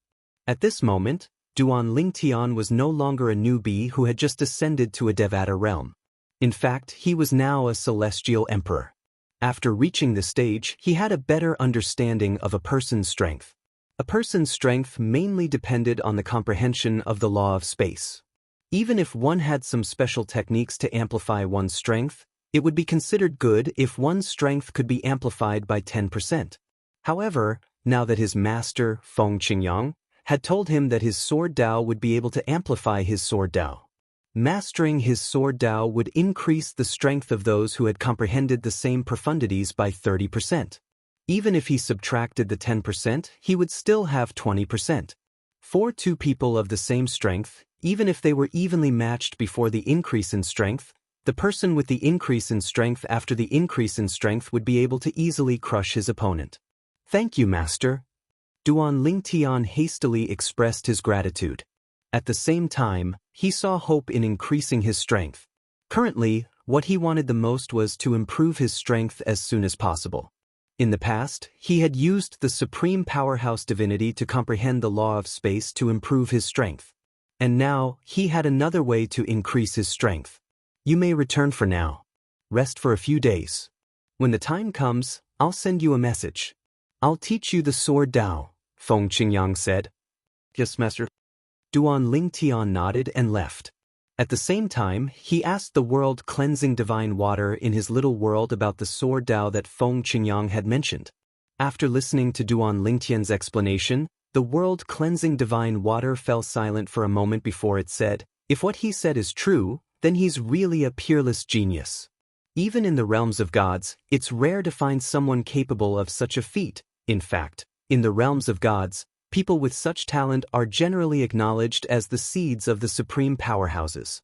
At this moment, Duan Lingtian was no longer a newbie who had just ascended to a Devata realm. In fact, he was now a celestial emperor. After reaching this stage, he had a better understanding of a person's strength. A person's strength mainly depended on the comprehension of the law of space. Even if one had some special techniques to amplify one's strength, it would be considered good if one's strength could be amplified by 10%. However, now that his master, Feng Qingyang, had told him that his sword Tao would be able to amplify his sword Tao. Mastering his sword Tao would increase the strength of those who had comprehended the same profundities by 30%. Even if he subtracted the 10%, he would still have 20%. For two people of the same strength, even if they were evenly matched before the increase in strength, the person with the increase in strength after the increase in strength would be able to easily crush his opponent. Thank you, Master. Duan Lingtian hastily expressed his gratitude. At the same time, he saw hope in increasing his strength. Currently, what he wanted the most was to improve his strength as soon as possible. In the past, he had used the supreme powerhouse divinity to comprehend the law of space to improve his strength. And now, he had another way to increase his strength. You may return for now. Rest for a few days. When the time comes, I'll send you a message. I'll teach you the sword Tao, Feng Qingyang said. Yes, Master. Duan Lingtian nodded and left. At the same time, he asked the world-cleansing divine water in his little world about the sword Tao that Feng Qingyang had mentioned. After listening to Duan Lingtian's explanation, the world-cleansing divine water fell silent for a moment before it said, if what he said is true, then he's really a peerless genius. Even in the realms of gods, it's rare to find someone capable of such a feat. In fact, In the realms of gods, people with such talent are generally acknowledged as the seeds of the supreme powerhouses.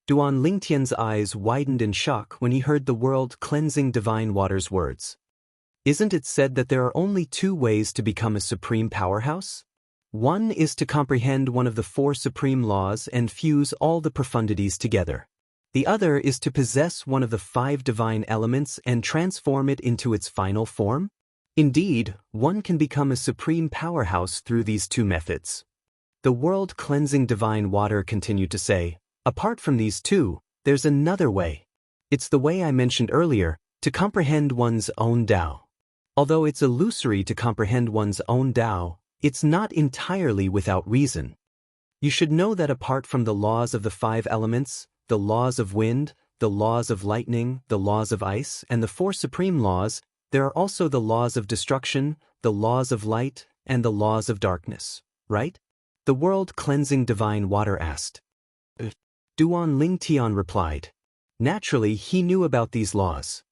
Duan Lingtian's eyes widened in shock when he heard the world-cleansing divine water's words. Isn't it said that there are only two ways to become a supreme powerhouse? One is to comprehend one of the four supreme laws and fuse all the profundities together. The other is to possess one of the five divine elements and transform it into its final form. Indeed, one can become a supreme powerhouse through these two methods. The world-cleansing divine water continued to say, apart from these two, there's another way. It's the way I mentioned earlier, to comprehend one's own Tao. Although it's illusory to comprehend one's own Tao, it's not entirely without reason. You should know that apart from the laws of the five elements, the laws of wind, the laws of lightning, the laws of ice, and the four supreme laws, there are also the laws of destruction, the laws of light, and the laws of darkness, right? The world-cleansing divine water asked. Duan Lingtian replied. Naturally, he knew about these laws.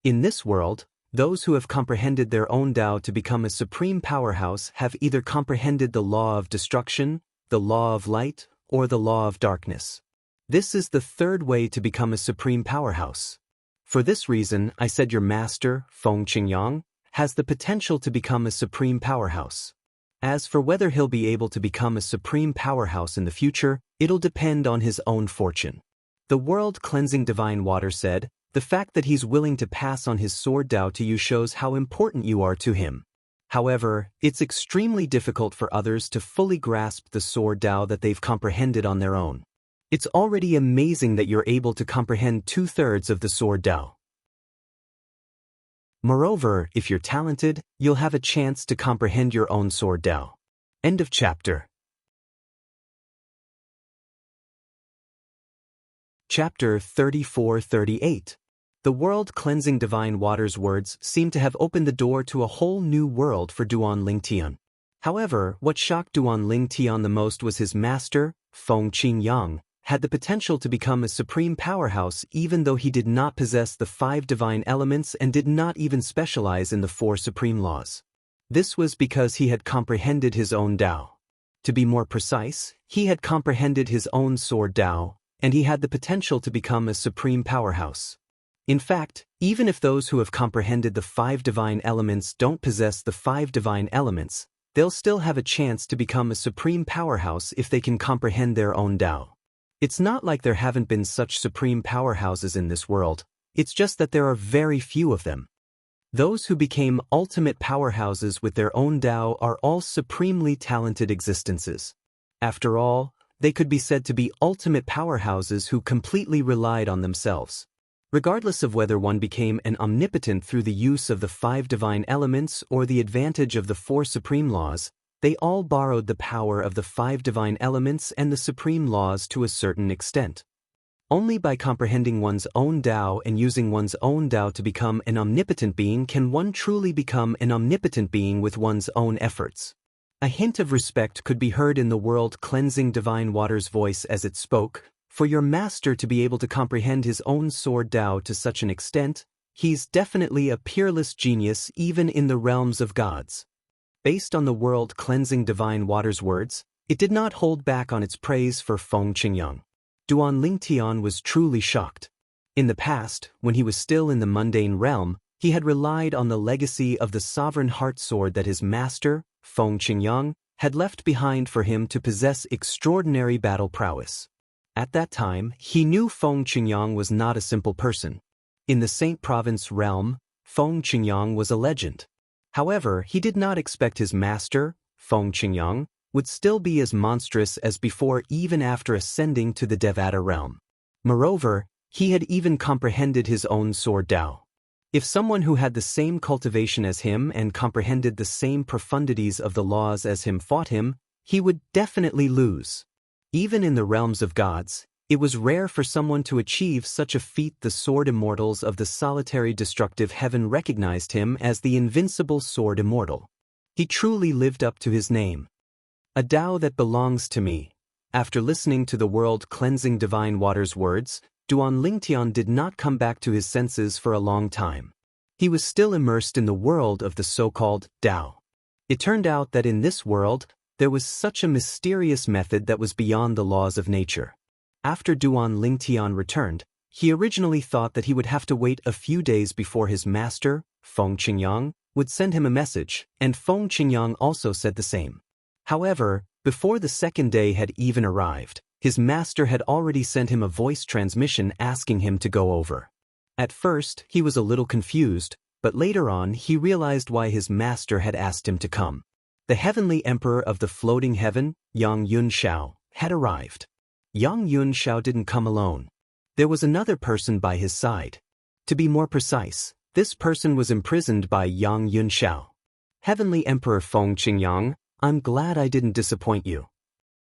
In this world, those who have comprehended their own Tao to become a supreme powerhouse have either comprehended the law of destruction, the law of light, or the law of darkness. This is the third way to become a supreme powerhouse. For this reason, I said your master, Feng Qingyang, has the potential to become a supreme powerhouse. As for whether he'll be able to become a supreme powerhouse in the future, it'll depend on his own fortune. The world-cleansing divine water said, the fact that he's willing to pass on his sword Tao to you shows how important you are to him. However, it's extremely difficult for others to fully grasp the sword Tao that they've comprehended on their own. It's already amazing that you're able to comprehend 2/3 of the sword Tao. Moreover, if you're talented, you'll have a chance to comprehend your own sword Tao. End of chapter. Chapter 34-38. The world-cleansing divine water's words seem to have opened the door to a whole new world for Duan Lingtian. However, what shocked Duan Lingtian the most was his master, Feng Qingyang, had the potential to become a supreme powerhouse even though he did not possess the five divine elements and did not even specialize in the four supreme laws. This was because he had comprehended his own Tao. To be more precise, he had comprehended his own sword Tao, and he had the potential to become a supreme powerhouse. In fact, even if those who have comprehended the five divine elements don't possess the five divine elements, they'll still have a chance to become a supreme powerhouse if they can comprehend their own Tao. It's not like there haven't been such supreme powerhouses in this world, it's just that there are very few of them. Those who became ultimate powerhouses with their own Tao are all supremely talented existences. After all, they could be said to be ultimate powerhouses who completely relied on themselves. Regardless of whether one became an omnipotent through the use of the five divine elements or the advantage of the four supreme laws, they all borrowed the power of the five divine elements and the supreme laws to a certain extent. Only by comprehending one's own Tao and using one's own Tao to become an omnipotent being can one truly become an omnipotent being with one's own efforts. A hint of respect could be heard in the world-cleansing divine water's voice as it spoke. For your master to be able to comprehend his own sword Tao to such an extent, he's definitely a peerless genius even in the realms of gods. Based on the world-cleansing divine water's words, it did not hold back on its praise for Feng Qingyang. Duan Lingtian was truly shocked. In the past, when he was still in the mundane realm, he had relied on the legacy of the sovereign heart sword that his master, Feng Qingyang, had left behind for him to possess extraordinary battle prowess. At that time, he knew Feng Qingyang was not a simple person. In the Saint Province realm, Feng Qingyang was a legend. However, he did not expect his master, Feng Qingyang, would still be as monstrous as before even after ascending to the Devata realm. Moreover, he had even comprehended his own sword Tao. If someone who had the same cultivation as him and comprehended the same profundities of the laws as him fought him, he would definitely lose. Even in the realms of gods, it was rare for someone to achieve such a feat. The sword immortals of the solitary destructive heaven recognized him as the invincible sword immortal. He truly lived up to his name. A Tao that belongs to me. After listening to the world-cleansing divine water's words, Duan Lingtian did not come back to his senses for a long time. He was still immersed in the world of the so-called Tao. It turned out that in this world, there was such a mysterious method that was beyond the laws of nature. After Duan Lingtian returned, he originally thought that he would have to wait a few days before his master, Feng Qingyang, would send him a message, and Feng Qingyang also said the same. However, before the second day had even arrived, his master had already sent him a voice transmission asking him to go over. At first, he was a little confused, but later on he realized why his master had asked him to come. The heavenly emperor of the floating heaven, Yang Yunshao, had arrived. Yang Yunshao didn't come alone. There was another person by his side. To be more precise, this person was imprisoned by Yang Yunshao. Heavenly Emperor Feng Qingyang, I'm glad I didn't disappoint you.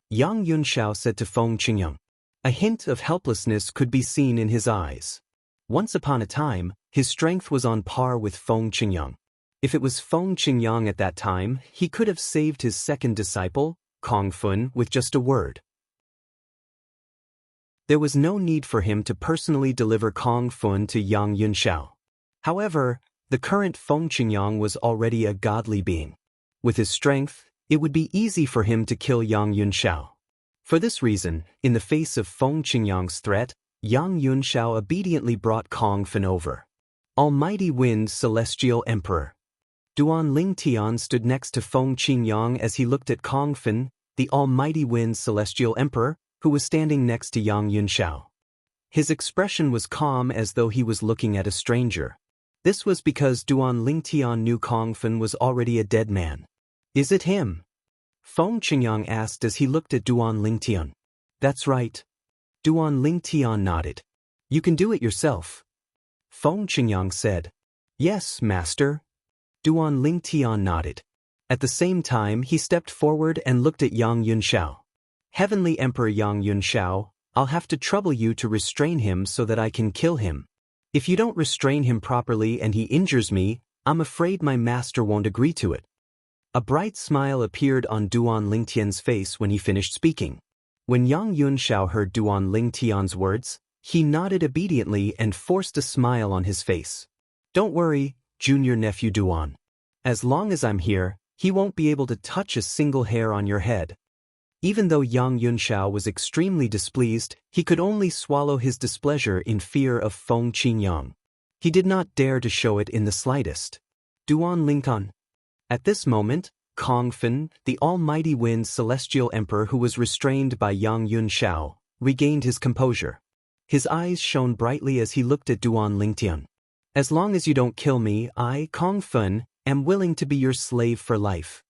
Yang Yunshao said to Feng Qingyang. A hint of helplessness could be seen in his eyes. Once upon a time, his strength was on par with Feng Qingyang. If it was Feng Qingyang at that time, he could have saved his second disciple, Kong Fun, with just a word. There was no need for him to personally deliver Kong Fun to Yang Yunshao. However, the current Feng Qingyang was already a godly being. With his strength, it would be easy for him to kill Yang Yunshao. For this reason, in the face of Feng Qingyang's threat, Yang Yunshao obediently brought Kong Fun over. Almighty Wind Celestial Emperor. Duan Lingtian stood next to Feng Qingyang as he looked at Kong Fun, the Almighty Wind Celestial Emperor, who was standing next to Yang Yunshao. His expression was calm as though he was looking at a stranger. This was because Duan Lingtian knew Kong Fun was already a dead man. Is it him? Feng Qingyang asked as he looked at Duan Lingtian. That's right. Duan Lingtian nodded. You can do it yourself. Feng Qingyang said. Yes, master. Duan Lingtian nodded. At the same time he stepped forward and looked at Yang Yunshao. Heavenly Emperor Yang Yunshao, I'll have to trouble you to restrain him so that I can kill him. If you don't restrain him properly and he injures me, I'm afraid my master won't agree to it. A bright smile appeared on Duan Lingtian's face when he finished speaking. When Yang Yunshao heard Duan Lingtian's words, he nodded obediently and forced a smile on his face. Don't worry, junior nephew Duan. As long as I'm here, he won't be able to touch a single hair on your head. Even though Yang Yunshao was extremely displeased, he could only swallow his displeasure in fear of Feng Qingyang. He did not dare to show it in the slightest. Duan Lingtian. At this moment, Kong Fun, the Almighty Wind Celestial Emperor who was restrained by Yang Yunshao, regained his composure. His eyes shone brightly as he looked at Duan Lingtian. As long as you don't kill me, I, Kong Fun, am willing to be your slave for life.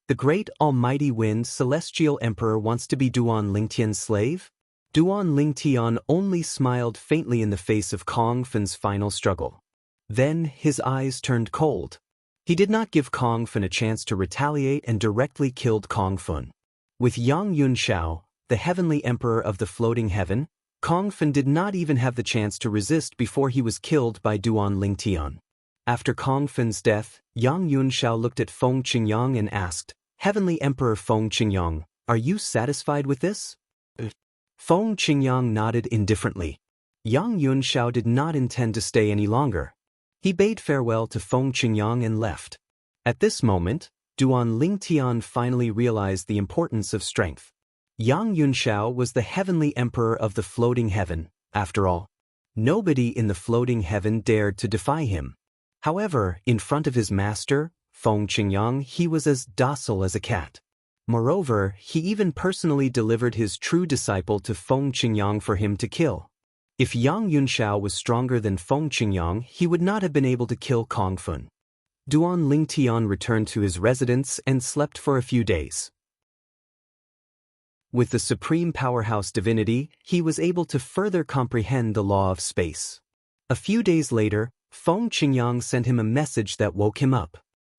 The great Almighty Wind Celestial Emperor wants to be Duan Lingtian's slave? Duan Lingtian only smiled faintly in the face of Kong Fun's final struggle. Then his eyes turned cold. He did not give Kong Fun a chance to retaliate and directly killed Kong Fun. With Yang Yunshao, the heavenly emperor of the floating heaven, Kong Fun did not even have the chance to resist before he was killed by Duan Lingtian. After Kong Fun's death, Yang Yunshao looked at Feng Qingyang and asked, Heavenly Emperor Feng Qingyang, are you satisfied with this? Feng Qingyang nodded indifferently. Yang Yunshao did not intend to stay any longer. He bade farewell to Feng Qingyang and left. At this moment, Duan Lingtian finally realized the importance of strength. Yang Yunshao was the heavenly emperor of the floating heaven, after all. Nobody in the floating heaven dared to defy him. However, in front of his master, Feng Qingyang, he was as docile as a cat. Moreover, he even personally delivered his true disciple to Feng Qingyang for him to kill. If Yang Yunshao was stronger than Feng Qingyang, he would not have been able to kill Kong Fun. Duan Lingtian returned to his residence and slept for a few days. With the supreme powerhouse divinity, he was able to further comprehend the law of space. A few days later, Feng Qingyang sent him a message that woke him up.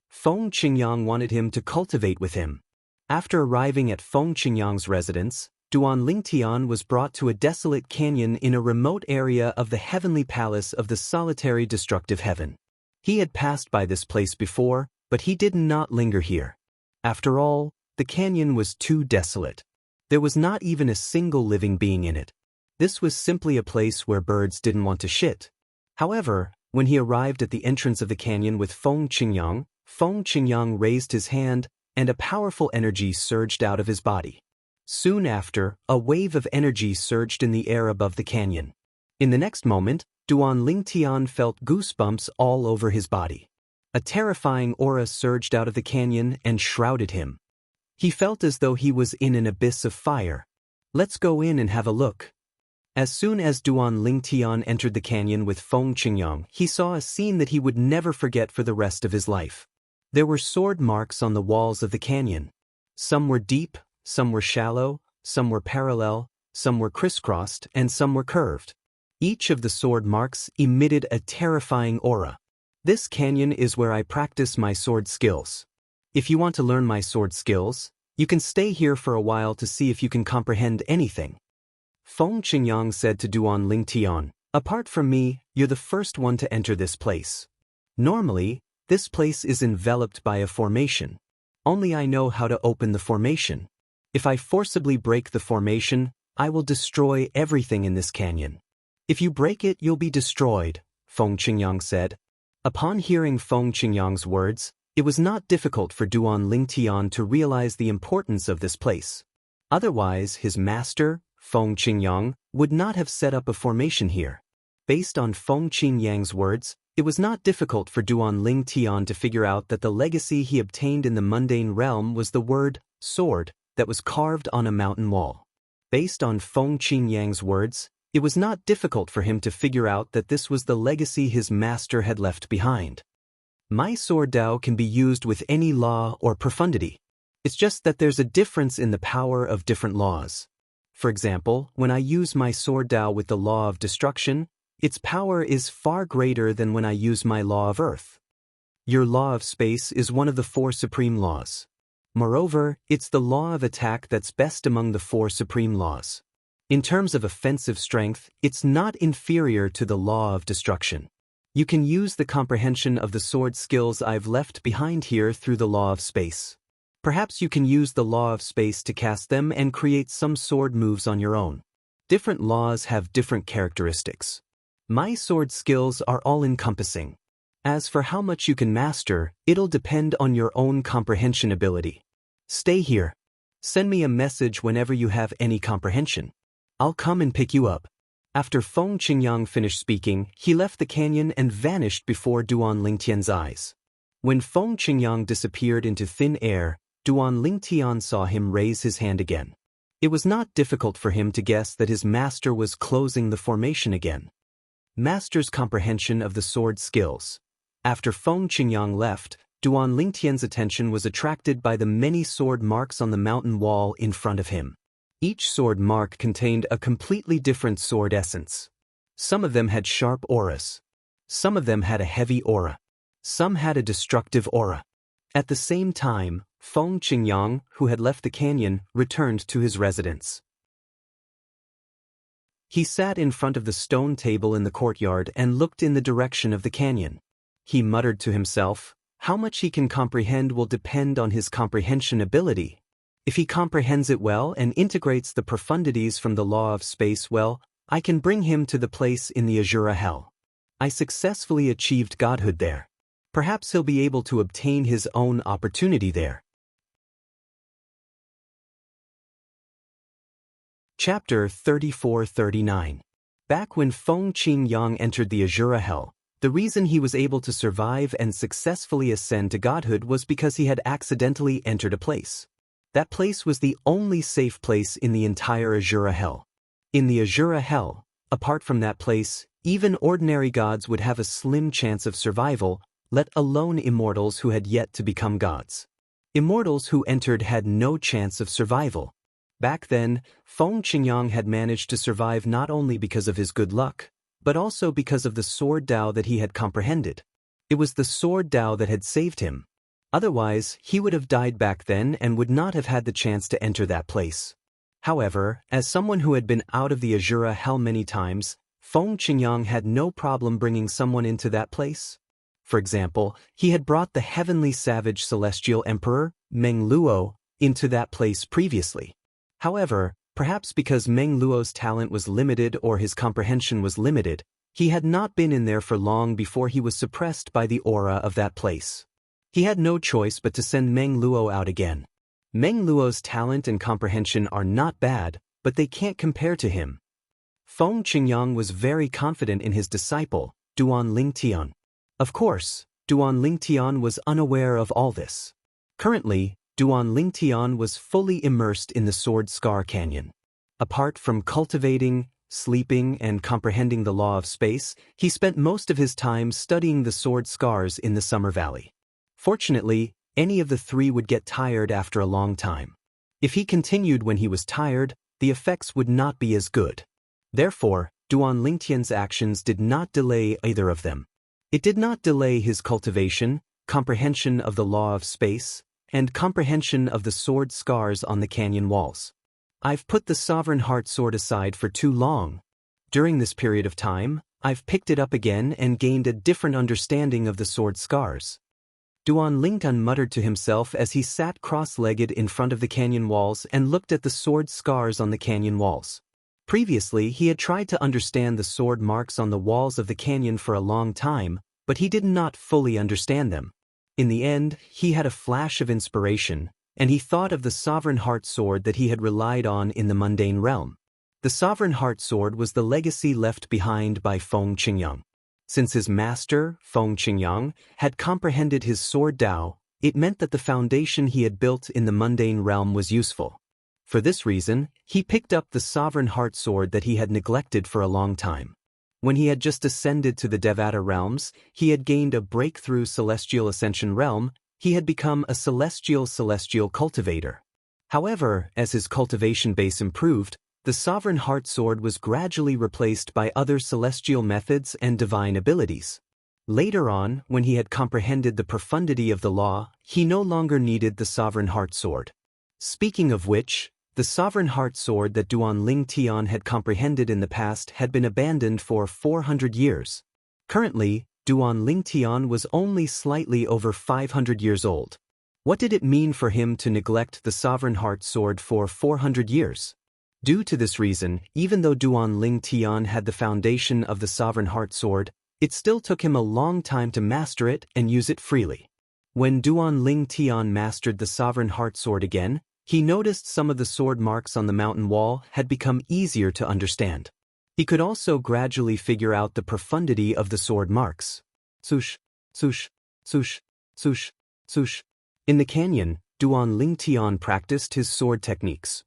Feng Qingyang wanted him to cultivate with him. After arriving at Feng Qingyang's residence, Duan Lingtian was brought to a desolate canyon in a remote area of the heavenly palace of the solitary destructive heaven. He had passed by this place before, but he did not linger here. After all, the canyon was too desolate. There was not even a single living being in it. This was simply a place where birds didn't want to shit. However, when he arrived at the entrance of the canyon with Feng Qingyang, Feng Qingyang raised his hand, and a powerful energy surged out of his body. Soon after, a wave of energy surged in the air above the canyon. In the next moment, Duan Lingtian felt goosebumps all over his body. A terrifying aura surged out of the canyon and shrouded him. He felt as though he was in an abyss of fire. "Let's go in and have a look." As soon as Duan Lingtian entered the canyon with Feng Qingyang, he saw a scene that he would never forget for the rest of his life. There were sword marks on the walls of the canyon. Some were deep, some were shallow, some were parallel, some were crisscrossed, and some were curved. Each of the sword marks emitted a terrifying aura. "This canyon is where I practice my sword skills. If you want to learn my sword skills, you can stay here for a while to see if you can comprehend anything." Feng Qingyang said to Duan Lingtian, "Apart from me, you're the first one to enter this place. Normally, this place is enveloped by a formation. Only I know how to open the formation. If I forcibly break the formation, I will destroy everything in this canyon." "If you break it, you'll be destroyed," Feng Qingyang said. Upon hearing Feng Qingyang's words, it was not difficult for Duan Lingtian to realize the importance of this place. Otherwise, his master, Feng Qingyang, would not have set up a formation here. Based on Feng Qingyang's words, it was not difficult for Duan Lingtian to figure out that the legacy he obtained in the mundane realm was the word sword that was carved on a mountain wall. Based on Feng Qingyang's words, it was not difficult for him to figure out that this was the legacy his master had left behind. My sword Dao can be used with any law or profundity. It's just that there's a difference in the power of different laws. For example, when I use my sword Dao with the law of destruction, its power is far greater than when I use my law of earth. Your law of space is one of the 4 supreme laws. Moreover, it's the law of attack that's best among the 4 supreme laws. In terms of offensive strength, it's not inferior to the law of destruction. You can use the comprehension of the sword skills I've left behind here through the law of space. Perhaps you can use the law of space to cast them and create some sword moves on your own. Different laws have different characteristics. My sword skills are all-encompassing. As for how much you can master, it'll depend on your own comprehension ability. Stay here. Send me a message whenever you have any comprehension. I'll come and pick you up." After Feng Qingyang finished speaking, he left the canyon and vanished before Duan Lingtian's eyes. When Feng Qingyang disappeared into thin air, Duan Lingtian saw him raise his hand again. It was not difficult for him to guess that his master was closing the formation again. Master's comprehension of the sword skills. After Feng Qingyang left, Duan Lingtian's attention was attracted by the many sword marks on the mountain wall in front of him. Each sword mark contained a completely different sword essence. Some of them had sharp auras. Some of them had a heavy aura. Some had a destructive aura. At the same time, Feng Qingyang, who had left the canyon, returned to his residence. He sat in front of the stone table in the courtyard and looked in the direction of the canyon. He muttered to himself, "How much he can comprehend will depend on his comprehension ability. If he comprehends it well and integrates the profundities from the law of space well, I can bring him to the place in the Azura Hell. I successfully achieved godhood there. Perhaps he'll be able to obtain his own opportunity there." Chapter 34-39. Back when Feng Qingyang entered the Azura Hell, the reason he was able to survive and successfully ascend to godhood was because he had accidentally entered a place. That place was the only safe place in the entire Azura Hell. In the Azura Hell, apart from that place, even ordinary gods would have a slim chance of survival, let alone immortals who had yet to become gods. Immortals who entered had no chance of survival. Back then, Feng Qingyang had managed to survive not only because of his good luck, but also because of the sword Dao that he had comprehended. It was the sword Dao that had saved him. Otherwise, he would have died back then and would not have had the chance to enter that place. However, as someone who had been out of the Azura Hell many times, Feng Qingyang had no problem bringing someone into that place. For example, he had brought the heavenly savage celestial emperor, Meng Luo, into that place previously. However, perhaps because Meng Luo's talent was limited or his comprehension was limited, he had not been in there for long before he was suppressed by the aura of that place. He had no choice but to send Meng Luo out again. Meng Luo's talent and comprehension are not bad, but they can't compare to him. Feng Qingyang was very confident in his disciple, Duan Lingtian. Of course, Duan Lingtian was unaware of all this. Currently, Duan Lingtian was fully immersed in the Sword Scar Canyon. Apart from cultivating, sleeping, and comprehending the law of space, he spent most of his time studying the sword scars in the Summer Valley. Fortunately, any of the three would get tired after a long time. If he continued when he was tired, the effects would not be as good. Therefore, Duan Lingtian's actions did not delay either of them. It did not delay his cultivation, comprehension of the law of space, and comprehension of the sword scars on the canyon walls. I've put the Sovereign Heart Sword aside for too long. During this period of time, I've picked it up again and gained a different understanding of the sword scars. Duan Lingtian muttered to himself as he sat cross-legged in front of the canyon walls and looked at the sword scars on the canyon walls. Previously, he had tried to understand the sword marks on the walls of the canyon for a long time, but he did not fully understand them. In the end, he had a flash of inspiration, and he thought of the Sovereign Heart Sword that he had relied on in the mundane realm. The Sovereign Heart Sword was the legacy left behind by Feng Qingyang. Since his master, Feng Qingyang, had comprehended his sword Dao, it meant that the foundation he had built in the mundane realm was useful. For this reason, he picked up the Sovereign Heart Sword that he had neglected for a long time. When he had just ascended to the Devata realms, he had gained a breakthrough celestial ascension realm. He had become a celestial cultivator. However, as his cultivation base improved, the Sovereign Heart Sword was gradually replaced by other celestial methods and divine abilities. Later on, when he had comprehended the profundity of the law, he no longer needed the Sovereign Heart Sword. Speaking of which, the Sovereign Heart Sword that Duan Lingtian had comprehended in the past had been abandoned for 400 years. Currently, Duan Lingtian was only slightly over 500 years old. What did it mean for him to neglect the Sovereign Heart Sword for 400 years? Due to this reason, even though Duan Lingtian had the foundation of the Sovereign Heart Sword, it still took him a long time to master it and use it freely. When Duan Lingtian mastered the Sovereign Heart Sword again, he noticed some of the sword marks on the mountain wall had become easier to understand. He could also gradually figure out the profundity of the sword marks. Swoosh, swoosh, swoosh, swoosh, swoosh. In the canyon, Duan Lingtian practiced his sword techniques.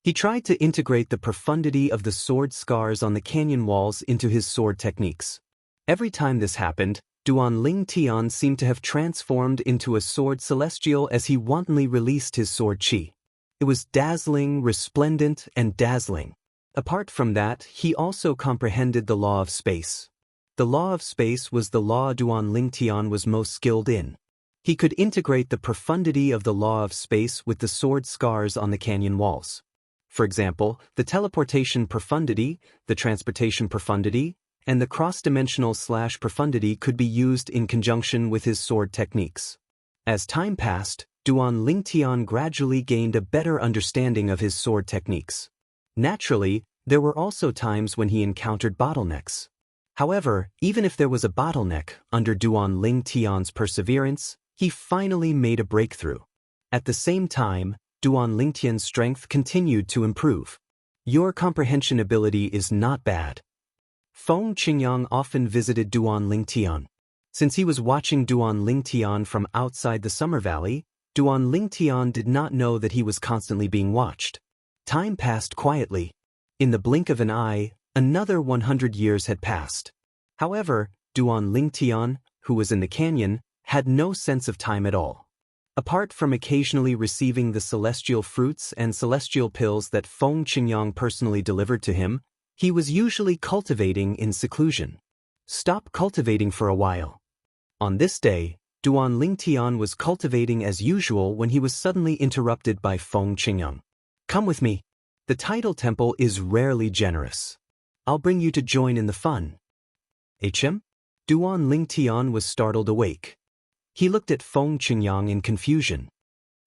He tried to integrate the profundity of the sword scars on the canyon walls into his sword techniques. Every time this happened, Duan Lingtian seemed to have transformed into a sword celestial as he wantonly released his sword qi. It was dazzling, resplendent, and dazzling. Apart from that, he also comprehended the law of space. The law of space was the law Duan Lingtian was most skilled in. He could integrate the profundity of the law of space with the sword scars on the canyon walls. For example, the teleportation profundity, the transportation profundity, and the cross-dimensional profundity could be used in conjunction with his sword techniques. As time passed, Duan Lingtian gradually gained a better understanding of his sword techniques. Naturally, there were also times when he encountered bottlenecks. However, even if there was a bottleneck, under Duan Lingtian's perseverance, he finally made a breakthrough. At the same time, Duan Lingtian's strength continued to improve. Your comprehension ability is not bad. Feng Qingyang often visited Duan Lingtian. Since he was watching Duan Lingtian from outside the Summer Valley, Duan Lingtian did not know that he was constantly being watched. Time passed quietly. In the blink of an eye, another 100 years had passed. However, Duan Lingtian, who was in the canyon, had no sense of time at all. Apart from occasionally receiving the celestial fruits and celestial pills that Feng Qingyang personally delivered to him, he was usually cultivating in seclusion. Stop cultivating for a while. On this day, Duan Lingtian was cultivating as usual when he was suddenly interrupted by Feng Qingyang. Come with me. The tidal temple is rarely generous. I'll bring you to join in the fun. HM? Duan Lingtian was startled awake. He looked at Feng Qingyang in confusion.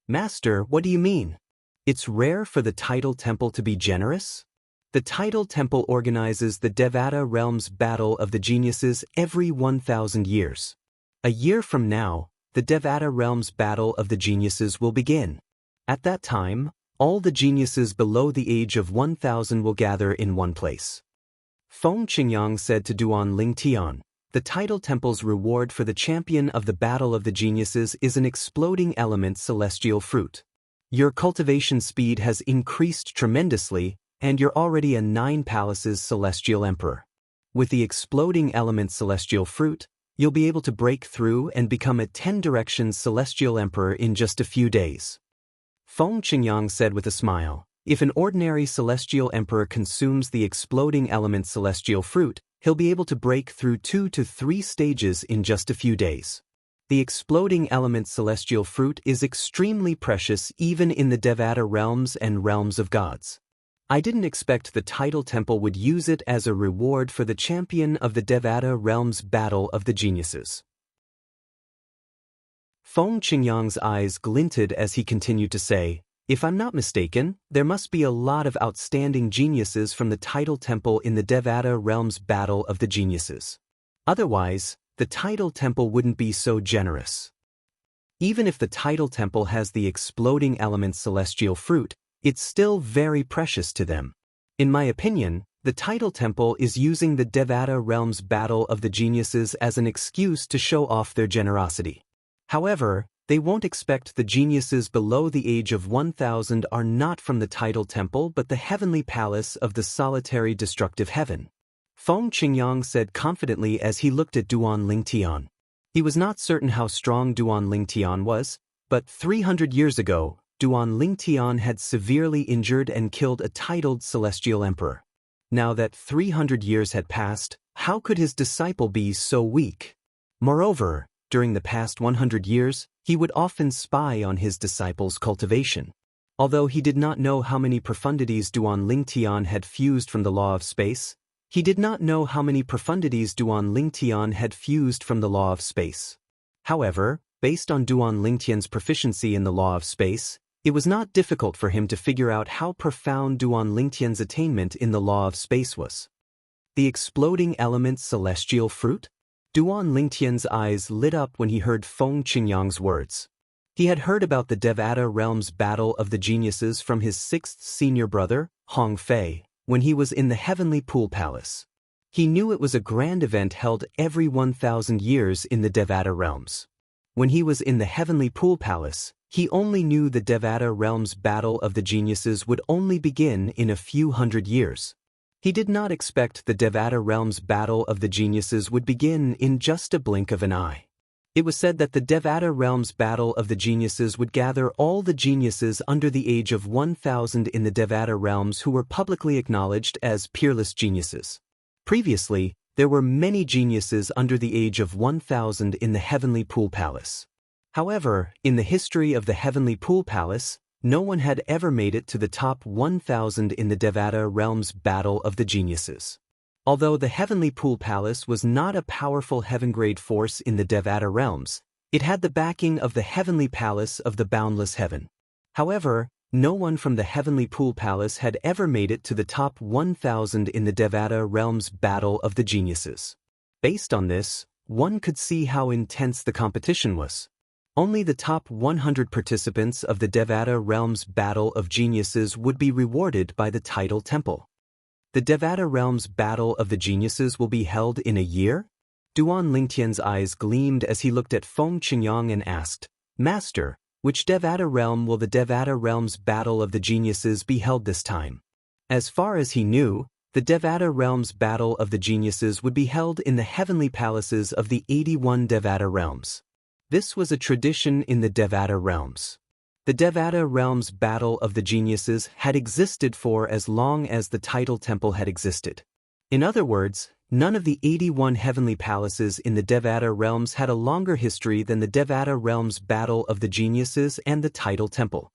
Master, what do you mean? It's rare for the tidal temple to be generous? The tidal temple organizes the Devata realm's battle of the geniuses every 1,000 years. A year from now, the Devata Realms Battle of the Geniuses will begin. At that time, all the geniuses below the age of 1,000 will gather in one place. Feng Qingyang said to Duan Lingtian, "The Tidal Temple's reward for the champion of the Battle of the Geniuses is an exploding element celestial fruit. Your cultivation speed has increased tremendously, and you're already a 9 palaces celestial emperor. With the exploding element celestial fruit, you'll be able to break through and become a 10 directions celestial emperor in just a few days." Feng Qingyang said with a smile, "If an ordinary celestial emperor consumes the exploding element celestial fruit, he'll be able to break through 2 to 3 stages in just a few days. The exploding element celestial fruit is extremely precious even in the Devata realms and realms of gods. I didn't expect the Tidal Temple would use it as a reward for the champion of the Devata realms Battle of the Geniuses." Feng Qingyang's eyes glinted as he continued to say, "If I'm not mistaken, there must be a lot of outstanding geniuses from the Tidal Temple in the Devata realms Battle of the Geniuses. Otherwise, the Tidal Temple wouldn't be so generous. Even if the Tidal Temple has the exploding element celestial fruit, it's still very precious to them. In my opinion, the Tidal Temple is using the Devata realms Battle of the Geniuses as an excuse to show off their generosity. However, they won't expect the geniuses below the age of 1,000 are not from the Tidal Temple but the heavenly palace of the solitary destructive heaven," Feng Qingyang said confidently as he looked at Duan Lingtian. He was not certain how strong Duan Lingtian was, but 300 years ago, Duan Lingtian had severely injured and killed a titled celestial emperor. Now that 300 years had passed, how could his disciple be so weak? Moreover, during the past 100 years, he would often spy on his disciples' cultivation. Although he did not know how many profundities Duan Lingtian had fused from the law of space, However, based on Duan Lingtian's proficiency in the law of space, it was not difficult for him to figure out how profound Duan Lingtian's attainment in the law of space was. The exploding element celestial fruit? Duan Lingtian's eyes lit up when he heard Feng Qingyang's words. He had heard about the Devata realms Battle of the Geniuses from his 6th senior brother, Hong Fei, when he was in the Heavenly Pool Palace. He knew it was a grand event held every 1,000 years in the Devata realms. When he was in the Heavenly Pool Palace, he only knew the Devata realms Battle of the Geniuses would only begin in a few hundred years. He did not expect the Devata realms Battle of the Geniuses would begin in just a blink of an eye. It was said that the Devata realms Battle of the Geniuses would gather all the geniuses under the age of 1,000 in the Devata realms who were publicly acknowledged as peerless geniuses. Previously, there were many geniuses under the age of 1,000 in the Heavenly Pool Palace. However, in the history of the Heavenly Pool Palace, no one had ever made it to the top 1,000 in the Devata realms Battle of the Geniuses. Although the Heavenly Pool Palace was not a powerful heaven-grade force in the Devata realms, it had the backing of the Heavenly Palace of the Boundless Heaven. However, no one from the Heavenly Pool Palace had ever made it to the top 1,000 in the Devata realms Battle of the Geniuses. Based on this, one could see how intense the competition was. Only the top 100 participants of the Devata realms Battle of Geniuses would be rewarded by the Tidal Temple. The Devata realms Battle of the Geniuses will be held in a year? Duan Lingtian's eyes gleamed as he looked at Feng Qingyang and asked, "Master, which Devata realm will the Devata realms Battle of the Geniuses be held this time?" As far as he knew, the Devata realms Battle of the Geniuses would be held in the heavenly palaces of the 81 Devata realms. This was a tradition in the Devata realms. The Devata realms Battle of the Geniuses had existed for as long as the Tidal Temple had existed. In other words, none of the 81 heavenly palaces in the Devata realms had a longer history than the Devata realms Battle of the Geniuses and the Tidal Temple.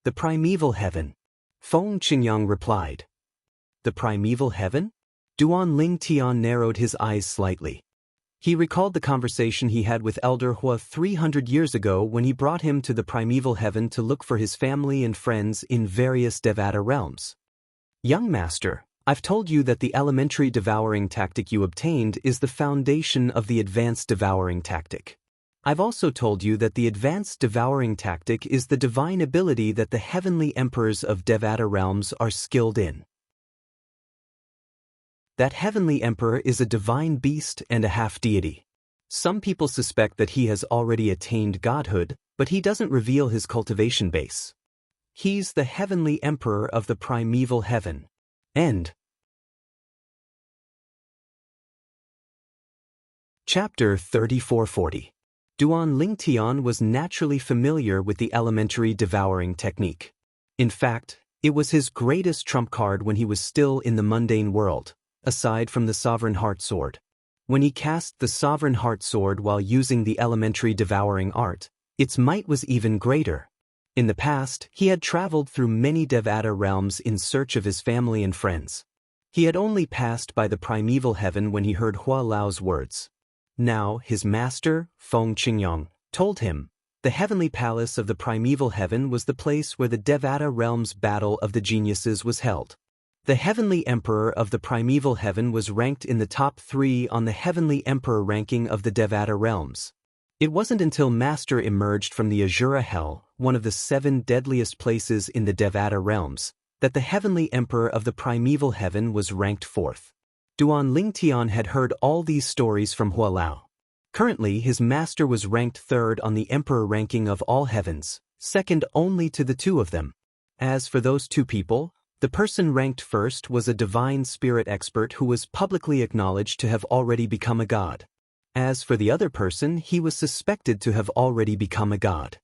The primeval heaven. Feng Qingyang replied. The primeval heaven? Duan Lingtian narrowed his eyes slightly. He recalled the conversation he had with Elder Hua 300 years ago when he brought him to the primeval heaven to look for his family and friends in various Devata realms. "Young master, I've told you that the elementary devouring tactic you obtained is the foundation of the advanced devouring tactic. I've also told you that the advanced devouring tactic is the divine ability that the heavenly emperors of Devata realms are skilled in. That heavenly emperor is a divine beast and a half-deity. Some people suspect that he has already attained godhood, but he doesn't reveal his cultivation base. He's the heavenly emperor of the primeval heaven. End. Chapter 3440. Duan Lingtian was naturally familiar with the elementary devouring technique. In fact, it was his greatest trump card when he was still in the mundane world, aside from the Sovereign Heart Sword. When he cast the Sovereign Heart Sword while using the elementary devouring art, its might was even greater. In the past, he had traveled through many Devata realms in search of his family and friends. He had only passed by the primeval heaven when he heard Hua Lao's words. Now, his master, Feng Qingyang, told him, the heavenly palace of the primeval heaven was the place where the Devata realm's battle of the geniuses was held. The heavenly emperor of the primeval heaven was ranked in the top 3 on the heavenly emperor ranking of the Devata realms. It wasn't until Master emerged from the Azura Hell, one of the 7 deadliest places in the Devata realms, that the heavenly emperor of the primeval heaven was ranked 4th. Duan Lingtian had heard all these stories from Hua Lao. Currently, his master was ranked 3rd on the emperor ranking of all heavens, second only to the 2 of them. As for those 2 people, the person ranked 1st was a divine spirit expert who was publicly acknowledged to have already become a god. As for the other person, he was suspected to have already become a god.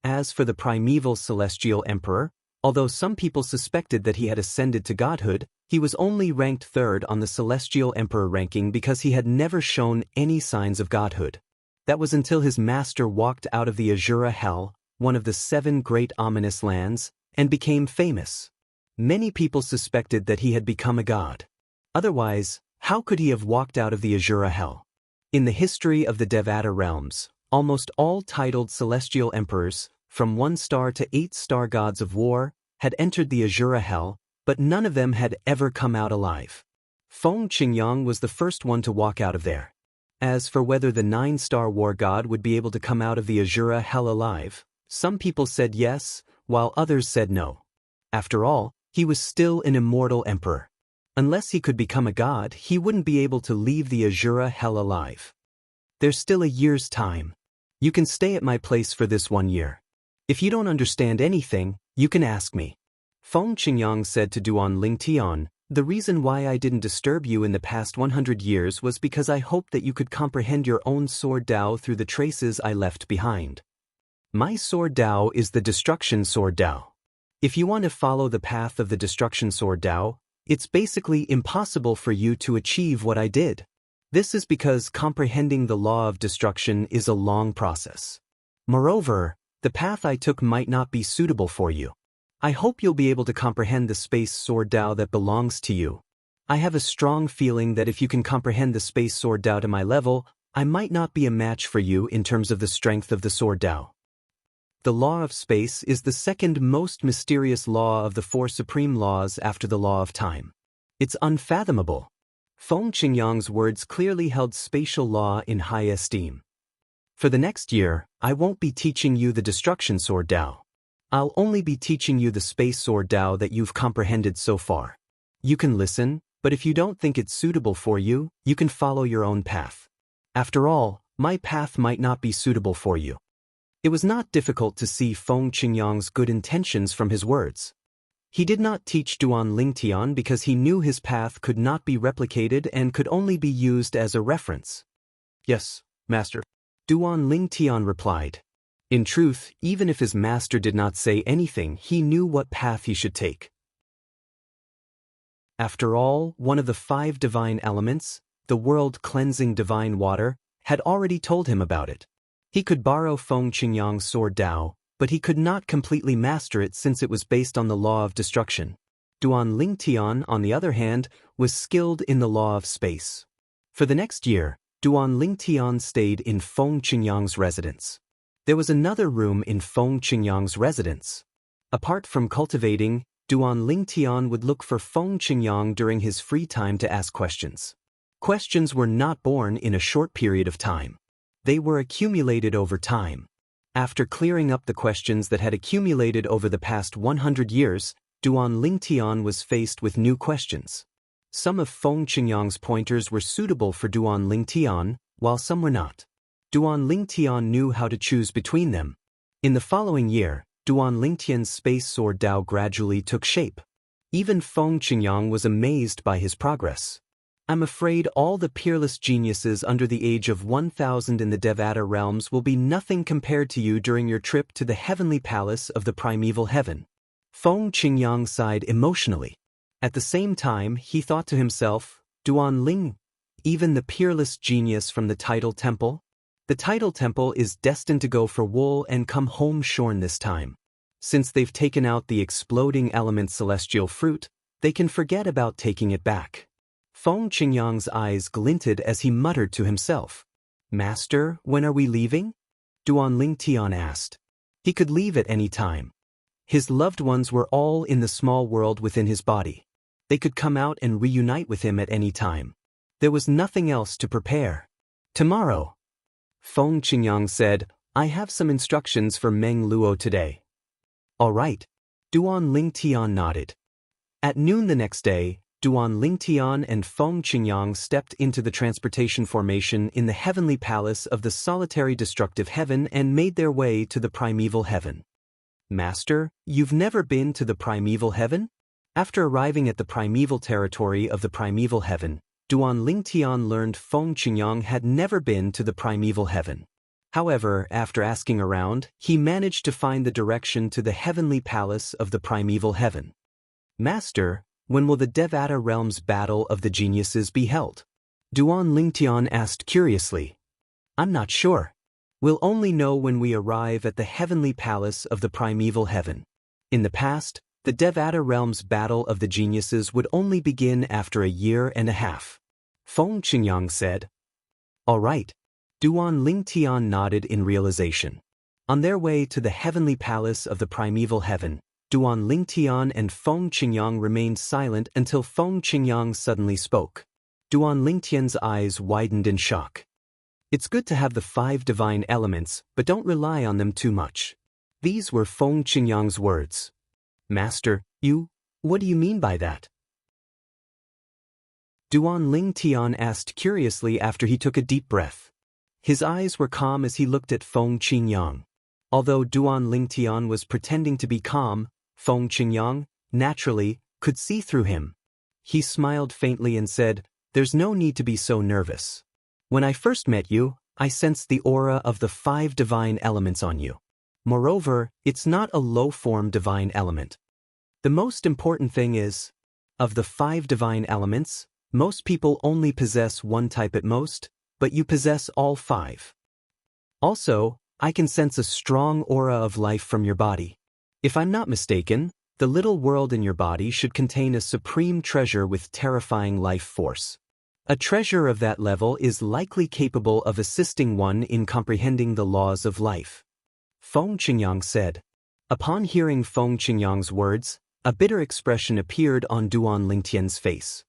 As for the primeval celestial emperor, although some people suspected that he had ascended to godhood, he was only ranked 3rd on the celestial emperor ranking because he had never shown any signs of godhood. That was until his master walked out of the Azura Hell, one of the 7 great ominous lands, and became famous. Many people suspected that he had become a god. Otherwise, how could he have walked out of the Azura Hell? In the history of the Devata realms, almost all titled celestial emperors, from 1-star to 8-star gods of war, had entered the Azura Hell, but none of them had ever come out alive. Feng Qingyang was the first one to walk out of there. As for whether the 9-star war god would be able to come out of the Azura Hell alive, some people said yes, while others said no. After all, he was still an immortal emperor. Unless he could become a god, he wouldn't be able to leave the Azura Hell alive. There's still a year's time. You can stay at my place for this 1 year. If you don't understand anything, you can ask me. Feng Qingyang said to Duan Lingtian, the reason why I didn't disturb you in the past 100 years was because I hoped that you could comprehend your own sword Dao through the traces I left behind. My sword Dao is the destruction sword Dao. If you want to follow the path of the destruction sword Dao, it's basically impossible for you to achieve what I did. This is because comprehending the law of destruction is a long process. Moreover, the path I took might not be suitable for you. I hope you'll be able to comprehend the space sword Dao that belongs to you. I have a strong feeling that if you can comprehend the space sword Dao to my level, I might not be a match for you in terms of the strength of the sword Dao. The law of space is the second most mysterious law of the 4 supreme laws after the law of time. It's unfathomable. Feng Qingyang's words clearly held spatial law in high esteem. For the next year, I won't be teaching you the destruction sword Dao. I'll only be teaching you the space sword Dao that you've comprehended so far. You can listen, but if you don't think it's suitable for you, you can follow your own path. After all, my path might not be suitable for you. It was not difficult to see Feng Qingyang's good intentions from his words. He did not teach Duan Lingtian because he knew his path could not be replicated and could only be used as a reference. Yes, Master. Duan Lingtian replied. In truth, even if his master did not say anything, he knew what path he should take. After all, one of the 5 divine elements, the world-cleansing divine water, had already told him about it. He could borrow Feng Qingyang's sword Dao, but he could not completely master it since it was based on the law of destruction. Duan Lingtian, on the other hand, was skilled in the law of space. For the next year, Duan Lingtian stayed in Feng Qingyang's residence. There was another room in Feng Qingyang's residence. Apart from cultivating, Duan Lingtian would look for Feng Qingyang during his free time to ask questions. Questions were not born in a short period of time. They were accumulated over time. After clearing up the questions that had accumulated over the past 100 years, Duan Lingtian was faced with new questions. Some of Feng Qingyang's pointers were suitable for Duan Lingtian, while some were not. Duan Lingtian knew how to choose between them. In the following year, Duan Lingtian's space sword Dao gradually took shape. Even Feng Qingyang was amazed by his progress. I'm afraid all the peerless geniuses under the age of 1,000 in the Devata realms will be nothing compared to you during your trip to the heavenly palace of the primeval heaven. Feng Qingyang sighed emotionally. At the same time, he thought to himself, Duan Ling, even the peerless genius from the Tidal Temple? The Tidal Temple is destined to go for wool and come home shorn this time. Since they've taken out the exploding element celestial fruit, they can forget about taking it back. Feng Qingyang's eyes glinted as he muttered to himself. Master, when are we leaving? Duan Lingtian asked. He could leave at any time. His loved ones were all in the small world within his body. They could come out and reunite with him at any time. There was nothing else to prepare. Tomorrow. Feng Qingyang said, I have some instructions for Meng Luo today. All right. Duan Lingtian nodded. At noon the next day, Duan Lingtian and Feng Qingyang stepped into the transportation formation in the heavenly palace of the solitary destructive heaven and made their way to the primeval heaven. Master, you've never been to the primeval heaven? After arriving at the primeval territory of the primeval heaven, Duan Lingtian learned Feng Qingyang had never been to the primeval heaven. However, after asking around, he managed to find the direction to the heavenly palace of the primeval heaven. Master, when will the Devata realm's battle of the geniuses be held? Duan Lingtian asked curiously. I'm not sure. We'll only know when we arrive at the heavenly palace of the primeval heaven. In the past, the Devata realm's battle of the geniuses would only begin after a year and a half. Feng Qingyang said. All right. Duan Lingtian nodded in realization. On their way to the heavenly palace of the primeval heaven, Duan Lingtian and Feng Qingyang remained silent until Feng Qingyang suddenly spoke. Duan Lingtian's eyes widened in shock. It's good to have the 5 divine elements, but don't rely on them too much. These were Feng Qingyang's words. Master, what do you mean by that? Duan Lingtian asked curiously after he took a deep breath. His eyes were calm as he looked at Feng Qingyang. Although Duan Lingtian was pretending to be calm, Feng Qingyang, naturally, could see through him. He smiled faintly and said, There's no need to be so nervous. When I first met you, I sensed the aura of the 5 divine elements on you. Moreover, it's not a low-form divine element. The most important thing is, of the 5 divine elements, most people only possess one type at most, but you possess all 5. Also, I can sense a strong aura of life from your body. If I'm not mistaken, the little world in your body should contain a supreme treasure with terrifying life force. A treasure of that level is likely capable of assisting one in comprehending the laws of life. Feng Qingyang said. Upon hearing Feng Qingyang's words, a bitter expression appeared on Duan Lingtian's face.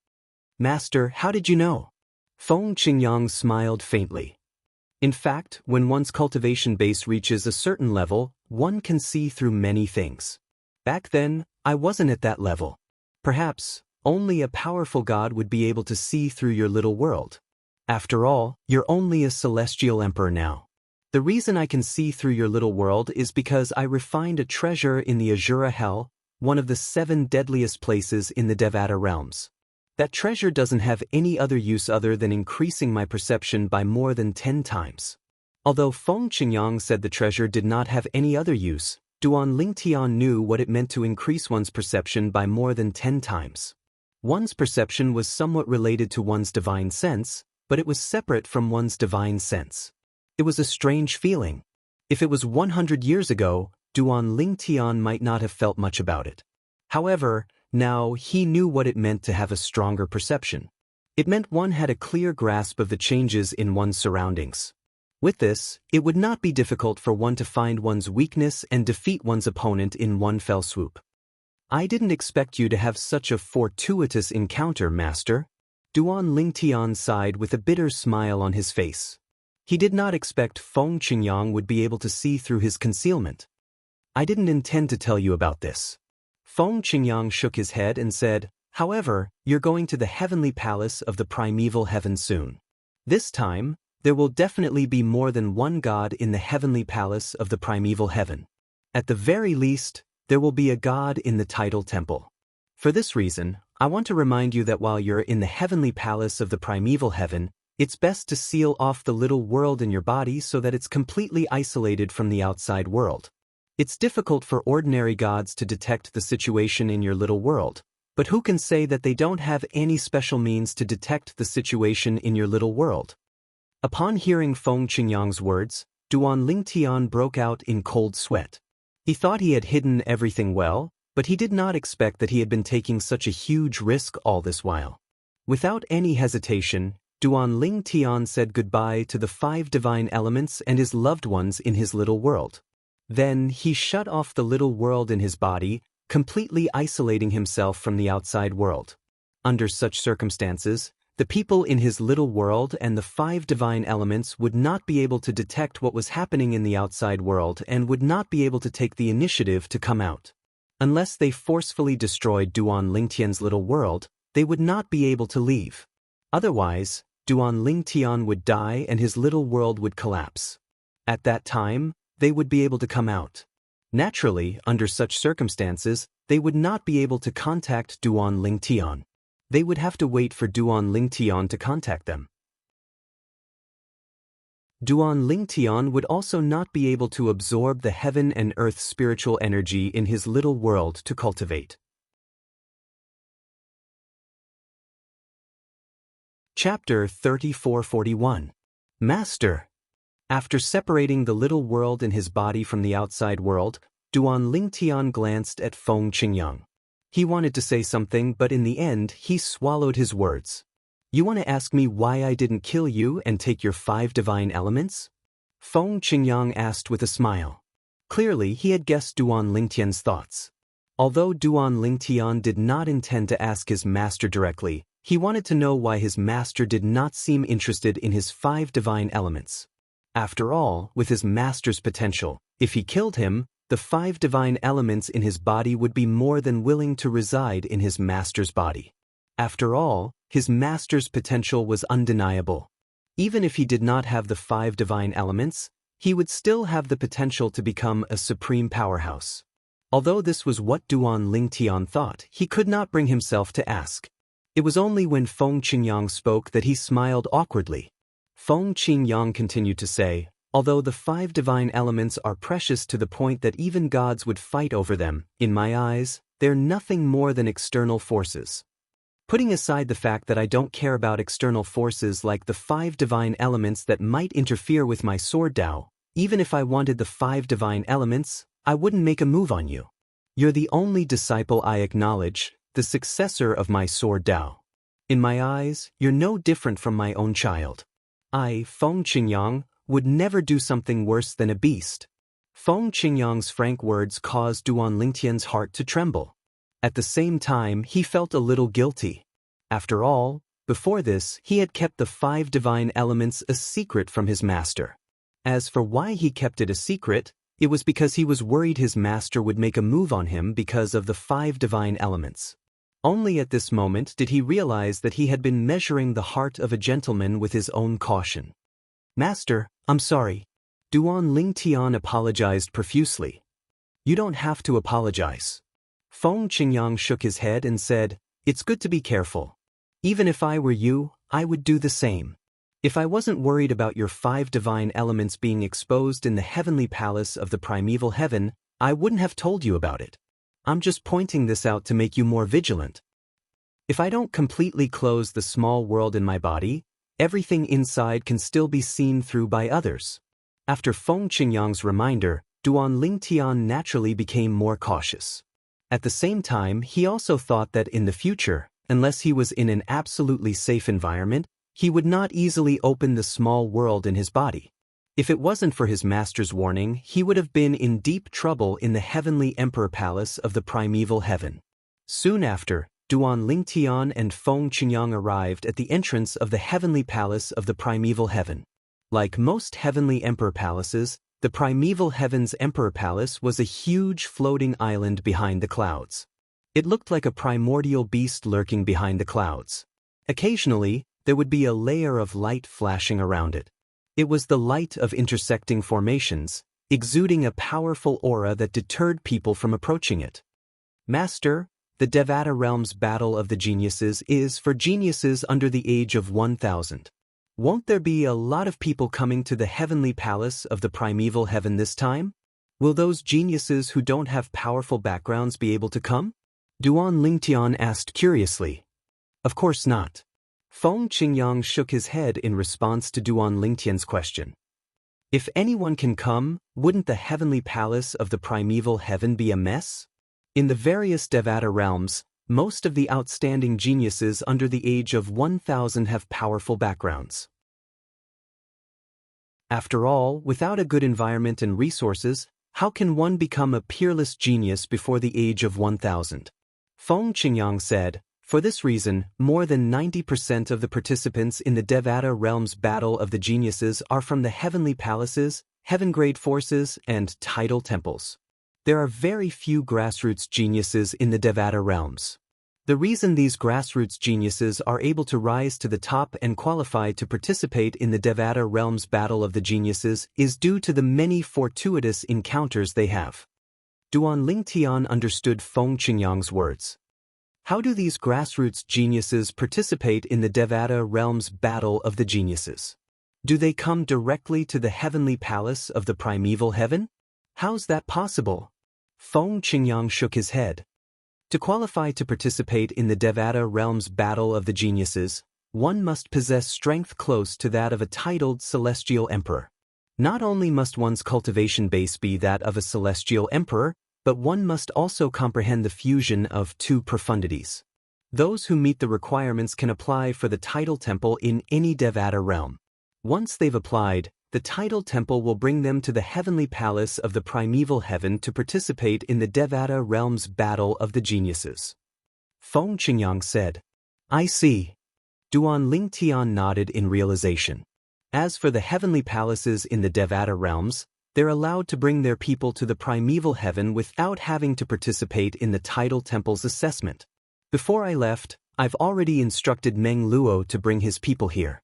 Master, how did you know? Feng Qingyang smiled faintly. In fact, when one's cultivation base reaches a certain level, one can see through many things. Back then, I wasn't at that level. Perhaps, only a powerful god would be able to see through your little world. After all, you're only a celestial emperor now. The reason I can see through your little world is because I refined a treasure in the Azura Hell, one of the 7 deadliest places in the Devata realms. That treasure doesn't have any other use other than increasing my perception by more than 10 times. Although Feng Qingyang said the treasure did not have any other use, Duan Lingtian knew what it meant to increase one's perception by more than 10 times. One's perception was somewhat related to one's divine sense, but it was separate from one's divine sense. It was a strange feeling. If it was 100 years ago, Duan Lingtian might not have felt much about it. However, now he knew what it meant to have a stronger perception. It meant one had a clear grasp of the changes in one's surroundings. With this, it would not be difficult for one to find one's weakness and defeat one's opponent in one fell swoop. I didn't expect you to have such a fortuitous encounter, Master. Duan Lingtian sighed with a bitter smile on his face. He did not expect Feng Qingyang would be able to see through his concealment. I didn't intend to tell you about this. Feng Qingyang shook his head and said, however, you're going to the heavenly palace of the primeval heaven soon. This time, there will definitely be more than one god in the heavenly palace of the primeval heaven. At the very least, there will be a god in the tidal temple. For this reason, I want to remind you that while you're in the heavenly palace of the primeval heaven, it's best to seal off the little world in your body so that it's completely isolated from the outside world. It's difficult for ordinary gods to detect the situation in your little world, but who can say that they don't have any special means to detect the situation in your little world? Upon hearing Feng Qingyang's words, Duan Lingtian broke out in cold sweat. He thought he had hidden everything well, but he did not expect that he had been taking such a huge risk all this while. Without any hesitation, Duan Lingtian said goodbye to the 5 divine elements and his loved ones in his little world. Then he shut off the little world in his body, completely isolating himself from the outside world. Under such circumstances, the people in his little world and the 5 divine elements would not be able to detect what was happening in the outside world and would not be able to take the initiative to come out. Unless they forcefully destroyed Duan Lingtian's little world, they would not be able to leave. Otherwise, Duan Lingtian would die and his little world would collapse. At that time, they would be able to come out. Naturally, under such circumstances, they would not be able to contact Duan Lingtian. They would have to wait for Duan Lingtian to contact them. Duan Lingtian would also not be able to absorb the heaven and earth spiritual energy in his little world to cultivate. Chapter 3441. Master. After separating the little world in his body from the outside world, Duan Lingtian glanced at Feng Qingyang. He wanted to say something, but in the end, he swallowed his words. You want to ask me why I didn't kill you and take your 5 divine elements? Feng Qingyang asked with a smile. Clearly, he had guessed Duan Lingtian's thoughts. Although Duan Lingtian did not intend to ask his master directly, he wanted to know why his master did not seem interested in his 5 divine elements. After all, with his master's potential, if he killed him, the 5 divine elements in his body would be more than willing to reside in his master's body. After all, his master's potential was undeniable. Even if he did not have the 5 divine elements, he would still have the potential to become a supreme powerhouse. Although this was what Duan Lingtian thought, he could not bring himself to ask. It was only when Feng Qingyang spoke that he smiled awkwardly. Feng Qingyang continued to say, although the 5 divine elements are precious to the point that even gods would fight over them, in my eyes, they're nothing more than external forces. Putting aside the fact that I don't care about external forces like the 5 divine elements that might interfere with my sword Dao, even if I wanted the 5 divine elements, I wouldn't make a move on you. You're the only disciple I acknowledge, the successor of my sword Dao. In my eyes, you're no different from my own child. I, Feng Qingyang, would never do something worse than a beast. Feng Qingyang's frank words caused Duan Lingtian's heart to tremble. At the same time, he felt a little guilty. After all, before this, he had kept the 5 divine elements a secret from his master. As for why he kept it a secret, it was because he was worried his master would make a move on him because of the 5 divine elements. Only at this moment did he realize that he had been measuring the heart of a gentleman with his own caution. Master, I'm sorry. Duan Lingtian apologized profusely. You don't have to apologize. Feng Qingyang shook his head and said, it's good to be careful. Even if I were you, I would do the same. If I wasn't worried about your 5 divine elements being exposed in the heavenly palace of the primeval heaven, I wouldn't have told you about it. I'm just pointing this out to make you more vigilant. If I don't completely close the small world in my body, everything inside can still be seen through by others. After Feng Qingyang's reminder, Duan Lingtian naturally became more cautious. At the same time, he also thought that in the future, unless he was in an absolutely safe environment, he would not easily open the small world in his body. If it wasn't for his master's warning, he would have been in deep trouble in the heavenly emperor palace of the primeval heaven. Soon after, Duan Lingtian and Feng Qingyang arrived at the entrance of the heavenly palace of the primeval heaven. Like most heavenly emperor palaces, the primeval heaven's emperor palace was a huge floating island behind the clouds. It looked like a primordial beast lurking behind the clouds. Occasionally, there would be a layer of light flashing around it. It was the light of intersecting formations, exuding a powerful aura that deterred people from approaching it. Master, the Devata Realm's Battle of the Geniuses is for geniuses under the age of 1,000. Won't there be a lot of people coming to the heavenly palace of the primeval heaven this time? Will those geniuses who don't have powerful backgrounds be able to come? Duan Lingtian asked curiously. Of course not. Feng Qingyang shook his head in response to Duan Lingtian's question. If anyone can come, wouldn't the heavenly palace of the primeval heaven be a mess? In the various Devata realms, most of the outstanding geniuses under the age of 1,000 have powerful backgrounds. After all, without a good environment and resources, how can one become a peerless genius before the age of 1,000? Feng Qingyang said, for this reason, more than 90% of the participants in the Devata Realm's Battle of the Geniuses are from the heavenly palaces, heaven-grade forces, and tidal temples. There are very few grassroots geniuses in the Devata Realms. The reason these grassroots geniuses are able to rise to the top and qualify to participate in the Devata Realm's Battle of the Geniuses is due to the many fortuitous encounters they have. Duan Lingtian understood Feng Qingyang's words. How do these grassroots geniuses participate in the Devata Realm's Battle of the Geniuses? Do they come directly to the heavenly palace of the primeval heaven? How's that possible? Feng Qingyang shook his head. To qualify to participate in the Devata Realm's Battle of the Geniuses, one must possess strength close to that of a titled celestial emperor. Not only must one's cultivation base be that of a celestial emperor, but one must also comprehend the fusion of two profundities. Those who meet the requirements can apply for the tidal temple in any Devata realm. Once they've applied, the tidal temple will bring them to the heavenly palace of the primeval heaven to participate in the Devata Realm's Battle of the Geniuses. Feng Qingyang said, I see. Duan Lingtian nodded in realization. As for the heavenly palaces in the Devata realms, they're allowed to bring their people to the primeval heaven without having to participate in the tidal temple's assessment. Before I left, I've already instructed Meng Luo to bring his people here.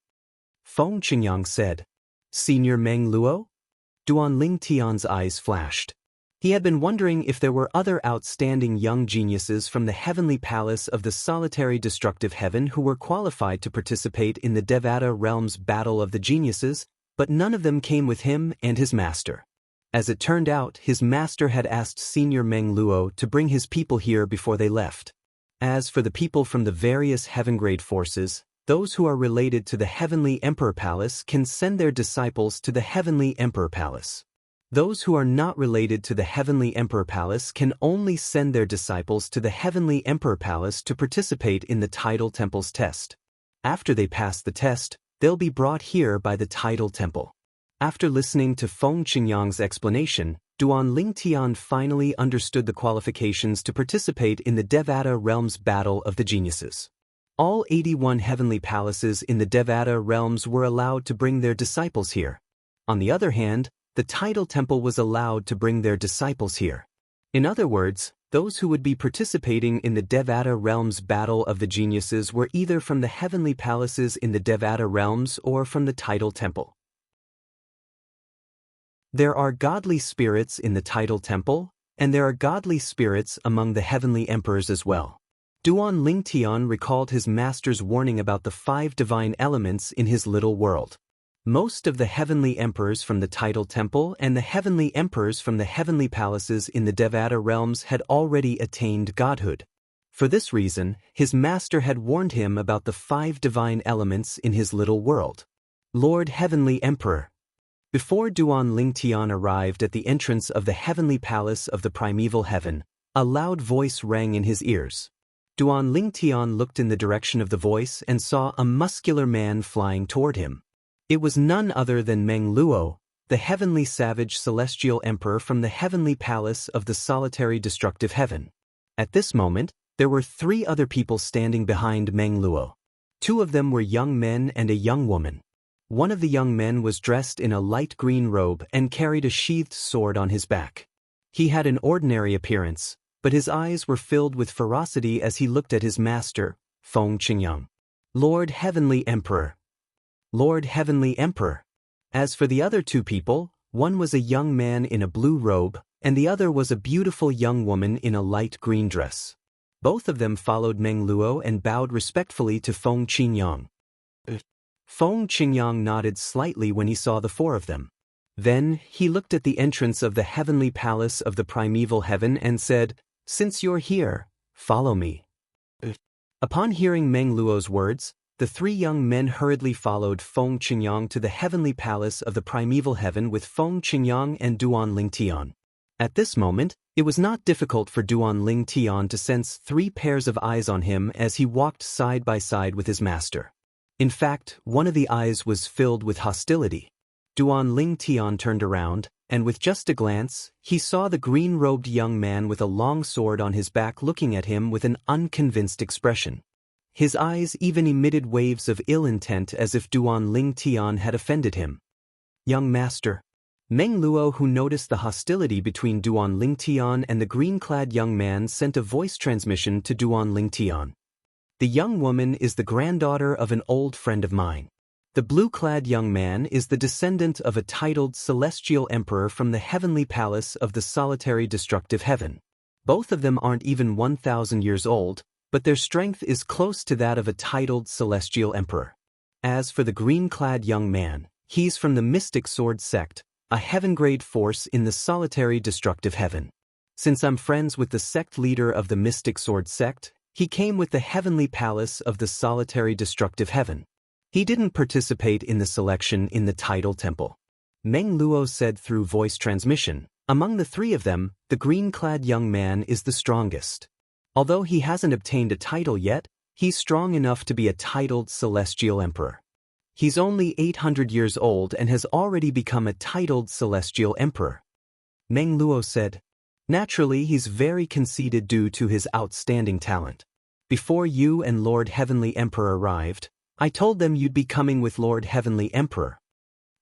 Feng Qingyang said, Senior Meng Luo? Duan Lingtian's eyes flashed. He had been wondering if there were other outstanding young geniuses from the heavenly palace of the solitary destructive heaven who were qualified to participate in the Devata Realm's Battle of the Geniuses, but none of them came with him and his master. As it turned out, his master had asked Senior Meng Luo to bring his people here before they left. As for the people from the various heaven-grade forces, those who are related to the Heavenly Emperor Palace can send their disciples to the Heavenly Emperor Palace. Those who are not related to the Heavenly Emperor Palace can only send their disciples to the Heavenly Emperor Palace to participate in the Tidal Temple's test. After they pass the test, they'll be brought here by the Tidal Temple. After listening to Feng Qingyang's explanation, Duan Lingtian finally understood the qualifications to participate in the Devata Realm's Battle of the Geniuses. All 81 heavenly palaces in the Devata realms were allowed to bring their disciples here. On the other hand, the Tidal Temple was allowed to bring their disciples here. In other words, those who would be participating in the Devata realm's Battle of the Geniuses were either from the heavenly palaces in the Devata realms or from the Tidal Temple. There are godly spirits in the Tidal Temple, and there are godly spirits among the heavenly emperors as well. Duan Lingtian recalled his master's warning about the 5 divine elements in his little world. Most of the heavenly emperors from the Tidal Temple and the heavenly emperors from the heavenly palaces in the Devata realms had already attained godhood. For this reason, his master had warned him about the 5 divine elements in his little world. Lord Heavenly Emperor. Before Duan Lingtian arrived at the entrance of the heavenly palace of the primeval heaven, a loud voice rang in his ears. Duan Lingtian looked in the direction of the voice and saw a muscular man flying toward him. It was none other than Meng Luo, the heavenly savage celestial emperor from the heavenly palace of the solitary destructive heaven. At this moment, there were 3 other people standing behind Meng Luo. 2 of them were young men and a young woman. One of the young men was dressed in a light green robe and carried a sheathed sword on his back. He had an ordinary appearance, but his eyes were filled with ferocity as he looked at his master, Feng Qingyang. Lord Heavenly Emperor. Lord Heavenly Emperor. As for the other two people, one was a young man in a blue robe, and the other was a beautiful young woman in a light green dress. Both of them followed Meng Luo and bowed respectfully to Feng Qingyang. Feng Qingyang nodded slightly when he saw the four of them. Then, he looked at the entrance of the heavenly palace of the primeval heaven and said, "Since you're here, follow me." Upon hearing Meng Luo's words, the three young men hurriedly followed Feng Qingyang to the heavenly palace of the primeval heaven with Feng Qingyang and Duan Lingtian. At this moment, it was not difficult for Duan Lingtian to sense three pairs of eyes on him as he walked side by side with his master. In fact, one of the eyes was filled with hostility. Duan Lingtian turned around, and with just a glance, he saw the green-robed young man with a long sword on his back looking at him with an unconvinced expression. His eyes even emitted waves of ill intent as if Duan Lingtian had offended him. "Young master." Meng Luo, who noticed the hostility between Duan Lingtian and the green-clad young man, sent a voice transmission to Duan Lingtian. "The young woman is the granddaughter of an old friend of mine. The blue-clad young man is the descendant of a titled celestial emperor from the heavenly palace of the solitary destructive heaven. Both of them aren't even 1,000 years old, but their strength is close to that of a titled celestial emperor. As for the green-clad young man, he's from the Mystic Sword sect, a heaven-grade force in the solitary destructive heaven. Since I'm friends with the sect leader of the Mystic Sword sect, he came with the heavenly palace of the solitary destructive heaven. He didn't participate in the selection in the title temple." Meng Luo said through voice transmission, "Among the three of them, the green-clad young man is the strongest. Although he hasn't obtained a title yet, he's strong enough to be a titled celestial emperor. He's only 800 years old and has already become a titled celestial emperor." Meng Luo said, "Naturally, he's very conceited due to his outstanding talent. Before you and Lord Heavenly Emperor arrived, I told them you'd be coming with Lord Heavenly Emperor.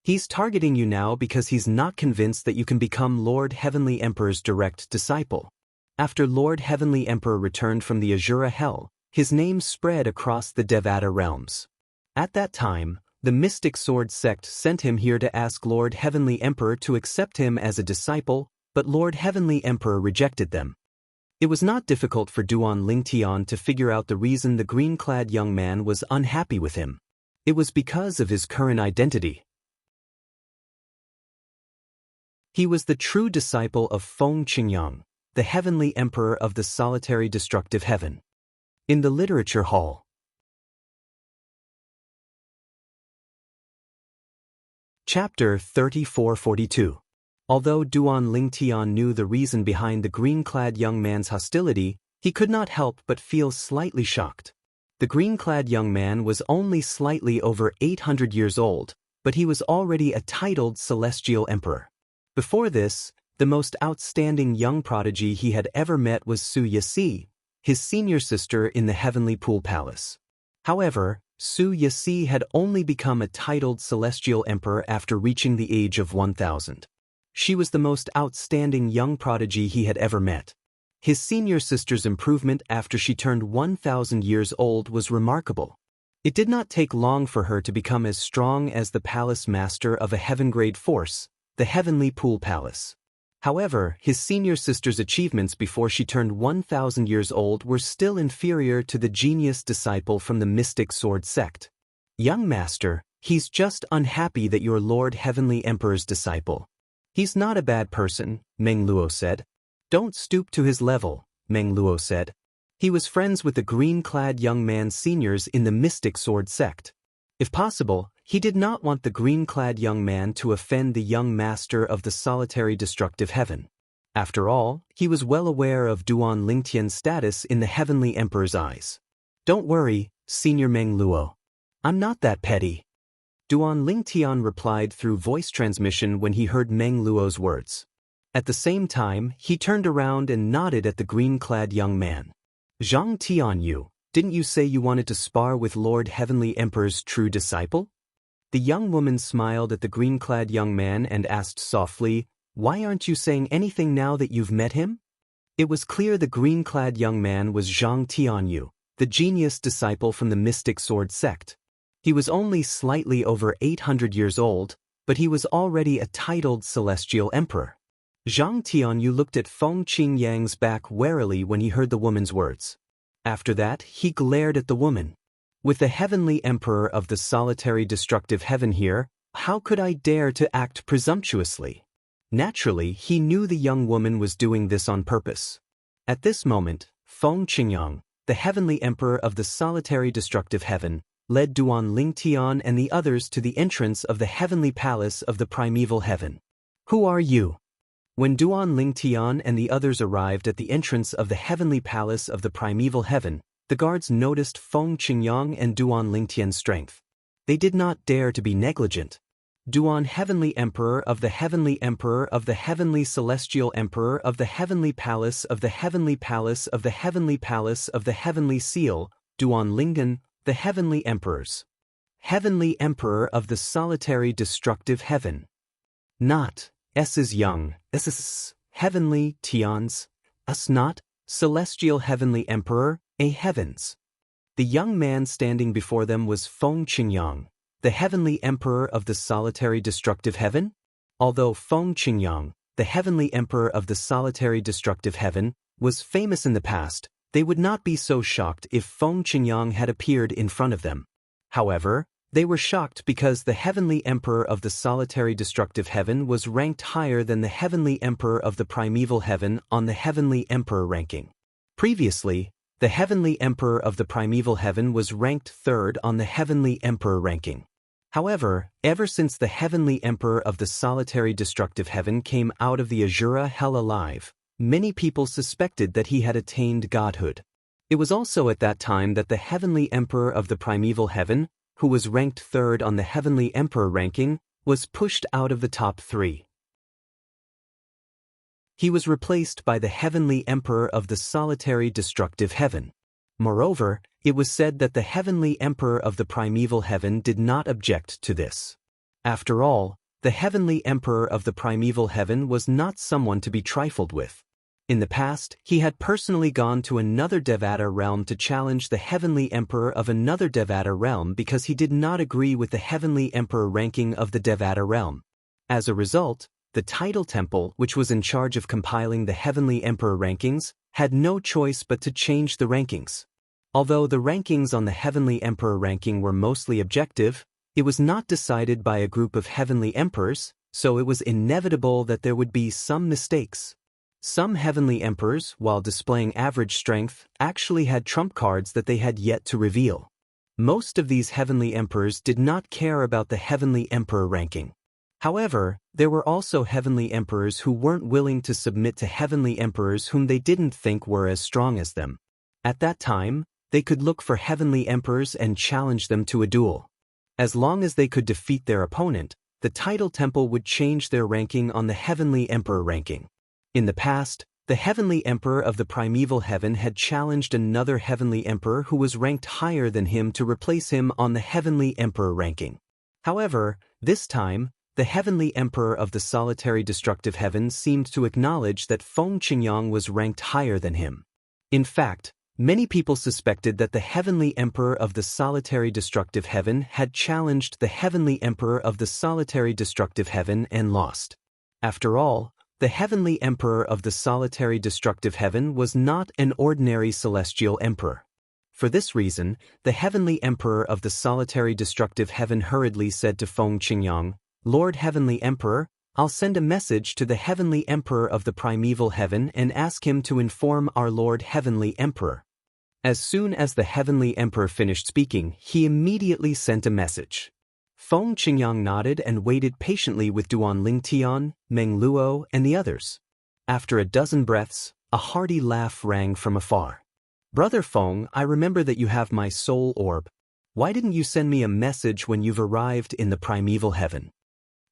He's targeting you now because he's not convinced that you can become Lord Heavenly Emperor's direct disciple. After Lord Heavenly Emperor returned from the Azura Hell, his name spread across the Devata realms. At that time, the Mystic Sword sect sent him here to ask Lord Heavenly Emperor to accept him as a disciple, but Lord Heavenly Emperor rejected them." It was not difficult for Duan Lingtian to figure out the reason the green-clad young man was unhappy with him. It was because of his current identity. He was the true disciple of Feng Qingyang, the heavenly emperor of the solitary destructive heaven. In the literature hall. Chapter 3442. Although Duan Lingtian knew the reason behind the green-clad young man's hostility, he could not help but feel slightly shocked. The green-clad young man was only slightly over 800 years old, but he was already a titled celestial emperor. Before this, the most outstanding young prodigy he had ever met was Su Yasi, his senior sister in the Heavenly Pool Palace. However, Su Yasi had only become a titled celestial emperor after reaching the age of 1,000. She was the most outstanding young prodigy he had ever met. His senior sister's improvement after she turned 1,000 years old was remarkable. It did not take long for her to become as strong as the palace master of a heaven-grade force, the Heavenly Pool Palace. However, his senior sister's achievements before she turned 1,000 years old were still inferior to the genius disciple from the Mystic Sword sect. "Young master, he's just unhappy that you're Lord Heavenly Emperor's disciple. He's not a bad person," Meng Luo said. "Don't stoop to his level," Meng Luo said. He was friends with the green-clad young man's seniors in the Mystic Sword sect. If possible, he did not want the green-clad young man to offend the young master of the solitary destructive heaven. After all, he was well aware of Duan Lingtian's status in the Heavenly Emperor's eyes. "Don't worry, Senior Meng Luo. I'm not that petty." Duan Lingtian replied through voice transmission when he heard Meng Luo's words. At the same time, he turned around and nodded at the green-clad young man. "Zhang Tianyu, didn't you say you wanted to spar with Lord Heavenly Emperor's true disciple?" The young woman smiled at the green-clad young man and asked softly, "Why aren't you saying anything now that you've met him?" It was clear the green-clad young man was Zhang Tianyu, the genius disciple from the mystic sword sect. He was only slightly over 800 years old, but he was already a titled celestial emperor. Zhang Tianyu looked at Feng Qingyang's back warily when he heard the woman's words. After that, he glared at the woman. With the heavenly emperor of the solitary destructive heaven here, how could I dare to act presumptuously? Naturally, he knew the young woman was doing this on purpose. At this moment, Feng Qingyang, the heavenly emperor of the solitary destructive heaven, led Duan Lingtian and the others to the entrance of the heavenly palace of the primeval heaven. "Who are you?" When Duan Lingtian and the others arrived at the entrance of the heavenly palace of the primeval heaven, the guards noticed Feng Qingyang and Duan Lingtian's strength. They did not dare to be negligent. Duan, heavenly emperor of the heavenly celestial emperor of the heavenly palace of the heavenly palace of the heavenly palace of the heavenly seal, Duan Lingen, the heavenly emperors. Heavenly emperor of the solitary destructive heaven. Not, S is young, S is heavenly, Tians, us not, celestial heavenly emperor, a heavens. The young man standing before them was Feng Qingyang, the heavenly emperor of the solitary destructive heaven? Although Feng Qingyang, the heavenly emperor of the solitary destructive heaven, was famous in the past, they would not be so shocked if Feng Qingyang had appeared in front of them. However, they were shocked because the heavenly emperor of the solitary destructive heaven was ranked higher than the heavenly emperor of the primeval heaven on the heavenly emperor ranking. Previously, the heavenly emperor of the primeval heaven was ranked third on the heavenly emperor ranking. However, ever since the heavenly emperor of the solitary destructive heaven came out of the Azura hell alive, many people suspected that he had attained godhood. It was also at that time that the heavenly emperor of the primeval heaven, who was ranked third on the heavenly emperor ranking, was pushed out of the top 3. He was replaced by the heavenly emperor of the solitary destructive heaven. Moreover, it was said that the heavenly emperor of the primeval heaven did not object to this. After all, the heavenly emperor of the primeval heaven was not someone to be trifled with. In the past, he had personally gone to another Devata realm to challenge the heavenly emperor of another Devata realm because he did not agree with the heavenly emperor ranking of the Devata realm. As a result, the title temple, which was in charge of compiling the heavenly emperor rankings, had no choice but to change the rankings. Although the rankings on the heavenly emperor ranking were mostly objective, it was not decided by a group of heavenly emperors, so it was inevitable that there would be some mistakes. Some heavenly emperors, while displaying average strength, actually had trump cards that they had yet to reveal. Most of these heavenly emperors did not care about the heavenly emperor ranking. However, there were also heavenly emperors who weren't willing to submit to heavenly emperors whom they didn't think were as strong as them. At that time, they could look for heavenly emperors and challenge them to a duel. As long as they could defeat their opponent, the title temple would change their ranking on the heavenly emperor ranking. In the past, the heavenly emperor of the primeval heaven had challenged another heavenly emperor who was ranked higher than him to replace him on the heavenly emperor ranking. However, this time, the heavenly emperor of the solitary destructive heaven seemed to acknowledge that Feng Qingyang was ranked higher than him. In fact, many people suspected that the heavenly emperor of the solitary destructive heaven had challenged the heavenly emperor of the solitary destructive heaven and lost. After all, the heavenly emperor of the solitary destructive heaven was not an ordinary celestial emperor. For this reason, the heavenly emperor of the solitary destructive heaven hurriedly said to Feng Qingyang, "Lord Heavenly Emperor, I'll send a message to the heavenly emperor of the primeval heaven and ask him to inform our Lord Heavenly Emperor." As soon as the heavenly emperor finished speaking, he immediately sent a message. Feng Qingyang nodded and waited patiently with Duan Lingtian, Meng Luo, and the others. After a dozen breaths, a hearty laugh rang from afar. "Brother Feng, I remember that you have my soul orb. Why didn't you send me a message when you've arrived in the primeval heaven?"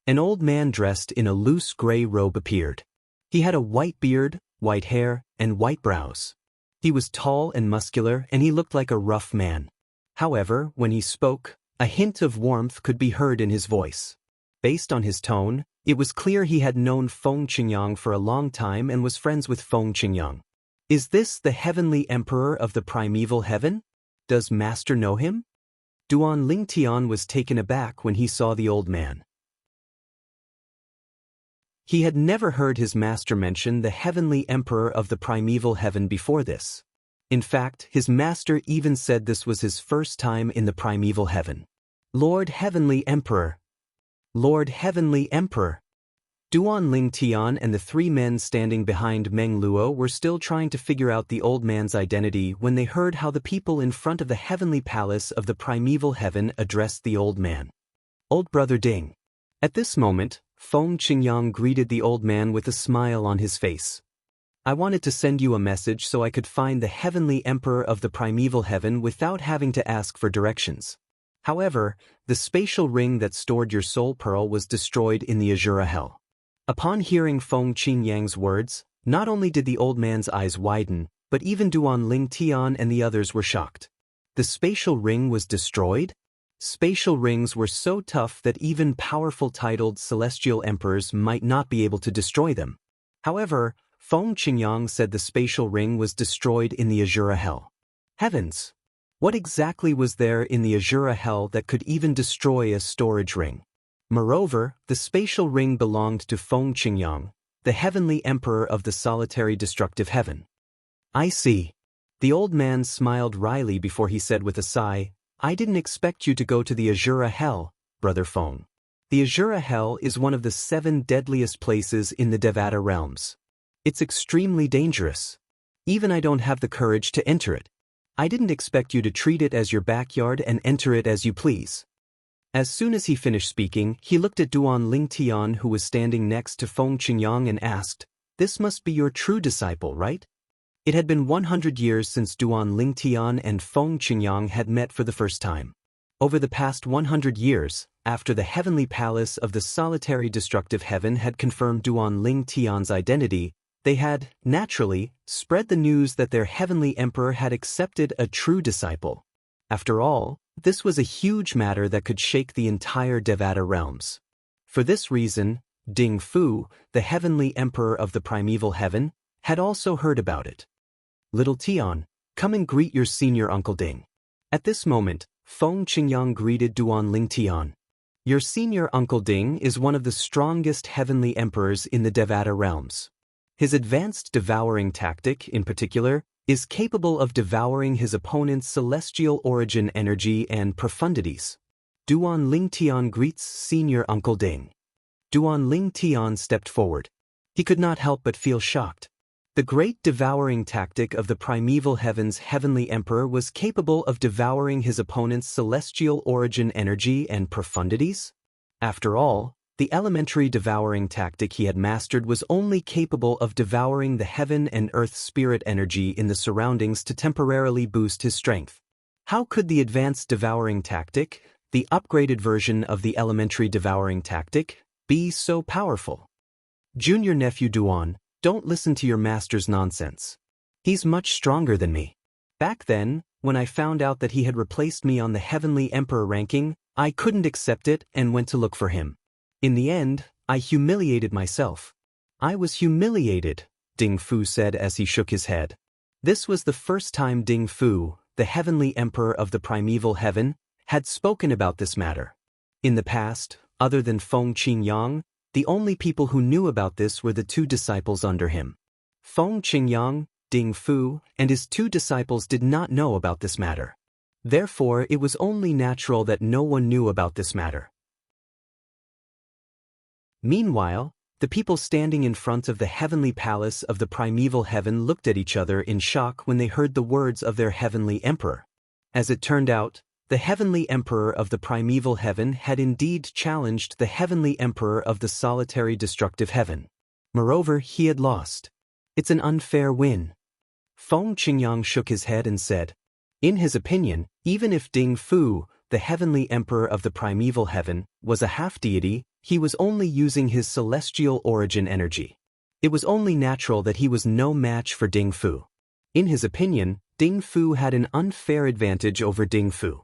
An old man dressed in a loose gray robe appeared. He had a white beard, white hair, and white brows. He was tall and muscular, and he looked like a rough man. However, when he spoke, A hint of warmth could be heard in his voice. Based on his tone, it was clear he had known Feng Qingyang for a long time and was friends with Feng Qingyang. Is this the heavenly emperor of the primeval heaven? Does Master know him? Duan Lingtian was taken aback when he saw the old man. He had never heard his master mention the heavenly emperor of the primeval heaven before this. In fact, his master even said this was his first time in the primeval heaven. Lord Heavenly Emperor. Lord Heavenly Emperor. Duan Lingtian and the three men standing behind Meng Luo were still trying to figure out the old man's identity when they heard how the people in front of the heavenly palace of the primeval heaven addressed the old man. Old Brother Ding. At this moment, Feng Qingyang greeted the old man with a smile on his face. I wanted to send you a message so I could find the heavenly emperor of the primeval heaven without having to ask for directions. However, the spatial ring that stored your soul pearl was destroyed in the Azura Hell. Upon hearing Feng Qingyang's words, not only did the old man's eyes widen, but even Duan Lingtian and the others were shocked. The spatial ring was destroyed? Spatial rings were so tough that even powerful titled celestial emperors might not be able to destroy them. However, Feng Qingyang said the spatial ring was destroyed in the Azura Hell. Heavens! What exactly was there in the Azura Hell that could even destroy a storage ring? Moreover, the spatial ring belonged to Feng Qingyang, the heavenly emperor of the solitary destructive heaven. I see. The old man smiled wryly before he said with a sigh, I didn't expect you to go to the Azura Hell, Brother Feng. The Azura Hell is one of the 7 deadliest places in the Devata realms. It's extremely dangerous. Even I don't have the courage to enter it. I didn't expect you to treat it as your backyard and enter it as you please. As soon as he finished speaking, he looked at Duan Lingtian who was standing next to Feng Qingyang and asked, This must be your true disciple, right? It had been 100 years since Duan Lingtian and Feng Qingyang had met for the first time. Over the past 100 years, after the heavenly palace of the solitary destructive heaven had confirmed Duan Lingtian's identity, they had, naturally, spread the news that their heavenly emperor had accepted a true disciple. After all, this was a huge matter that could shake the entire Devata realms. For this reason, Ding Fu, the heavenly emperor of the primeval heaven, had also heard about it. Little Tian, come and greet your senior Uncle Ding. At this moment, Feng Qingyang greeted Duan Lingtian. Your senior Uncle Ding is one of the strongest heavenly emperors in the Devata realms. His advanced devouring tactic, in particular, is capable of devouring his opponent's celestial origin energy and profundities. Duan Lingtian greets senior Uncle Ding. Duan Lingtian stepped forward. He could not help but feel shocked. The great devouring tactic of the primeval heaven's heavenly emperor was capable of devouring his opponent's celestial origin energy and profundities? After all, the elementary devouring tactic he had mastered was only capable of devouring the heaven and earth spirit energy in the surroundings to temporarily boost his strength. How could the advanced devouring tactic, the upgraded version of the elementary devouring tactic, be so powerful? Junior nephew Duan, don't listen to your master's nonsense. He's much stronger than me. Back then, when I found out that he had replaced me on the heavenly emperor ranking, I couldn't accept it and went to look for him. In the end, I humiliated myself. I was humiliated, Ding Fu said as he shook his head. This was the first time Ding Fu, the heavenly emperor of the primeval heaven, had spoken about this matter. In the past, other than Feng Qingyang, the only people who knew about this were the 2 disciples under him. Feng Qingyang, Ding Fu, and his 2 disciples did not know about this matter. Therefore, it was only natural that no one knew about this matter. Meanwhile, the people standing in front of the heavenly palace of the primeval heaven looked at each other in shock when they heard the words of their heavenly emperor. As it turned out, the heavenly emperor of the primeval heaven had indeed challenged the heavenly emperor of the solitary destructive heaven. Moreover, he had lost. It's an unfair win. Feng Qingyang shook his head and said, in his opinion, even if Ding Fu, the heavenly emperor of the primeval heaven, was a half-deity, he was only using his celestial origin energy. It was only natural that he was no match for Ding Fu. In his opinion, Ding Fu had an unfair advantage over Ding Fu.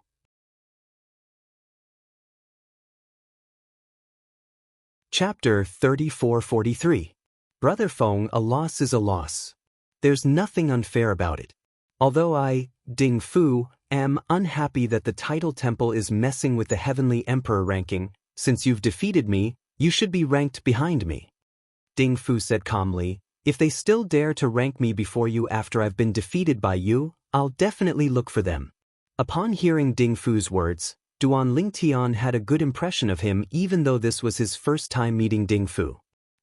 Chapter 3443. Brother Feng, a loss is a loss. There's nothing unfair about it. Although I, Ding Fu, am unhappy that the title temple is messing with the Heavenly Emperor ranking, since you've defeated me, you should be ranked behind me. Ding Fu said calmly, if they still dare to rank me before you after I've been defeated by you, I'll definitely look for them. Upon hearing Ding Fu's words, Duan Lingtian had a good impression of him even though this was his first time meeting Ding Fu.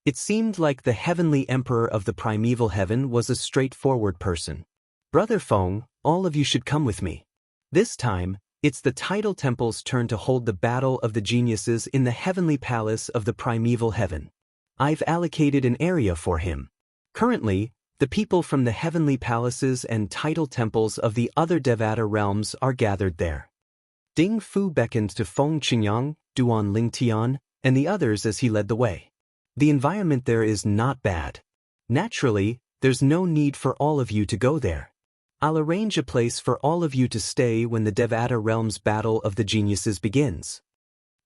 It seemed like the Heavenly Emperor of the primeval heaven was a straightforward person. Brother Feng, all of you should come with me. This time, it's the title temple's turn to hold the battle of the geniuses in the heavenly palace of the primeval heaven. I've allocated an area for him. Currently, the people from the heavenly palaces and title temples of the other Devata realms are gathered there. Ding Fu beckoned to Feng Qingyang, Duan Lingtian, and the others as he led the way. The environment there is not bad. Naturally, there's no need for all of you to go there. I'll arrange a place for all of you to stay when the Devata realm's battle of the geniuses begins.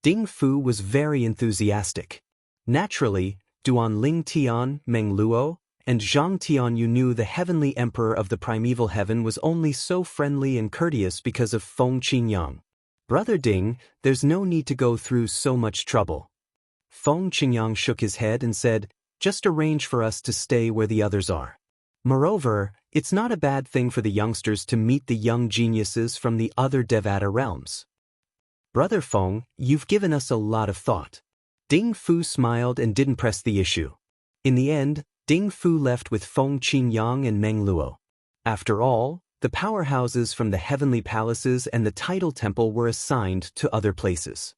Ding Fu was very enthusiastic. Naturally, Duan Lingtian, Meng Luo, and Zhang Tianyu knew the Heavenly Emperor of the primeval heaven was only so friendly and courteous because of Feng Qingyang. Brother Ding, there's no need to go through so much trouble. Feng Qingyang shook his head and said, just arrange for us to stay where the others are. Moreover, it's not a bad thing for the youngsters to meet the young geniuses from the other Devata realms. Brother Feng, you've given us a lot of thought. Ding Fu smiled and didn't press the issue. In the end, Ding Fu left with Feng Qingyang and Meng Luo. After all, the powerhouses from the heavenly palaces and the title temple were assigned to other places.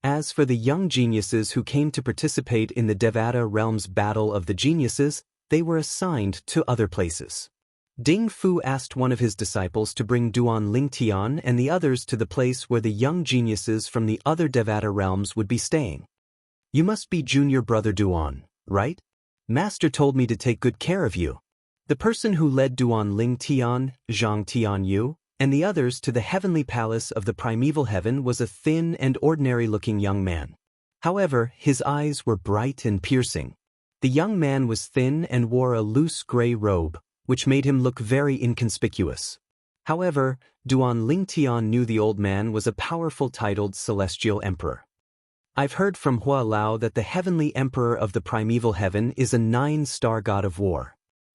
As for the young geniuses who came to participate in the Devata realm's battle of the geniuses, they were assigned to other places. Ding Fu asked one of his disciples to bring Duan Lingtian and the others to the place where the young geniuses from the other Devata realms would be staying. You must be junior brother Duan, right? Master told me to take good care of you. The person who led Duan Lingtian, Zhang Tianyu, and the others to the heavenly palace of the primeval heaven was a thin and ordinary-looking young man. However, his eyes were bright and piercing. The young man was thin and wore a loose gray robe, which made him look very inconspicuous. However, Duan Lingtian knew the old man was a powerful titled celestial emperor. I've heard from Hua Lao that the heavenly emperor of the primeval heaven is a 9-star god of war.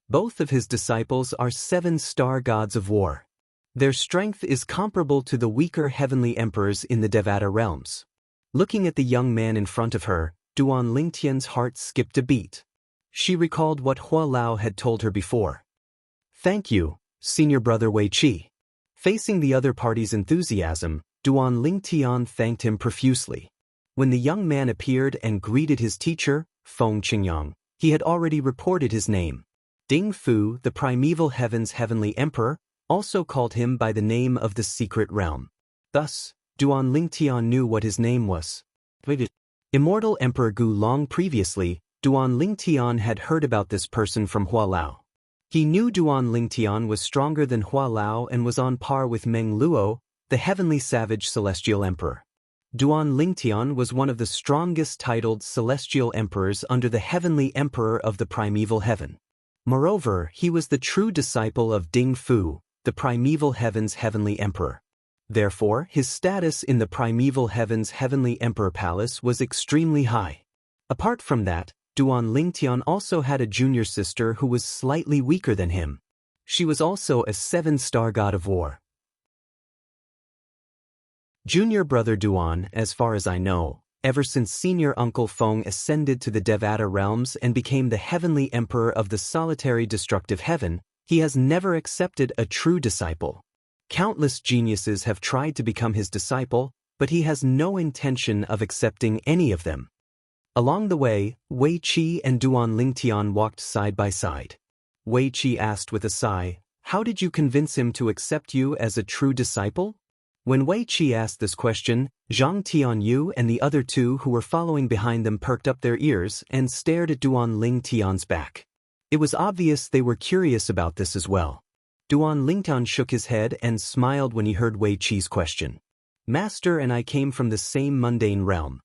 Both of his disciples are 7-star gods of war. Their strength is comparable to the weaker heavenly emperors in the Devata realms. Looking at the young man in front of her, Duan Lingtian's heart skipped a beat. She recalled what Hua Lao had told her before. Thank you, senior brother Wei Qi. Facing the other party's enthusiasm, Duan Lingtian thanked him profusely. When the young man appeared and greeted his teacher, Feng Qingyang, he had already reported his name. Ding Fu, the primeval heaven's heavenly emperor, also called him by the name of the secret realm. Thus, Duan Lingtian knew what his name was. Immortal Emperor Gu. Long previously, Duan Lingtian had heard about this person from Hua Lao. He knew Duan Lingtian was stronger than Hua Lao and was on par with Meng Luo, the heavenly savage celestial emperor. Duan Lingtian was one of the strongest titled celestial emperors under the heavenly emperor of the primeval heaven. Moreover, he was the true disciple of Ding Fu, the primeval heaven's heavenly emperor. Therefore, his status in the primeval heaven's heavenly emperor palace was extremely high. Apart from that, Duan Lingtian also had a junior sister who was slightly weaker than him. She was also a 7-star god of war. Junior brother Duan, as far as I know, ever since senior uncle Feng ascended to the Devata realms and became the heavenly emperor of the solitary destructive heaven, he has never accepted a true disciple. Countless geniuses have tried to become his disciple, but he has no intention of accepting any of them. Along the way, Wei Qi and Duan Lingtian walked side by side. Wei Qi asked with a sigh, "How did you convince him to accept you as a true disciple?" When Wei Qi asked this question, Zhang Tianyu and the other two who were following behind them perked up their ears and stared at Duan Lingtian's back. It was obvious they were curious about this as well. Duan Lingtian shook his head and smiled when he heard Wei Qi's question. Master and I came from the same mundane realm.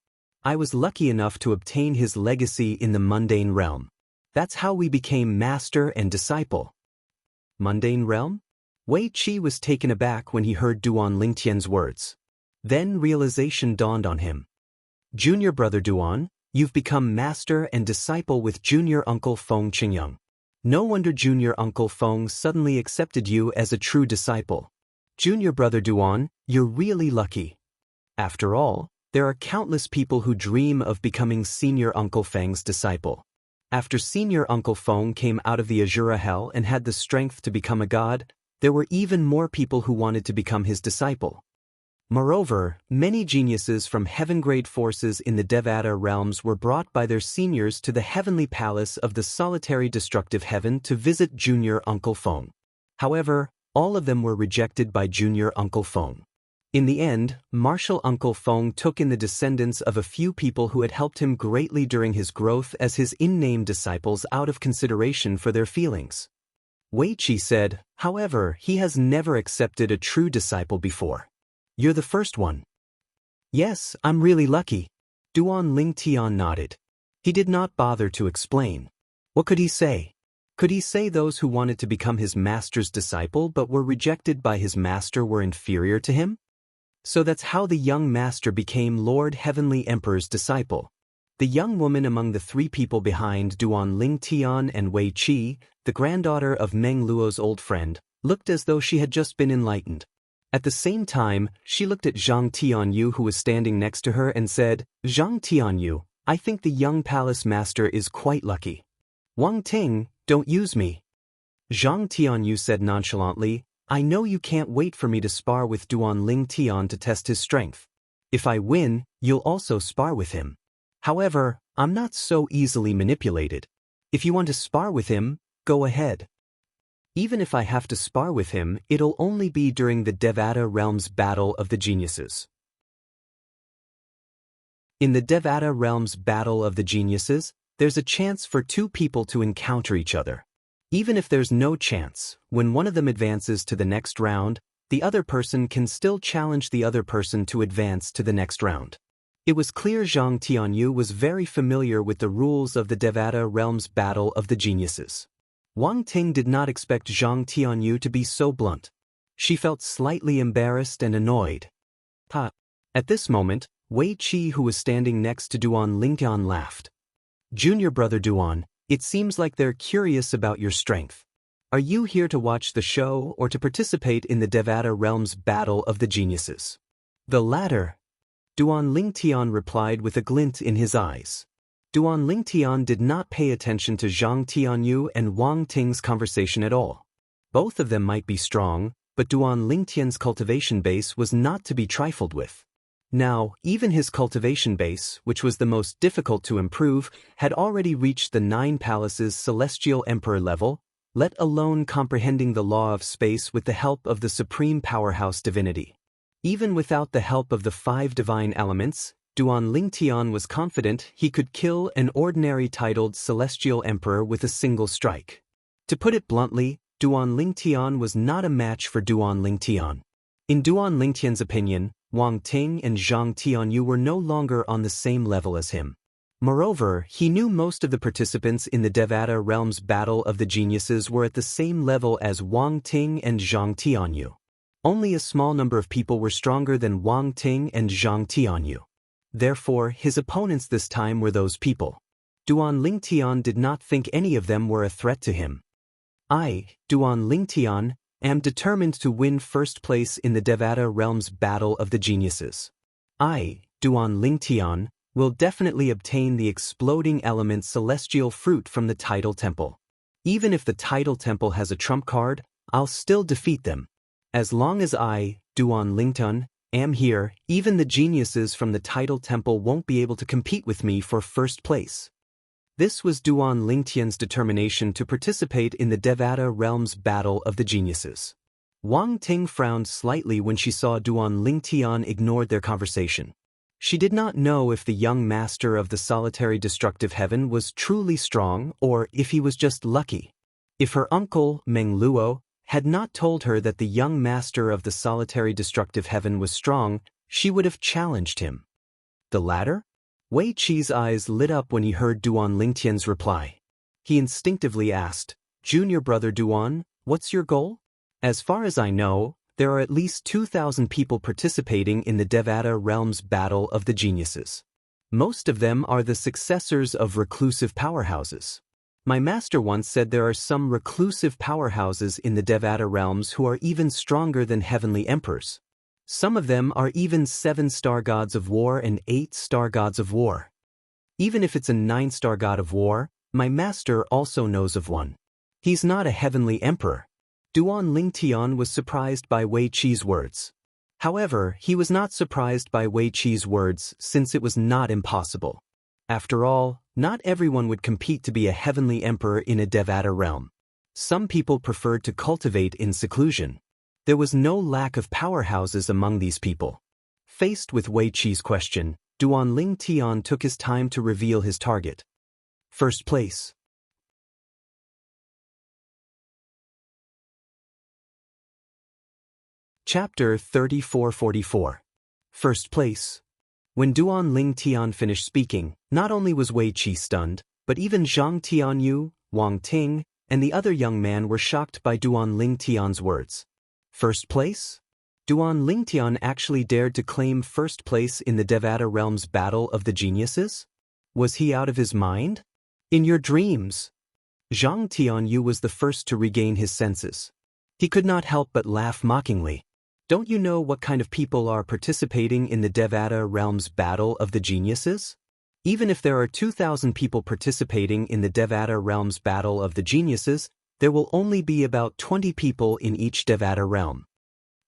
I was lucky enough to obtain his legacy in the mundane realm. That's how we became master and disciple. Mundane realm? Wei Qi was taken aback when he heard Duan Lingtian's words. Then realization dawned on him. Junior brother Duan, you've become master and disciple with junior uncle Feng Qingyang. No wonder junior uncle Feng suddenly accepted you as a true disciple. Junior brother Duan, you're really lucky. After all, there are countless people who dream of becoming senior uncle Feng's disciple. After senior uncle Feng came out of the Azura Hell and had the strength to become a god, there were even more people who wanted to become his disciple. Moreover, many geniuses from heaven-grade forces in the Devata realms were brought by their seniors to the heavenly palace of the solitary destructive heaven to visit junior uncle Feng. However, all of them were rejected by junior uncle Feng. In the end, martial uncle Feng took in the descendants of a few people who had helped him greatly during his growth as his in-name disciples out of consideration for their feelings. Wei Qi said, however, he has never accepted a true disciple before. You're the first one. Yes, I'm really lucky. Duan Lingtian nodded. He did not bother to explain. What could he say? Could he say those who wanted to become his master's disciple but were rejected by his master were inferior to him? So that's how the young master became Lord Heavenly Emperor's disciple. The young woman among the three people behind Duan Lingtian and Wei Qi, the granddaughter of Meng Luo's old friend, looked as though she had just been enlightened. At the same time, she looked at Zhang Tianyu who was standing next to her and said, Zhang Tianyu, I think the young palace master is quite lucky. Wang Ting, don't use me. Zhang Tianyu said nonchalantly, I know you can't wait for me to spar with Duan Lingtian to test his strength. If I win, you'll also spar with him. However, I'm not so easily manipulated. If you want to spar with him, go ahead. Even if I have to spar with him, it'll only be during the Devata realm's battle of the geniuses. In the Devata realm's battle of the geniuses, there's a chance for two people to encounter each other. Even if there's no chance, when one of them advances to the next round, the other person can still challenge the other person to advance to the next round. It was clear Zhang Tianyu was very familiar with the rules of the Devata realm's battle of the geniuses. Wang Ting did not expect Zhang Tianyu to be so blunt. She felt slightly embarrassed and annoyed. At this moment, Wei Qi, who was standing next to Duan Lingtian, laughed. Junior brother Duan, it seems like they're curious about your strength. Are you here to watch the show or to participate in the Devata realm's battle of the geniuses? The latter. Duan Lingtian replied with a glint in his eyes. Duan Lingtian did not pay attention to Zhang Tianyu and Wang Ting's conversation at all. Both of them might be strong, but Duan Lingtian's cultivation base was not to be trifled with. Now, even his cultivation base, which was the most difficult to improve, had already reached the 9 palaces celestial emperor level, let alone comprehending the law of space with the help of the supreme powerhouse divinity. Even without the help of the 5 divine elements, Duan Lingtian was confident he could kill an ordinary titled celestial emperor with a single strike. To put it bluntly, Duan Lingtian was not a match for Duan Lingtian. In Duan Lingtian's opinion, Wang Ting and Zhang Tianyu were no longer on the same level as him. Moreover, he knew most of the participants in the Devata realm's battle of the geniuses were at the same level as Wang Ting and Zhang Tianyu. Only a small number of people were stronger than Wang Ting and Zhang Tianyu. Therefore, his opponents this time were those people. Duan Lingtian did not think any of them were a threat to him. I, Duan Lingtian, am determined to win first place in the Devata realm's battle of the geniuses. I, Duan Lingtian, will definitely obtain the exploding element celestial fruit from the tidal temple. Even if the tidal temple has a trump card, I'll still defeat them. As long as I, Duan Lingtian, am here, even the geniuses from the tidal temple won't be able to compete with me for first place. This was Duan Lingtian's determination to participate in the Devata realm's battle of the geniuses. Wang Ting frowned slightly when she saw Duan Lingtian ignored their conversation. She did not know if the young master of the solitary destructive heaven was truly strong or if he was just lucky. If her uncle, Meng Luo, had not told her that the young master of the solitary destructive heaven was strong, she would have challenged him. The latter? Wei Qi's eyes lit up when he heard Duan Lingtian's reply. He instinctively asked, "Junior brother Duan, what's your goal?" "As far as I know, there are at least 2,000 people participating in the Devata Realms Battle of the Geniuses. Most of them are the successors of reclusive powerhouses. My master once said there are some reclusive powerhouses in the Devata realms who are even stronger than heavenly emperors. Some of them are even 7-star gods of war and 8-star gods of war. Even if it's a 9-star god of war, my master also knows of one. He's not a heavenly emperor." Duan Lingtian was surprised by Wei Qi's words. However, he was not surprised by Wei Qi's words since it was not impossible. After all, not everyone would compete to be a heavenly emperor in a Devata realm. Some people preferred to cultivate in seclusion. There was no lack of powerhouses among these people. Faced with Wei Qi's question, Duan Lingtian took his time to reveal his target. First place. Chapter 3444. First place. When Duan Lingtian finished speaking, not only was Wei Qi stunned, but even Zhang Tianyu, Wang Ting, and the other young man were shocked by Duan Lingtian's words. First place? Duan Lingtian actually dared to claim first place in the Devata Realms Battle of the Geniuses? Was he out of his mind? In your dreams. Zhang Tianyu was the first to regain his senses. He could not help but laugh mockingly. Don't you know what kind of people are participating in the Devata Realms Battle of the Geniuses? Even if there are 2,000 people participating in the Devata Realms Battle of the Geniuses, there will only be about 20 people in each Devata realm.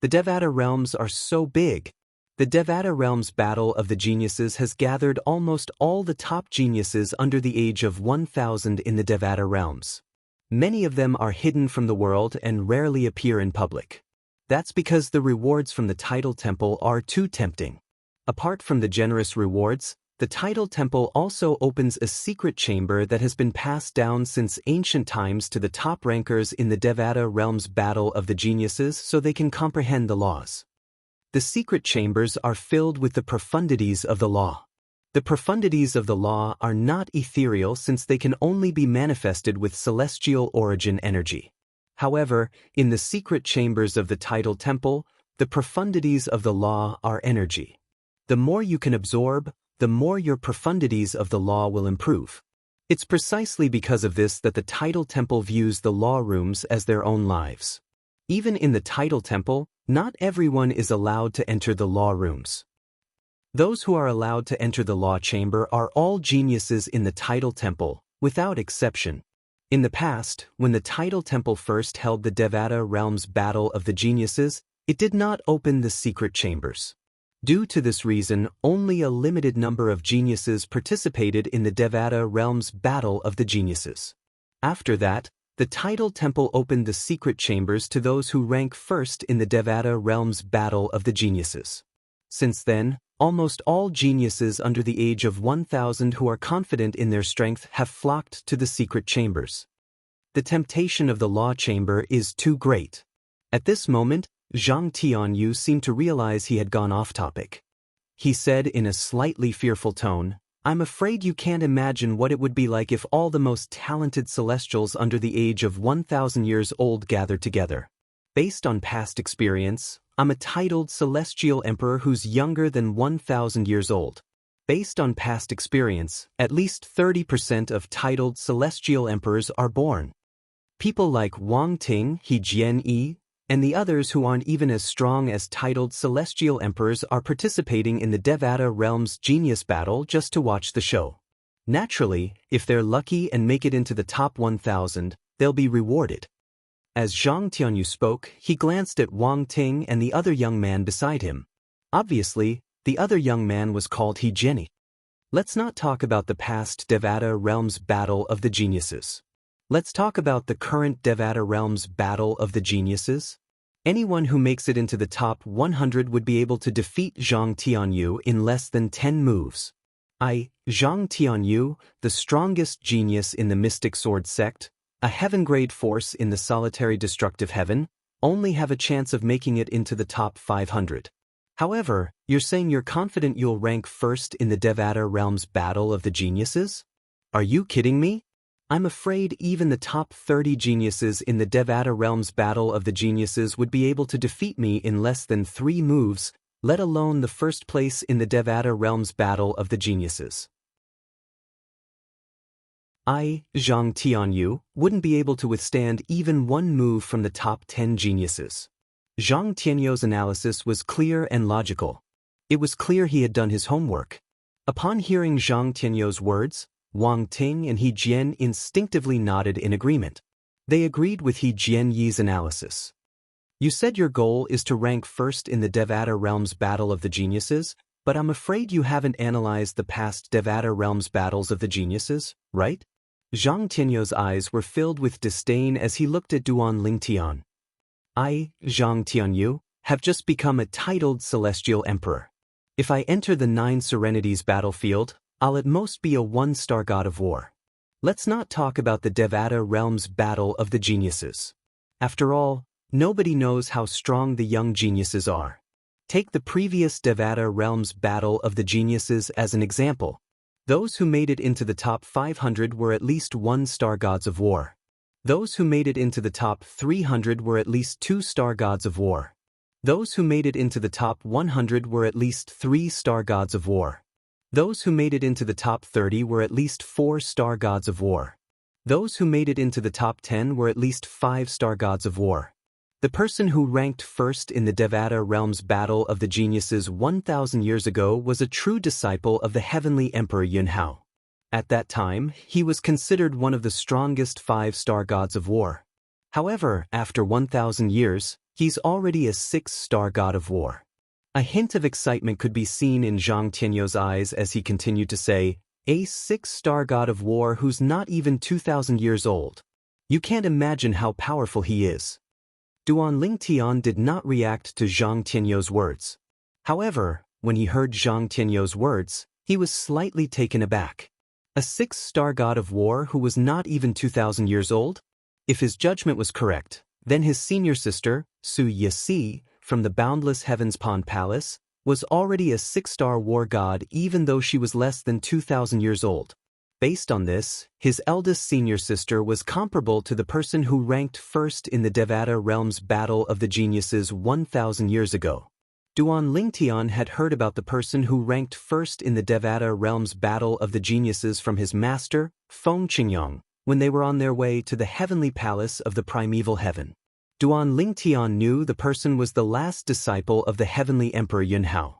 The Devata realms are so big. The Devata Realms Battle of the Geniuses has gathered almost all the top geniuses under the age of 1,000 in the Devata realms. Many of them are hidden from the world and rarely appear in public. That's because the rewards from the Tidal Temple are too tempting. Apart from the generous rewards, the Tidal Temple also opens a secret chamber that has been passed down since ancient times to the top rankers in the Devata Realms Battle of the Geniuses so they can comprehend the laws. The secret chambers are filled with the profundities of the law. The profundities of the law are not ethereal since they can only be manifested with celestial origin energy. However, in the secret chambers of the Tidal Temple, the profundities of the law are energy. The more you can absorb, the more your profundities of the law will improve. It's precisely because of this that the Tidal Temple views the law rooms as their own lives. Even in the Tidal Temple, not everyone is allowed to enter the law rooms. Those who are allowed to enter the law chamber are all geniuses in the Tidal Temple, without exception. In the past, when the Tidal Temple first held the Devata Realms Battle of the Geniuses, it did not open the secret chambers. Due to this reason, only a limited number of geniuses participated in the Devata Realms Battle of the Geniuses. After that, the Tidal Temple opened the secret chambers to those who rank first in the Devata Realms Battle of the Geniuses. Since then, almost all geniuses under the age of 1,000 who are confident in their strength have flocked to the secret chambers. The temptation of the law chamber is too great. At this moment, Zhang Tianyu seemed to realize he had gone off topic. He said in a slightly fearful tone, "I'm afraid you can't imagine what it would be like if all the most talented celestials under the age of 1,000 years old gathered together. Based on past experience, I'm a titled celestial emperor who's younger than 1,000 years old. Based on past experience, at least 30% of titled celestial emperors are born. People like Wang Ting, He Jian-yi, and the others who aren't even as strong as titled celestial emperors are participating in the Devata Realms Genius Battle just to watch the show. Naturally, if they're lucky and make it into the top 1,000, they'll be rewarded." As Zhang Tianyu spoke, he glanced at Wang Ting and the other young man beside him. Obviously, the other young man was called He Jian-yi. Let's not talk about the past Devata Realms Battle of the Geniuses. Let's talk about the current Devata Realms Battle of the Geniuses. Anyone who makes it into the top 100 would be able to defeat Zhang Tianyu in less than 10 moves. Zhang Tianyu, the strongest genius in the Mystic Sword sect, a heaven-grade force in the solitary destructive heaven, only have a chance of making it into the top 500. However, you're saying you're confident you'll rank first in the Devata Realms Battle of the Geniuses? Are you kidding me? I'm afraid even the top 30 geniuses in the Devata Realms Battle of the Geniuses would be able to defeat me in less than 3 moves, let alone the first place in the Devata Realms Battle of the Geniuses. I, Zhang Tianyu, wouldn't be able to withstand even one move from the top 10 geniuses. Zhang Tianyu's analysis was clear and logical. It was clear he had done his homework. Upon hearing Zhang Tianyu's words, Wang Ting and He Jian instinctively nodded in agreement. They agreed with He Jianyi's analysis. You said your goal is to rank first in the Devata Realms Battle of the Geniuses, but I'm afraid you haven't analyzed the past Devata Realms Battles of the Geniuses, right? Zhang Tianyu's eyes were filled with disdain as he looked at Duan Lingtian. I, Zhang Tianyu, have just become a titled Celestial Emperor. If I enter the 9 Serenities battlefield, I'll at most be a 1-star god of war. Let's not talk about the Devata Realms Battle of the Geniuses. After all, nobody knows how strong the young geniuses are. Take the previous Devata Realms Battle of the Geniuses as an example. Those who made it into the top 500 were at least 1-star gods of war. Those who made it into the top 300 were at least 2-star gods of war. Those who made it into the top 100 were at least 3-star gods of war. Those who made it into the top 30 were at least 4-star gods of war. Those who made it into the top 10 were at least 5-star gods of war. The person who ranked first in the Devata Realms Battle of the Geniuses 1,000 years ago was a true disciple of the heavenly Emperor Yunhao. At that time, he was considered one of the strongest 5-star gods of war. However, after 1,000 years, he's already a 6-star god of war. A hint of excitement could be seen in Zhang Tianyu's eyes as he continued to say, a 6-star god of war who's not even 2,000 years old. You can't imagine how powerful he is. Duan Lingtian did not react to Zhang Tianyu's words. However, when he heard Zhang Tianyu's words, he was slightly taken aback. A 6-star god of war who was not even 2,000 years old? If his judgment was correct, then his senior sister, Su Yisi, from the Boundless Heavens Pond Palace, was already a 6-star war god even though she was less than 2,000 years old. Based on this, his eldest senior sister was comparable to the person who ranked first in the Devata Realms Battle of the Geniuses 1,000 years ago. Duan Lingtian had heard about the person who ranked first in the Devata Realms Battle of the Geniuses from his master, Feng Qingyang, when they were on their way to the heavenly palace of the primeval heaven. Duan Lingtian knew the person was the last disciple of the heavenly Emperor Yunhao.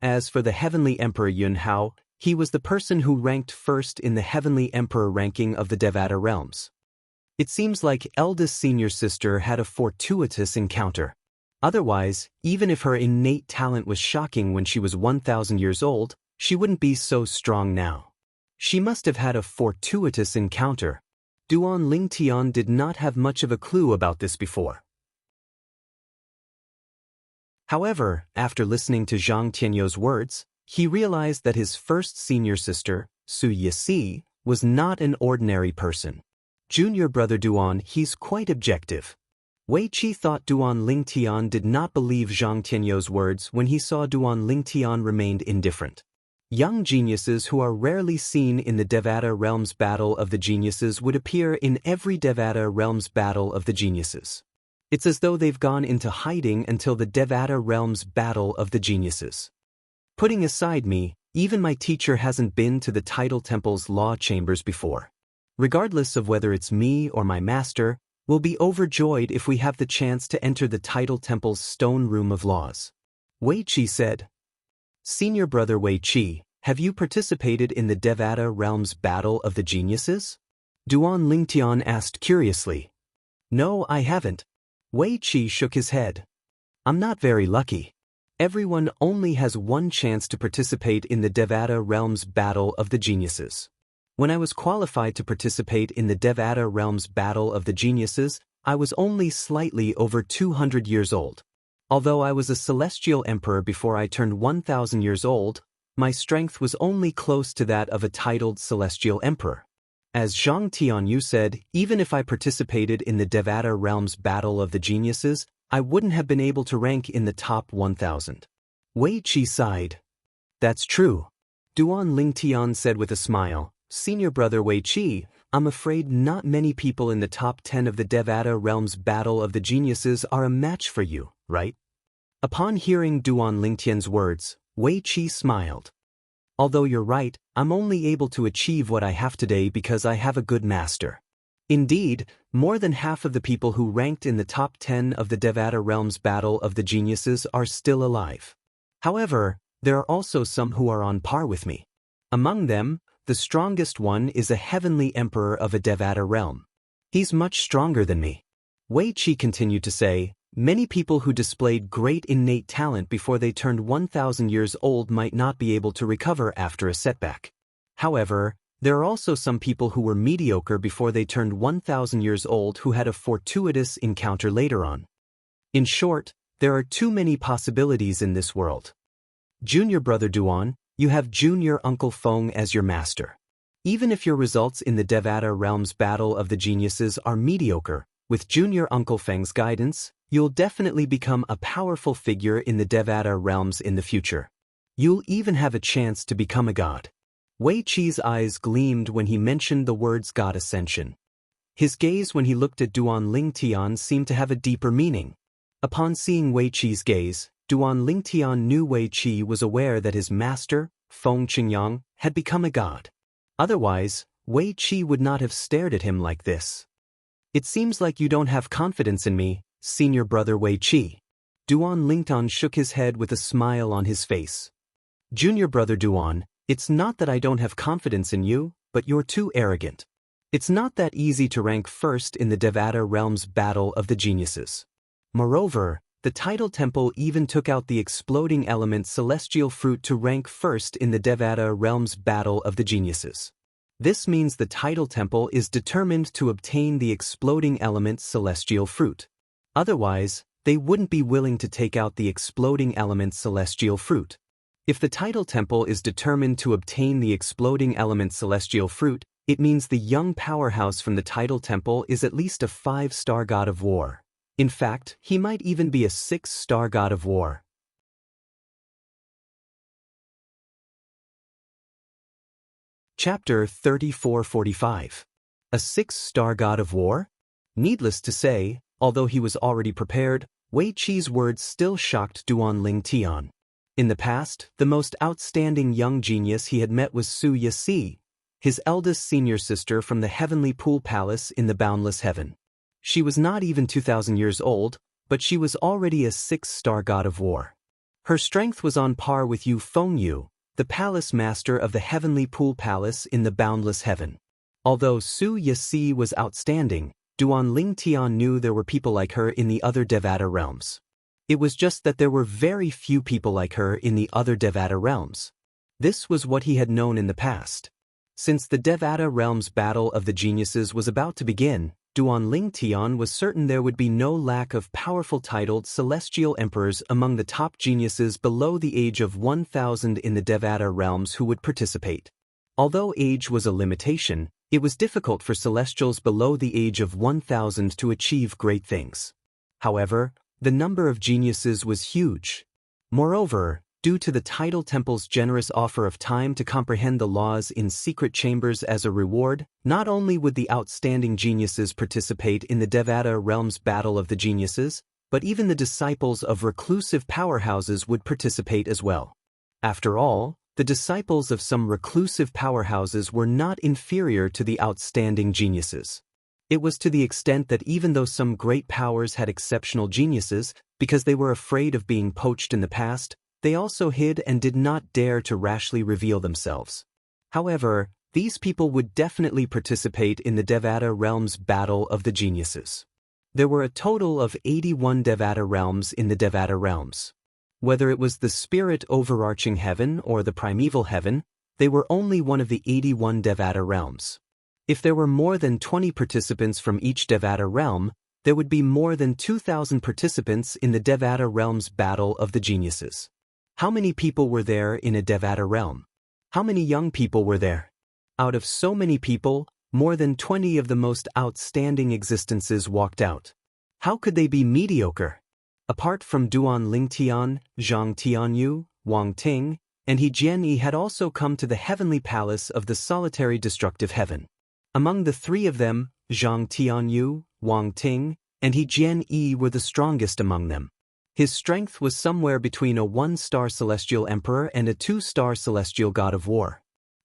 As for the heavenly Emperor Yunhao, he was the person who ranked first in the heavenly emperor ranking of the Devata realms. It seems like eldest senior sister had a fortuitous encounter. Otherwise, even if her innate talent was shocking when she was 1,000 years old, she wouldn't be so strong now. She must have had a fortuitous encounter. Duan Lingtian did not have much of a clue about this before. However, after listening to Zhang Tianyu's words, he realized that his first senior sister, Su Yisi, was not an ordinary person. Junior brother Duan, he's quite objective. Wei Qi thought Duan Lingtian did not believe Zhang Tianyu's words when he saw Duan Lingtian remained indifferent. Young geniuses who are rarely seen in the Devata Realms Battle of the Geniuses would appear in every Devata Realms Battle of the Geniuses. It's as though they've gone into hiding until the Devata Realms Battle of the Geniuses. Putting aside me, even my teacher hasn't been to the Tidal Temple's law chambers before. Regardless of whether it's me or my master, we'll be overjoyed if we have the chance to enter the Tidal Temple's stone room of laws. Wei Qi said. Senior brother Wei Qi, have you participated in the Devata Realms Battle of the Geniuses? Duan Lingtian asked curiously. No, I haven't. Wei Qi shook his head. I'm not very lucky. Everyone only has one chance to participate in the Devata Realms Battle of the Geniuses. When I was qualified to participate in the Devata Realms Battle of the Geniuses, I was only slightly over 200 years old. Although I was a celestial emperor before I turned 1,000 years old, my strength was only close to that of a titled celestial emperor. As Zhang Tianyu said, even if I participated in the Devata Realms Battle of the Geniuses, I wouldn't have been able to rank in the top 1,000. Wei Qi sighed. That's true. Duan Lingtian said with a smile, Senior brother Wei Qi, I'm afraid not many people in the top 10 of the Devata realm's Battle of the Geniuses are a match for you, right? Upon hearing Duan Lingtian's words, Wei Qi smiled. Although you're right, I'm only able to achieve what I have today because I have a good master. Indeed, more than half of the people who ranked in the top 10 of the Devata realm's Battle of the Geniuses are still alive. However, there are also some who are on par with me. Among them, the strongest one is a heavenly emperor of a Devata realm. He's much stronger than me. Wei Qi continued to say, many people who displayed great innate talent before they turned 1,000 years old might not be able to recover after a setback. However, there are also some people who were mediocre before they turned 1,000 years old who had a fortuitous encounter later on. In short, there are too many possibilities in this world. Junior brother Duan, you have junior uncle Feng as your master. Even if your results in the Devata realm's Battle of the Geniuses are mediocre, with junior uncle Feng's guidance, you'll definitely become a powerful figure in the Devata realms in the future. You'll even have a chance to become a god. Wei Qi's eyes gleamed when he mentioned the words God Ascension. His gaze when he looked at Duan Lingtian seemed to have a deeper meaning. Upon seeing Wei Qi's gaze, Duan Lingtian knew Wei Qi was aware that his master, Feng Qingyang, had become a god. Otherwise, Wei Qi would not have stared at him like this. It seems like you don't have confidence in me, senior brother Wei Qi. Duan Lingtian shook his head with a smile on his face. Junior brother Duan, it's not that I don't have confidence in you, but you're too arrogant. It's not that easy to rank first in the Devata realm's Battle of the Geniuses. Moreover, the Tidal Temple even took out the exploding element celestial fruit to rank first in the Devata realm's Battle of the Geniuses. This means the Tidal Temple is determined to obtain the exploding element celestial fruit. Otherwise, they wouldn't be willing to take out the exploding element celestial fruit. If the Tidal Temple is determined to obtain the exploding element celestial fruit, it means the young powerhouse from the Tidal Temple is at least a 5-star god of war. In fact, he might even be a 6-star god of war. Chapter 3445. A 6-star god of war? Needless to say, although he was already prepared, Wei Qi's words still shocked Duan Lingtian. In the past, the most outstanding young genius he had met was Su Yasi, his eldest senior sister from the Heavenly Pool Palace in the Boundless Heaven. She was not even 2,000 years old, but she was already a 6-star god of war. Her strength was on par with Yu Fengyu, the palace master of the Heavenly Pool Palace in the Boundless Heaven. Although Su Yasi was outstanding, Duan Lingtian knew there were people like her in the other Devata realms. It was just that there were very few people like her in the other Devata realms. This was what he had known in the past. Since the Devata realm's Battle of the Geniuses was about to begin, Duan Lingtian was certain there would be no lack of powerful titled celestial emperors among the top geniuses below the age of 1,000 in the Devata realms who would participate. Although age was a limitation, it was difficult for celestials below the age of 1,000 to achieve great things. However, the number of geniuses was huge. Moreover, due to the Tidal Temple's generous offer of time to comprehend the laws in secret chambers as a reward, not only would the outstanding geniuses participate in the Devata realm's Battle of the Geniuses, but even the disciples of reclusive powerhouses would participate as well. After all, the disciples of some reclusive powerhouses were not inferior to the outstanding geniuses. It was to the extent that even though some great powers had exceptional geniuses, because they were afraid of being poached in the past, they also hid and did not dare to rashly reveal themselves. However, these people would definitely participate in the Devata realm's Battle of the Geniuses. There were a total of 81 Devata realms in the Devata realms. Whether it was the spirit overarching heaven or the primeval heaven, they were only one of the 81 Devata realms. If there were more than 20 participants from each Devata realm, there would be more than 2,000 participants in the Devata realm's Battle of the Geniuses. How many people were there in a Devata realm? How many young people were there? Out of so many people, more than 20 of the most outstanding existences walked out. How could they be mediocre? Apart from Duan Lingtian, Zhang Tianyu, Wang Ting, and He Jianyi had also come to the heavenly palace of the solitary destructive heaven. Among the three of them, Zhang Tianyu, Wang Ting, and He Jianyi were the strongest among them. His strength was somewhere between a 1-star celestial emperor and a 2-star celestial god of war.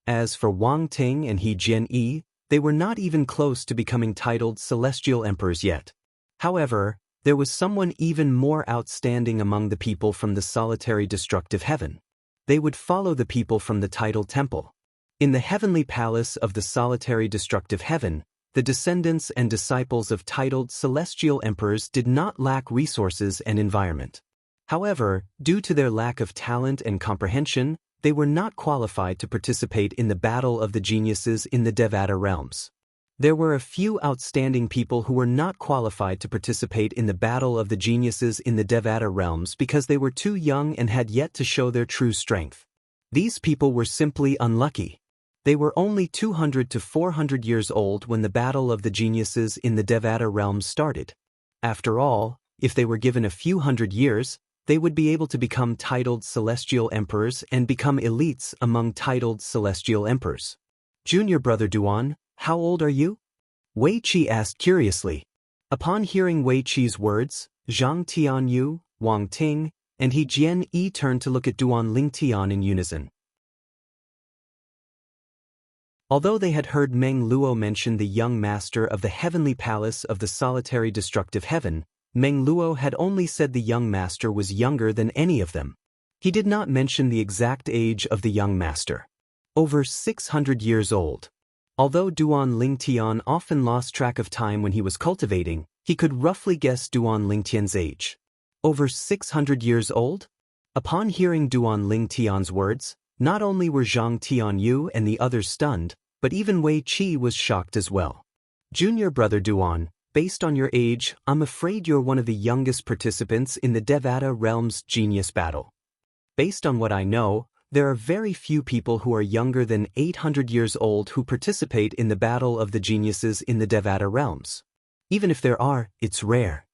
As for Wang Ting and He Jianyi, they were not even close to becoming titled celestial emperors yet. However, there was someone even more outstanding among the people from the solitary destructive heaven. They would follow the people from the tidal temple. In the heavenly palace of the solitary destructive heaven, the descendants and disciples of titled celestial emperors did not lack resources and environment. However, due to their lack of talent and comprehension, they were not qualified to participate in the battle of the geniuses in the Devata realms. There were a few outstanding people who were not qualified to participate in the battle of the geniuses in the Devata realms because they were too young and had yet to show their true strength. These people were simply unlucky. They were only 200 to 400 years old when the battle of the geniuses in the Devata realms started. After all, if they were given a few hundred years, they would be able to become titled celestial emperors and become elites among titled celestial emperors. Junior brother Duan, how old are you? Wei Qi asked curiously. Upon hearing Wei Qi's words, Zhang Tianyu, Wang Ting, and He Jianyi turned to look at Duan Lingtian in unison. Although they had heard Meng Luo mention the young master of the heavenly palace of the solitary destructive heaven, Meng Luo had only said the young master was younger than any of them. He did not mention the exact age of the young master. Over 600 years old. Although Duan Lingtian often lost track of time when he was cultivating, he could roughly guess Duan Lingtian's age. Over 600 years old? Upon hearing Duan Lingtian's words, not only were Zhang Tianyu and the others stunned, but even Wei Qi was shocked as well. Junior brother Duan, based on your age, I'm afraid you're one of the youngest participants in the Devata realm's genius battle. Based on what I know, there are very few people who are younger than 800 years old who participate in the battle of the geniuses in the Devata realms. Even if there are, it's rare.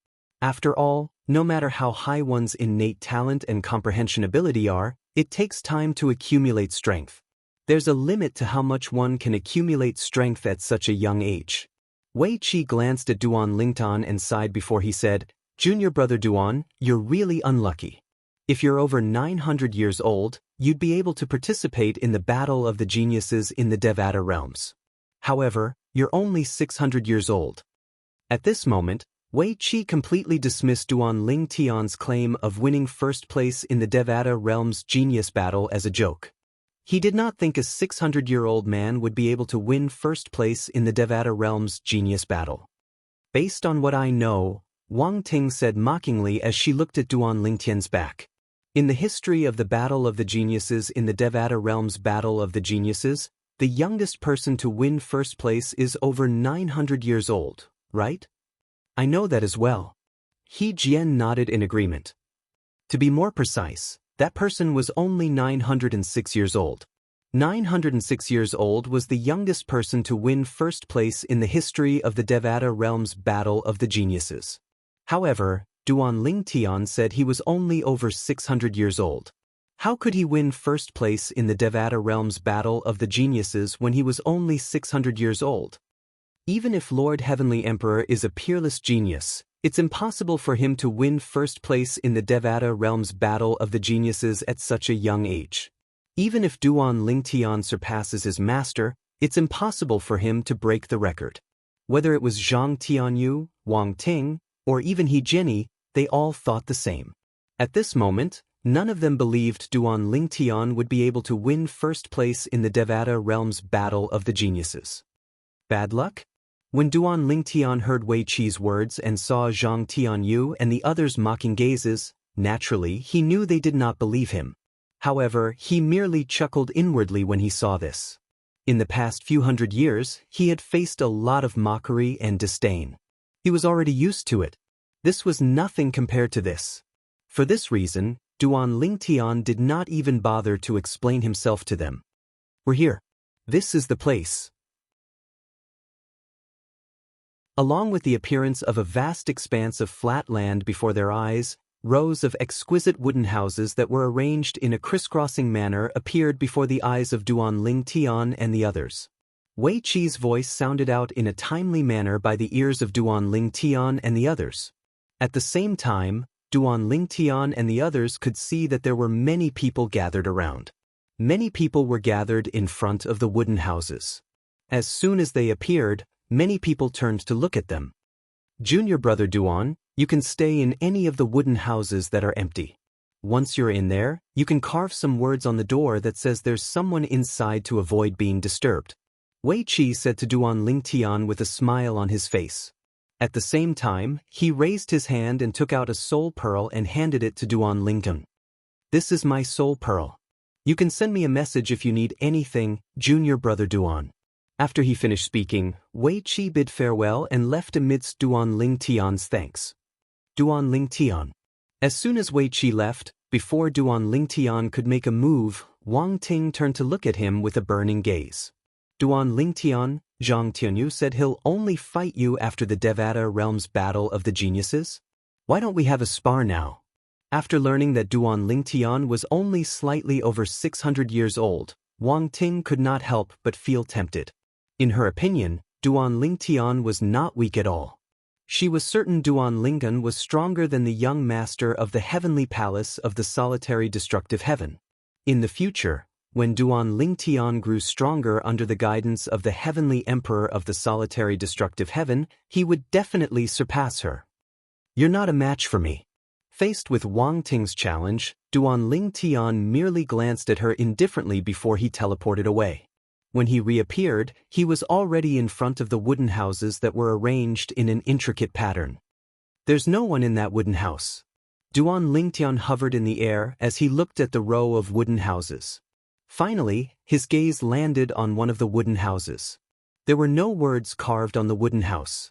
After all, no matter how high one's innate talent and comprehension ability are, it takes time to accumulate strength. There's a limit to how much one can accumulate strength at such a young age. Wei Qi glanced at Duan Lingtian and sighed before he said, Junior brother Duan, you're really unlucky. If you're over 900 years old, you'd be able to participate in the battle of the geniuses in the Devata realms. However, you're only 600 years old. At this moment, Wei Qi completely dismissed Duan Lingtian's claim of winning first place in the Devata realm's genius battle as a joke. He did not think a 600-year-old man would be able to win first place in the Devata realm's genius battle. Based on what I know, Wang Ting said mockingly as she looked at Duan Lingtian's back. In the history of the battle of the geniuses in the Devata realm's battle of the geniuses, the youngest person to win first place is over 900 years old, right? I know that as well. He Jian nodded in agreement. To be more precise, that person was only 906 years old. 906 years old was the youngest person to win first place in the history of the Devata realm's battle of the geniuses. However, Duan Lingtian said he was only over 600 years old. How could he win first place in the Devata realm's battle of the geniuses when he was only 600 years old? Even if Lord Heavenly Emperor is a peerless genius, it's impossible for him to win first place in the Devata realm's battle of the geniuses at such a young age. Even if Duan Lingtian surpasses his master, it's impossible for him to break the record. Whether it was Zhang Tianyu, Wang Ting, or even He Jianyi, they all thought the same. At this moment, none of them believed Duan Lingtian would be able to win first place in the Devata realm's battle of the geniuses. Bad luck? When Duan Lingtian heard Wei Qi's words and saw Zhang Tianyu and the others' mocking gazes, naturally he knew they did not believe him. However, he merely chuckled inwardly when he saw this. In the past few hundred years, he had faced a lot of mockery and disdain. He was already used to it. This was nothing compared to this. For this reason, Duan Lingtian did not even bother to explain himself to them. We're here. This is the place. Along with the appearance of a vast expanse of flat land before their eyes, Rows of exquisite wooden houses that were arranged in a crisscrossing manner appeared before the eyes of Duan Lingtian and the others. Wei Qi's voice sounded out in a timely manner by the ears of Duan Lingtian and the others. At the same time, Duan Lingtian and the others could see that there were many people gathered around. Many people were gathered in front of the wooden houses. As soon as they appeared, many people turned to look at them. Junior brother Duan, you can stay in any of the wooden houses that are empty. Once you're in there, you can carve some words on the door that says there's someone inside to avoid being disturbed. Wei Qi said to Duan Lingtian with a smile on his face. At the same time, he raised his hand and took out a soul pearl and handed it to Duan Lingtian. This is my soul pearl. You can send me a message if you need anything, junior brother Duan. After he finished speaking, Wei Qi bid farewell and left amidst Duan Lingtian's thanks. Duan Lingtian. As soon as Wei Qi left, before Duan Lingtian could make a move, Wang Ting turned to look at him with a burning gaze. Duan Lingtian, Zhang Tianyu said he'll only fight you after the Devata realm's battle of the geniuses? Why don't we have a spar now? After learning that Duan Lingtian was only slightly over 600 years old, Wang Ting could not help but feel tempted. In her opinion, Duan Lingtian was not weak at all. She was certain Duan Lingtian was stronger than the young master of the heavenly palace of the solitary destructive heaven. In the future, when Duan Lingtian grew stronger under the guidance of the heavenly emperor of the solitary destructive heaven, he would definitely surpass her. You're not a match for me. Faced with Wang Ting's challenge, Duan Lingtian merely glanced at her indifferently before he teleported away. When he reappeared, he was already in front of the wooden houses that were arranged in an intricate pattern. There's no one in that wooden house. Duan Lingtian hovered in the air as he looked at the row of wooden houses. Finally, his gaze landed on one of the wooden houses. There were no words carved on the wooden house.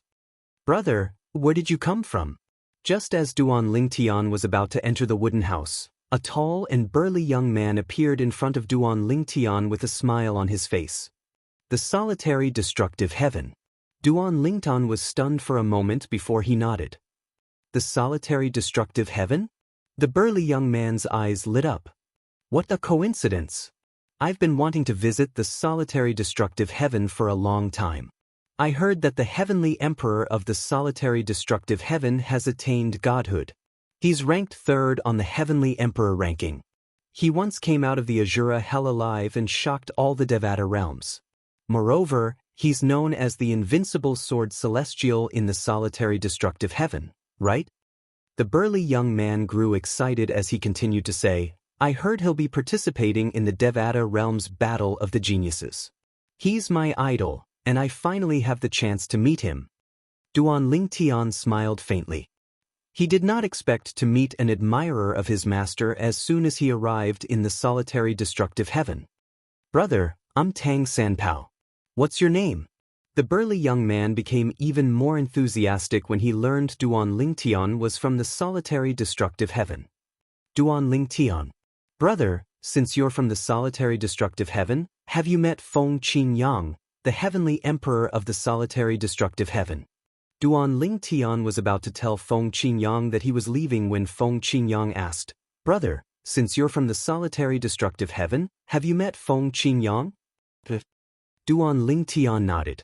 Brother, where did you come from? Just as Duan Lingtian was about to enter the wooden house, a tall and burly young man appeared in front of Duan Lingtian with a smile on his face. The solitary destructive heaven. Duan Lingtian was stunned for a moment before he nodded. The solitary destructive heaven? The burly young man's eyes lit up. What a coincidence! I've been wanting to visit the solitary destructive heaven for a long time. I heard that the heavenly emperor of the solitary destructive heaven has attained godhood. He's ranked 3rd on the heavenly emperor ranking. He once came out of the Azura hell alive and shocked all the Devata realms. Moreover, he's known as the invincible sword celestial in the solitary destructive heaven, right? The burly young man grew excited as he continued to say, I heard he'll be participating in the Devata realm's battle of the geniuses. He's my idol, and I finally have the chance to meet him. Duan Lingtian smiled faintly. He did not expect to meet an admirer of his master as soon as he arrived in the solitary destructive heaven. Brother, I'm Tang Sanpao. What's your name? The burly young man became even more enthusiastic when he learned Duan Lingtian was from the solitary destructive heaven. Duan Lingtian. Brother, since you're from the solitary destructive heaven, have you met Feng Qingyang, the heavenly emperor of the solitary destructive heaven? Duan Lingtian was about to tell Feng Qingyang that he was leaving when Feng Qingyang asked, Brother, since you're from the solitary destructive heaven, have you met Feng Qingyang? Duan Lingtian nodded.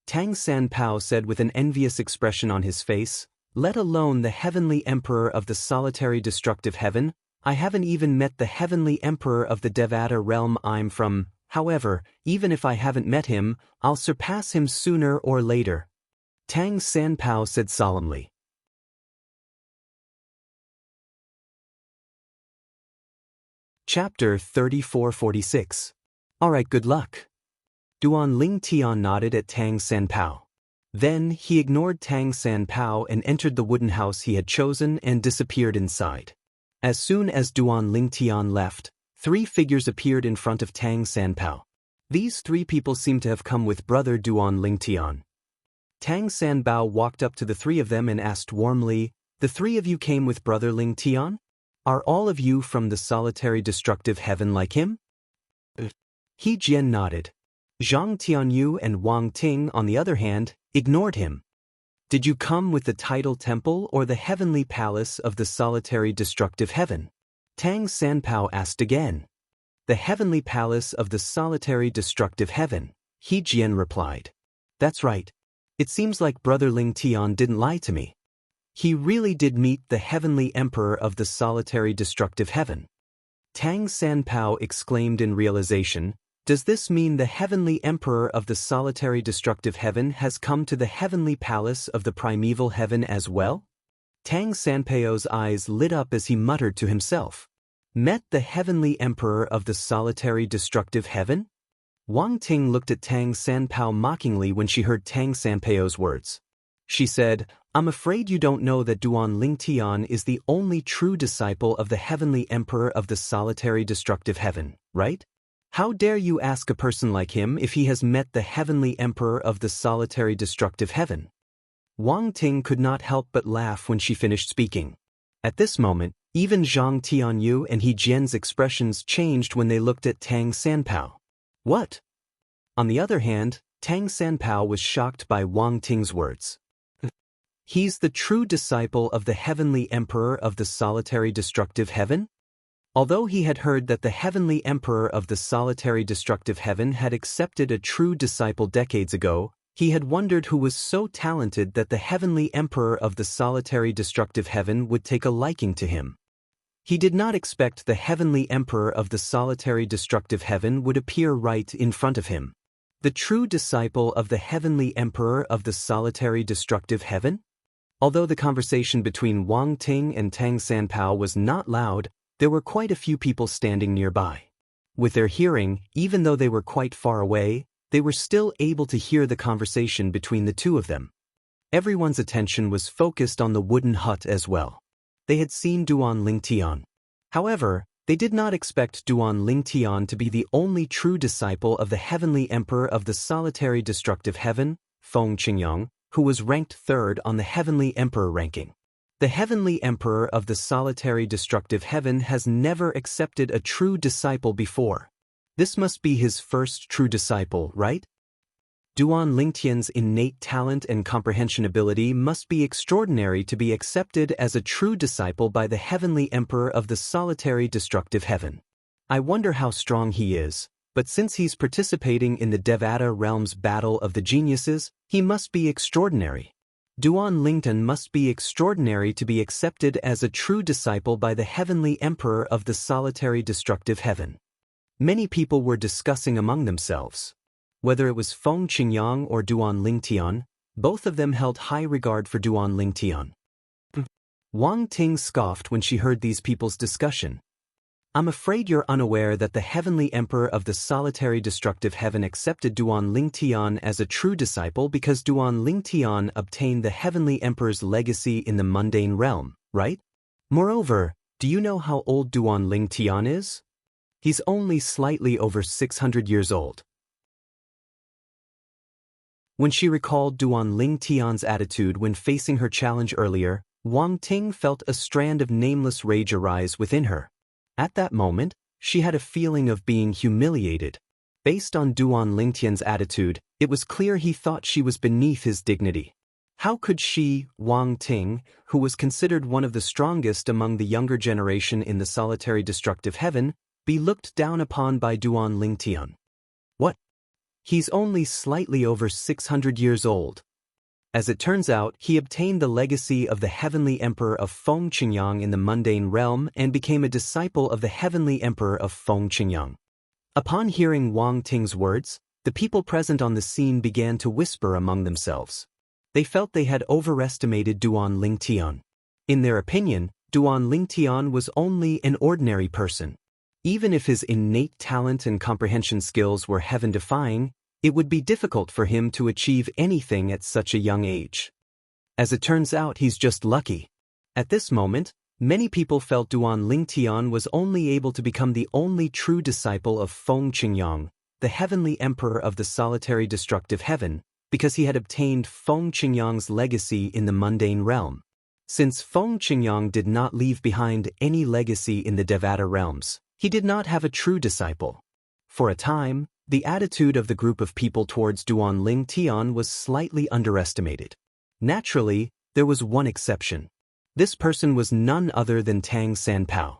Tang Sanpao said with an envious expression on his face, let alone the heavenly emperor of the solitary destructive heaven, I haven't even met the heavenly emperor of the Devata realm I'm from. However, even if I haven't met him, I'll surpass him sooner or later. Tang Sanpao said solemnly. Chapter 3446. Alright, good luck. Duan Lingtian nodded at Tang Sanpao. Then he ignored Tang Sanpao and entered the wooden house he had chosen and disappeared inside. As soon as Duan Lingtian left, 3 figures appeared in front of Tang Sanpao. These 3 people seemed to have come with brother Duan Lingtian. Tang Sanpao walked up to the 3 of them and asked warmly, the 3 of you came with brother Lingtian? Are all of you from the solitary destructive heaven like him? He Jian nodded. Zhang Tianyu and Wang Ting, on the other hand, ignored him. Did you come with the tidal temple or the heavenly palace of the solitary destructive heaven? Tang Sanpao asked again. The heavenly palace of the solitary destructive heaven, He Jian replied. That's right. It seems like Brother Ling Tian didn't lie to me. He really did meet the heavenly emperor of the solitary destructive heaven. Tang Sanpao exclaimed in realization, does this mean the heavenly emperor of the solitary destructive heaven has come to the heavenly palace of the primeval heaven as well? Tang Sanpao's eyes lit up as he muttered to himself. Met the heavenly emperor of the solitary destructive heaven? Wang Ting looked at Tang Sanpao mockingly when she heard Tang Sanpao's words. She said, I'm afraid you don't know that Duan Lingtian is the only true disciple of the heavenly emperor of the solitary destructive heaven, right? How dare you ask a person like him if he has met the heavenly emperor of the solitary destructive heaven? Wang Ting could not help but laugh when she finished speaking. At this moment, even Zhang Tianyu and He Jian's expressions changed when they looked at Tang Sanpao. What? On the other hand, Tang Sanpao was shocked by Wang Ting's words. He's the true disciple of the heavenly emperor of the solitary destructive heaven? Although he had heard that the heavenly emperor of the solitary destructive heaven had accepted a true disciple decades ago, he had wondered who was so talented that the heavenly emperor of the solitary destructive heaven would take a liking to him. He did not expect the heavenly emperor of the solitary destructive heaven would appear right in front of him. The true disciple of the heavenly emperor of the solitary destructive heaven? Although the conversation between Wang Ting and Tang Sanpao was not loud, there were quite a few people standing nearby. With their hearing, even though they were quite far away, they were still able to hear the conversation between the two of them. Everyone's attention was focused on the wooden hut as well. They had seen Duan Lingtian. However, they did not expect Duan Lingtian to be the only true disciple of the heavenly emperor of the solitary destructive heaven, Feng Qingyang, who was ranked third on the heavenly emperor ranking. The heavenly emperor of the solitary destructive heaven has never accepted a true disciple before. This must be his first true disciple, right? Duan Lingtian's innate talent and comprehension ability must be extraordinary to be accepted as a true disciple by the heavenly emperor of the solitary destructive heaven. I wonder how strong he is, but since he's participating in the Devata realm's battle of the geniuses, he must be extraordinary. Duan Lingtian must be extraordinary to be accepted as a true disciple by the heavenly emperor of the solitary destructive heaven. Many people were discussing among themselves. Whether it was Feng Qingyang or Duan Lingtian, both of them held high regard for Duan Lingtian. Wang Ting scoffed when she heard these people's discussion. I'm afraid you're unaware that the heavenly emperor of the solitary destructive heaven accepted Duan Lingtian as a true disciple because Duan Lingtian obtained the heavenly emperor's legacy in the mundane realm, right? Moreover, do you know how old Duan Lingtian is? He's only slightly over 600 years old. When she recalled Duan Lingtian's attitude when facing her challenge earlier, Wang Ting felt a strand of nameless rage arise within her. At that moment, she had a feeling of being humiliated. Based on Duan Lingtian's attitude, it was clear he thought she was beneath his dignity. How could she, Wang Ting, who was considered one of the strongest among the younger generation in the solitary destructive heaven, be looked down upon by Duan Lingtian? What? He's only slightly over 600 years old. As it turns out, he obtained the legacy of the heavenly emperor of Feng Qingyang in the mundane realm and became a disciple of the heavenly emperor of Feng Qingyang. Upon hearing Wang Ting's words, the people present on the scene began to whisper among themselves. They felt they had overestimated Duan Lingtian. In their opinion, Duan Lingtian was only an ordinary person. Even if his innate talent and comprehension skills were heaven-defying, it would be difficult for him to achieve anything at such a young age. As it turns out, he's just lucky. At this moment, many people felt Duan Lingtian was only able to become the only true disciple of Feng Qingyang, the heavenly emperor of the solitary destructive heaven, because he had obtained Feng Qingyang's legacy in the mundane realm. Since Feng Qingyang did not leave behind any legacy in the Devata realms, he did not have a true disciple. For a time, the attitude of the group of people towards Duan Lingtian was slightly underestimated. Naturally, there was one exception. This person was none other than Tang Sanpao.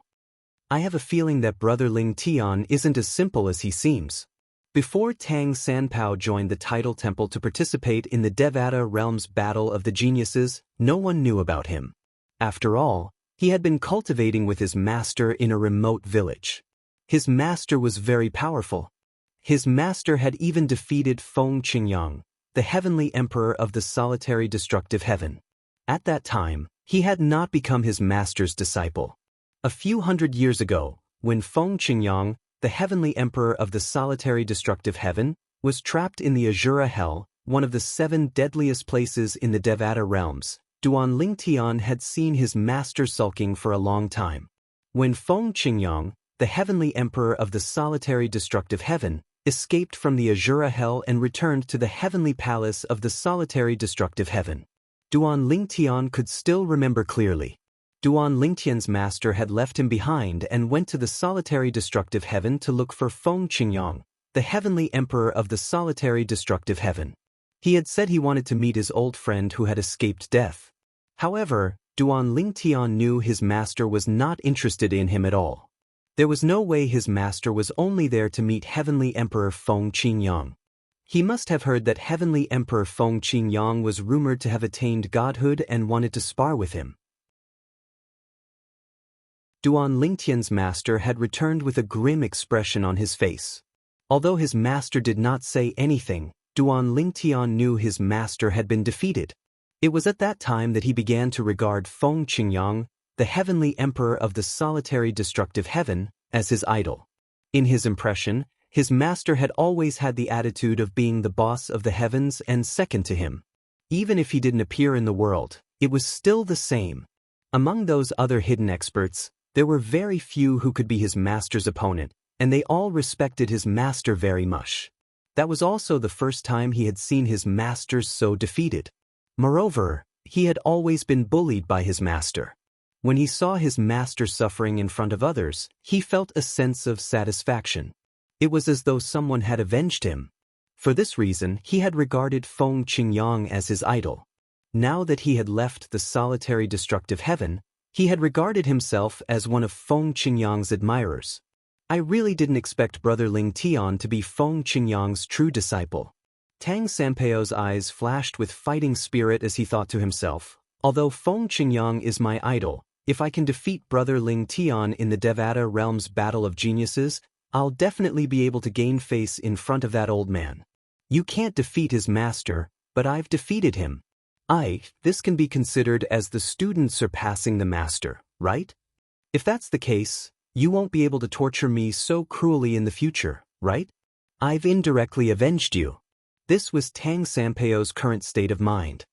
I have a feeling that Brother Ling Tian isn't as simple as he seems. Before Tang Sanpao joined the Tidal Temple to participate in the Devata Realm's Battle of the Geniuses, no one knew about him. After all, he had been cultivating with his master in a remote village. His master was very powerful. His master had even defeated Feng Qingyang, the heavenly emperor of the solitary destructive heaven. At that time, he had not become his master's disciple. A few hundred years ago, when Feng Qingyang, the heavenly emperor of the solitary destructive heaven, was trapped in the Azura Hell, one of the 7 deadliest places in the Devata realms, Duan Lingtian had seen his master sulking for a long time. When Feng Qingyang, the heavenly emperor of the solitary destructive heaven, escaped from the Azura Hell and returned to the heavenly palace of the solitary destructive heaven, Duan Lingtian could still remember clearly. Duan Lingtian's master had left him behind and went to the solitary destructive heaven to look for Feng Qingyang, the heavenly emperor of the solitary destructive heaven. He had said he wanted to meet his old friend who had escaped death. However, Duan Lingtian knew his master was not interested in him at all. There was no way his master was only there to meet Heavenly Emperor Feng Qingyang. He must have heard that Heavenly Emperor Feng Qingyang was rumored to have attained godhood and wanted to spar with him. Duan Lingtian's master had returned with a grim expression on his face. Although his master did not say anything, Duan Lingtian knew his master had been defeated. It was at that time that he began to regard Feng Qingyang, the heavenly emperor of the solitary destructive heaven, as his idol. In his impression, his master had always had the attitude of being the boss of the heavens and second to him. Even if he didn't appear in the world, it was still the same. Among those other hidden experts, there were very few who could be his master's opponent, and they all respected his master very much. That was also the first time he had seen his master so defeated. Moreover, he had always been bullied by his master. When he saw his master suffering in front of others, he felt a sense of satisfaction. It was as though someone had avenged him. For this reason, he had regarded Feng Qingyang as his idol. Now that he had left the solitary destructive heaven, he had regarded himself as one of Feng Qingyang's admirers. I really didn't expect Brother Ling Tian to be Feng Qingyang's true disciple. Tang Sanpao's eyes flashed with fighting spirit as he thought to himself, although Feng Qingyang is my idol, if I can defeat Brother Ling Tian in the Devata Realm's Battle of Geniuses, I'll definitely be able to gain face in front of that old man. You can't defeat his master, but I've defeated him. This can be considered as the student surpassing the master, right? If that's the case, you won't be able to torture me so cruelly in the future, right? I've indirectly avenged you. This was Tang Sanpao's current state of mind.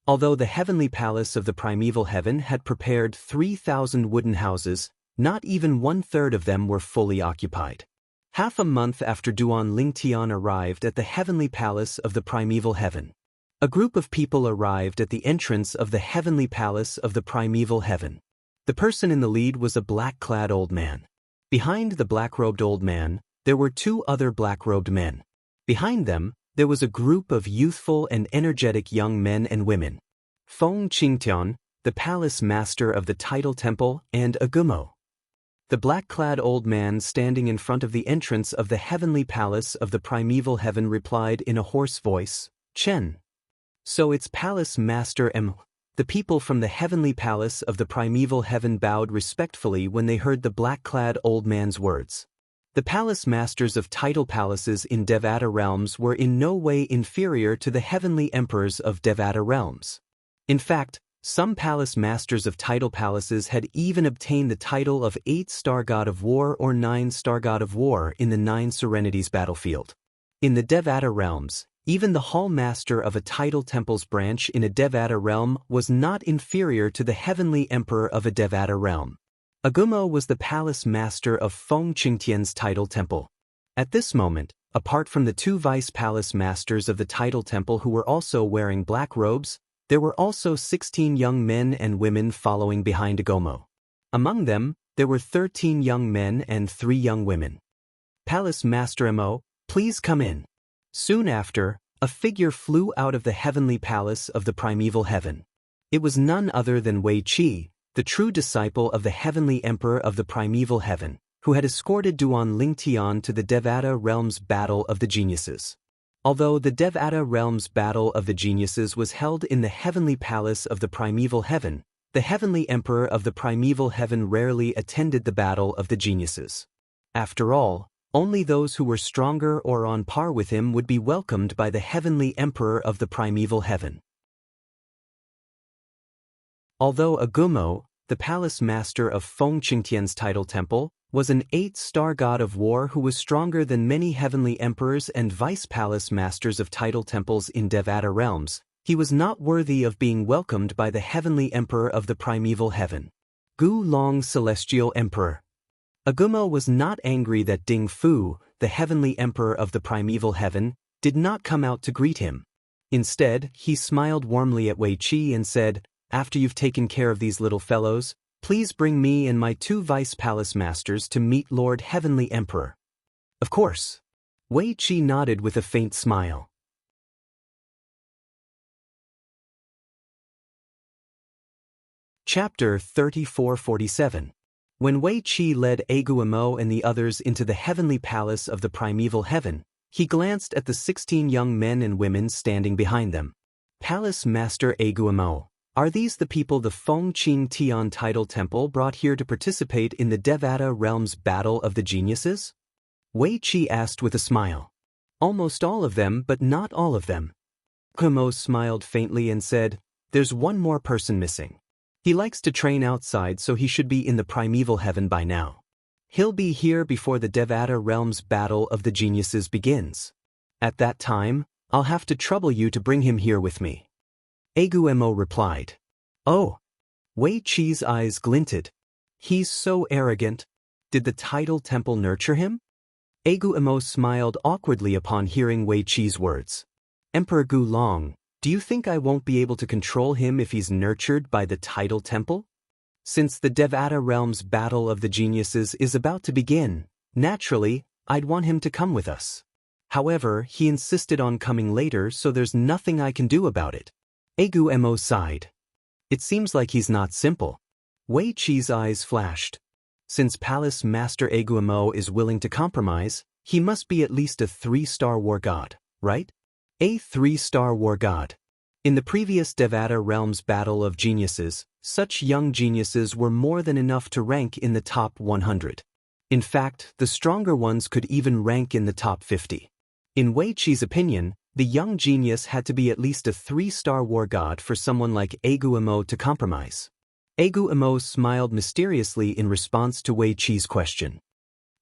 Although the heavenly palace of the primeval heaven had prepared 3,000 wooden houses, not even 1/3 of them were fully occupied. Half a month after Duan Lingtian arrived at the heavenly palace of the primeval heaven, a group of people arrived at the entrance of the heavenly palace of the primeval heaven. The person in the lead was a black-clad old man. Behind the black-robed old man, there were 2 other black-robed men. Behind them, there was a group of youthful and energetic young men and women. Feng Qingtian, the palace master of the Tidal Temple, and Agumo. The black-clad old man standing in front of the entrance of the heavenly palace of the primeval heaven replied in a hoarse voice, "Chen." So it's Palace Master M. The people from the heavenly palace of the primeval heaven bowed respectfully when they heard the black-clad old man's words. The palace masters of tidal palaces in Devata realms were in no way inferior to the heavenly emperors of Devata realms. In fact, some palace masters of tidal palaces had even obtained the title of 8-star god of war or 9-star god of war in the 9 Serenities battlefield. In the Devata realms, even the hall master of a tidal temple's branch in a Devata realm was not inferior to the heavenly emperor of a Devata realm. Agumo was the palace master of Feng Qingtian's tidal temple. At this moment, apart from the 2 vice palace masters of the tidal temple who were also wearing black robes, there were also 16 young men and women following behind Agumo. Among them, there were 13 young men and 3 young women. "Palace Master Mo, please come in." Soon after, a figure flew out of the heavenly palace of the primeval heaven. It was none other than Wei Qi, the true disciple of the heavenly emperor of the primeval heaven, who had escorted Duan Lingtian to the Devata realm's battle of the geniuses. Although the Devata realm's battle of the geniuses was held in the heavenly palace of the primeval heaven, the heavenly emperor of the primeval heaven rarely attended the battle of the geniuses. After all, only those who were stronger or on par with him would be welcomed by the heavenly emperor of the primeval heaven. Although Agumo, the palace master of Feng Qingtian's title temple, was an 8-star god of war who was stronger than many heavenly emperors and vice-palace masters of title temples in Devata realms, he was not worthy of being welcomed by the heavenly emperor of the primeval heaven. Gu Long Celestial Emperor. Agumo was not angry that Ding Fu, the heavenly emperor of the primeval heaven, did not come out to greet him. Instead, he smiled warmly at Wei Qi and said, "After you've taken care of these little fellows, please bring me and my 2 vice-palace masters to meet Lord Heavenly Emperor." Of course. Wei Qi nodded with a faint smile. Chapter 3447. When Wei Qi led Agumo and the others into the heavenly palace of the primeval heaven, he glanced at the 16 young men and women standing behind them. Palace Master Agumo, are these the people the Feng Qingtian title temple brought here to participate in the Devata realm's battle of the geniuses? Wei Qi asked with a smile. Almost all of them, but not all of them. Agumo smiled faintly and said, "There's one more person missing. He likes to train outside, so he should be in the primeval heaven by now. He'll be here before the Devata realm's battle of the geniuses begins. At that time, I'll have to trouble you to bring him here with me." Agumo replied. "Oh." Wei Qi's eyes glinted. "He's so arrogant. Did the title temple nurture him?" Agumo smiled awkwardly upon hearing Wei Qi's words. "Emperor Gu Long, do you think I won't be able to control him if he's nurtured by the title temple? Since the Devata realm's battle of the geniuses is about to begin, naturally, I'd want him to come with us. However, he insisted on coming later, so there's nothing I can do about it." Agumo sighed. "It seems like he's not simple." Wei Qi's eyes flashed. Since Palace Master Agumo is willing to compromise, he must be at least a 3-star war god, right? A 3-star war god. In the previous Devata realm's battle of geniuses, such young geniuses were more than enough to rank in the top 100. In fact, the stronger ones could even rank in the top 50. In Wei Qi's opinion, the young genius had to be at least a 3-star war god for someone like Agumo to compromise. Agumo smiled mysteriously in response to Wei Qi's question.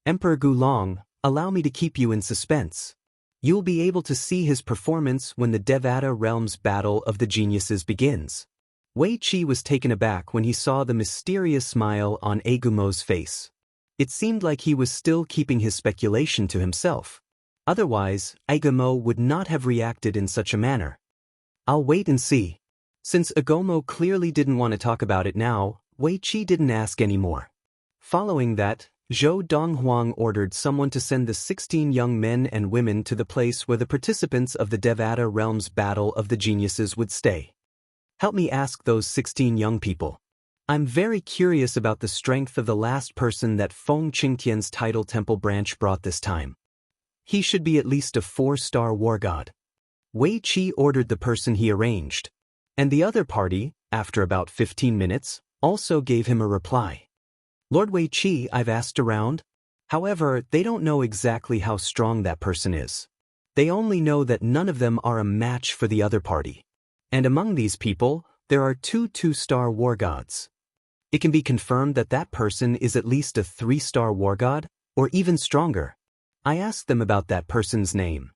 "Emperor Gu Long, allow me to keep you in suspense. You'll be able to see his performance when the Devata realm's battle of the geniuses begins." Wei Qi was taken aback when he saw the mysterious smile on Agumo's face. It seemed like he was still keeping his speculation to himself. Otherwise, Agumo would not have reacted in such a manner. "I'll wait and see." Since Agumo clearly didn't want to talk about it now, Wei Qi didn't ask any more. Following that, Zhou Donghuang ordered someone to send the 16 young men and women to the place where the participants of the Devata realm's battle of the geniuses would stay. "Help me ask those 16 young people. I'm very curious about the strength of the last person that Feng Qingtian's title temple branch brought this time. He should be at least a 4-star war god." Wei Qi ordered the person he arranged. And the other party, after about 15 minutes, also gave him a reply. "Lord Wei Qi, I've asked around. However, they don't know exactly how strong that person is. They only know that none of them are a match for the other party. And among these people, there are 2 2-star war gods. It can be confirmed that that person is at least a 3-star war god, or even stronger. I asked them about that person's name.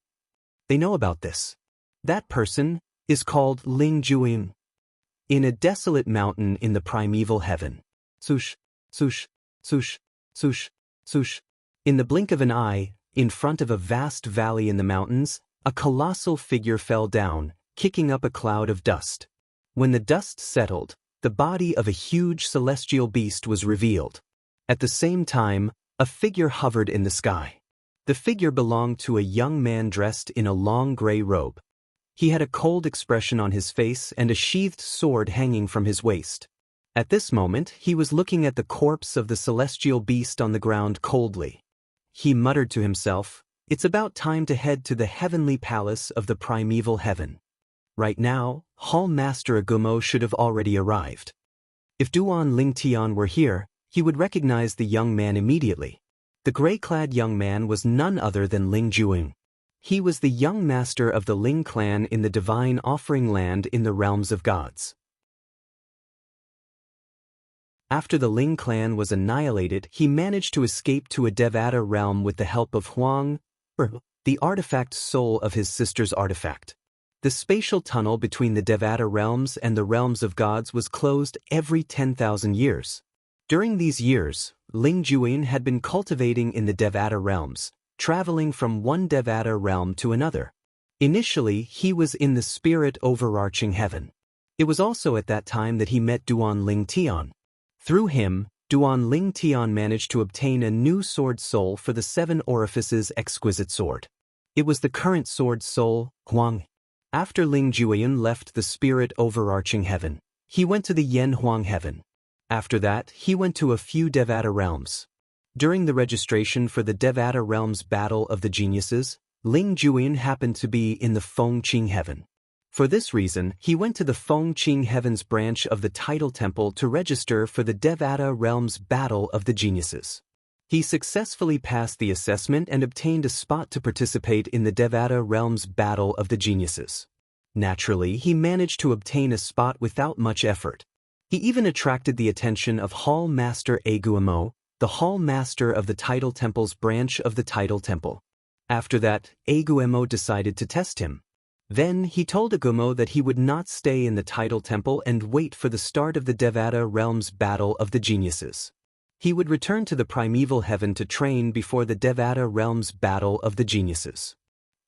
They know about this. That person is called Ling Juin. In a desolate mountain in the primeval heaven. Sush, sush, sush, sush, sush. In the blink of an eye, in front of a vast valley in the mountains, a colossal figure fell down, kicking up a cloud of dust. When the dust settled, the body of a huge celestial beast was revealed. At the same time, a figure hovered in the sky. The figure belonged to a young man dressed in a long gray robe. He had a cold expression on his face and a sheathed sword hanging from his waist. At this moment, he was looking at the corpse of the celestial beast on the ground coldly. He muttered to himself, "It's about time to head to the heavenly palace of the primeval heaven. Right now, Hall Master Agumo should have already arrived." If Duan Lingtian were here, he would recognize the young man immediately. The gray-clad young man was none other than Ling Juing. He was the young master of the Ling clan in the divine offering land in the realms of gods. After the Ling clan was annihilated, he managed to escape to a Devata realm with the help of Huang, the artifact soul of his sister's artifact. The spatial tunnel between the Devata realms and the realms of gods was closed every 10,000 years. During these years, Ling Juin had been cultivating in the Devata realms, traveling from one Devata realm to another. Initially, he was in the spirit overarching heaven. It was also at that time that he met Duan Lingtian. Through him, Duan Lingtian managed to obtain a new sword soul for the Seven Orifices exquisite sword. It was the current sword soul, Huang. After Ling Juin left the spirit overarching heaven, he went to the Yen Huang heaven. After that, he went to a few Devata realms. During the registration for the Devata realms Battle of the Geniuses, Ling Juin happened to be in the Fengqing heaven. For this reason, he went to the Fengqing heaven's branch of the Title Temple to register for the Devata realms Battle of the Geniuses. He successfully passed the assessment and obtained a spot to participate in the Devata realms Battle of the Geniuses. Naturally, he managed to obtain a spot without much effort. He even attracted the attention of Hall Master Agumo, the Hall Master of the Title Temple's branch of the Title Temple. After that, Agumo decided to test him. Then he told Agumo that he would not stay in the Title Temple and wait for the start of the Devata realms Battle of the Geniuses. He would return to the primeval heaven to train before the Devata realms Battle of the Geniuses.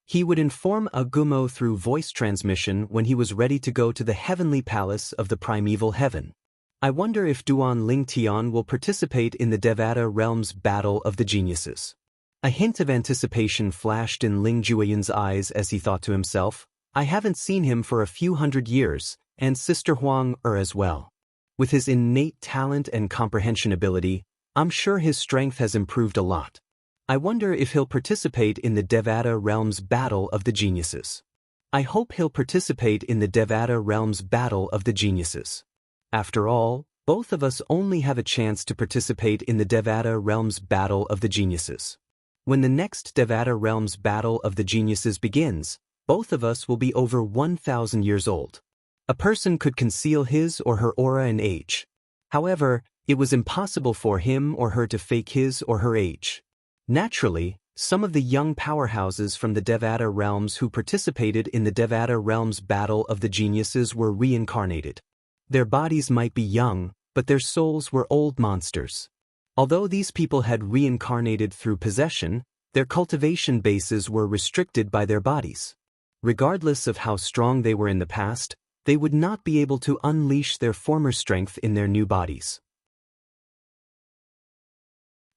He would inform Agumo through voice transmission when he was ready to go to the heavenly palace of the primeval heaven. I wonder if Duan Lingtian will participate in the Devata realms Battle of the Geniuses. A hint of anticipation flashed in Ling Juin's eyes as he thought to himself, I haven't seen him for a few hundred years, and Sister Huang as well. With his innate talent and comprehension ability, I'm sure his strength has improved a lot. I wonder if he'll participate in the Devata realms Battle of the Geniuses. I hope he'll participate in the Devata realms Battle of the Geniuses. After all, both of us only have a chance to participate in the Devata realms Battle of the Geniuses. When the next Devata realms Battle of the Geniuses begins, both of us will be over 1,000 years old. A person could conceal his or her aura and age. However, it was impossible for him or her to fake his or her age. Naturally, some of the young powerhouses from the Devata realms who participated in the Devata realms Battle of the Geniuses were reincarnated. Their bodies might be young, but their souls were old monsters. Although these people had reincarnated through possession, their cultivation bases were restricted by their bodies. Regardless of how strong they were in the past, they would not be able to unleash their former strength in their new bodies.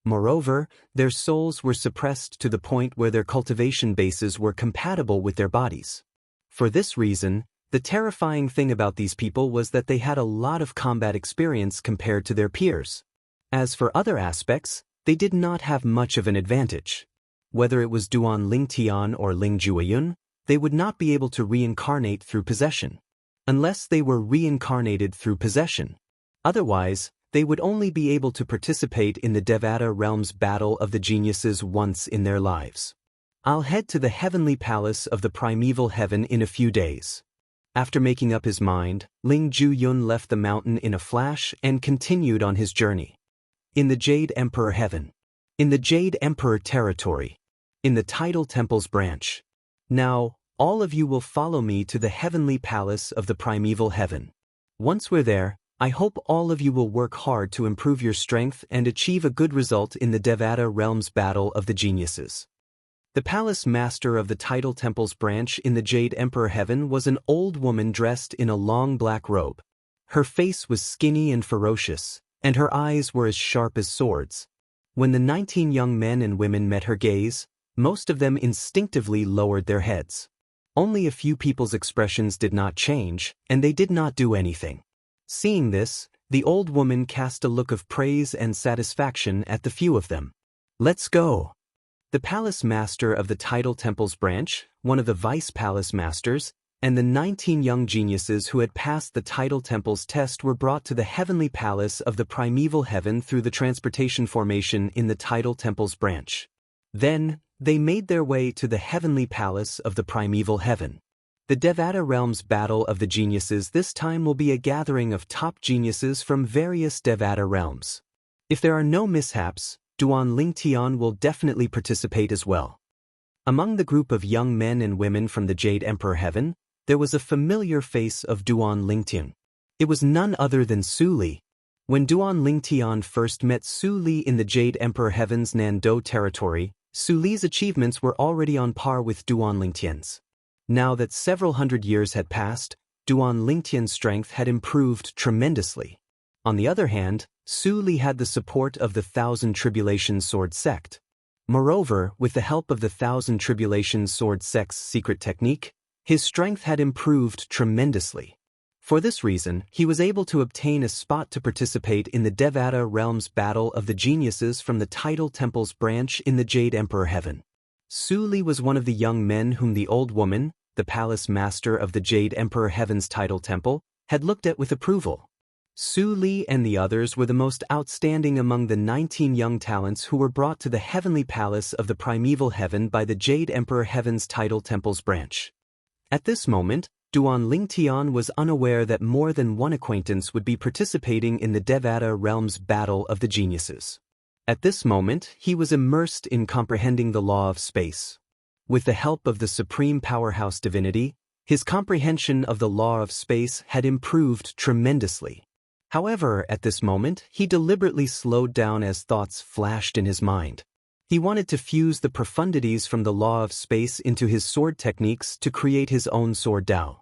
Moreover, their souls were suppressed to the point where their cultivation bases were compatible with their bodies. For this reason, the terrifying thing about these people was that they had a lot of combat experience compared to their peers. As for other aspects, they did not have much of an advantage. Whether it was Duan Lingtian or Ling Juiyun, they would not be able to reincarnate through possession. Unless they were reincarnated through possession. Otherwise, they would only be able to participate in the Devata realms Battle of the Geniuses once in their lives. I'll head to the heavenly palace of the primeval heaven in a few days. After making up his mind, Ling Juiyun left the mountain in a flash and continued on his journey. In the Jade Emperor heaven. In the Jade Emperor territory. In the Title Temple's branch. Now, all of you will follow me to the heavenly palace of the primeval heaven. Once we're there, I hope all of you will work hard to improve your strength and achieve a good result in the Devata realms Battle of the Geniuses. The palace master of the Title Temple's branch in the Jade Emperor heaven was an old woman dressed in a long black robe. Her face was skinny and ferocious, and her eyes were as sharp as swords. When the 19 young men and women met her gaze, most of them instinctively lowered their heads. Only a few people's expressions did not change, and they did not do anything. Seeing this, the old woman cast a look of praise and satisfaction at the few of them. Let's go. The palace master of the Tidal Temple's branch, one of the vice palace masters, and the 19 young geniuses who had passed the Tidal Temple's test were brought to the heavenly palace of the primeval heaven through the transportation formation in the Tidal Temple's branch. Then, they made their way to the heavenly palace of the primeval heaven. The Devata Realms Battle of the Geniuses this time will be a gathering of top geniuses from various Devata realms. If there are no mishaps, Duan Lingtian will definitely participate as well. Among the group of young men and women from the Jade Emperor Heaven, there was a familiar face of Duan Lingtian. It was none other than Su Li. When Duan Lingtian first met Su Li in the Jade Emperor Heaven's Nando territory, Su Li's achievements were already on par with Duan Lingtian's. Now that several hundred years had passed, Duan Lingtian's strength had improved tremendously. On the other hand, Su Li had the support of the Thousand Tribulations Sword Sect. Moreover, with the help of the Thousand Tribulations Sword Sect's secret technique, his strength had improved tremendously. For this reason, he was able to obtain a spot to participate in the Devata Realms Battle of the Geniuses from the Tidal Temple's branch in the Jade Emperor Heaven. Su Li was one of the young men whom the old woman, the palace master of the Jade Emperor Heaven's Tidal Temple, had looked at with approval. Su Li and the others were the most outstanding among the 19 young talents who were brought to the heavenly palace of the primeval heaven by the Jade Emperor Heaven's Tidal Temple's branch. At this moment, Duan Lingtian was unaware that more than one acquaintance would be participating in the Devata Realms Battle of the Geniuses. At this moment, he was immersed in comprehending the law of space. With the help of the supreme powerhouse divinity, his comprehension of the law of space had improved tremendously. However, at this moment, he deliberately slowed down as thoughts flashed in his mind. He wanted to fuse the profundities from the law of space into his sword techniques to create his own sword Dao.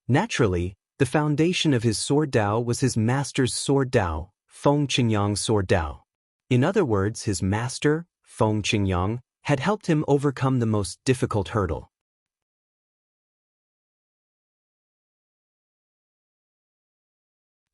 Naturally, the foundation of his sword Dao was his master's sword Dao, Feng Qingyang's sword Dao. In other words, his master, Feng Qingyang, had helped him overcome the most difficult hurdle.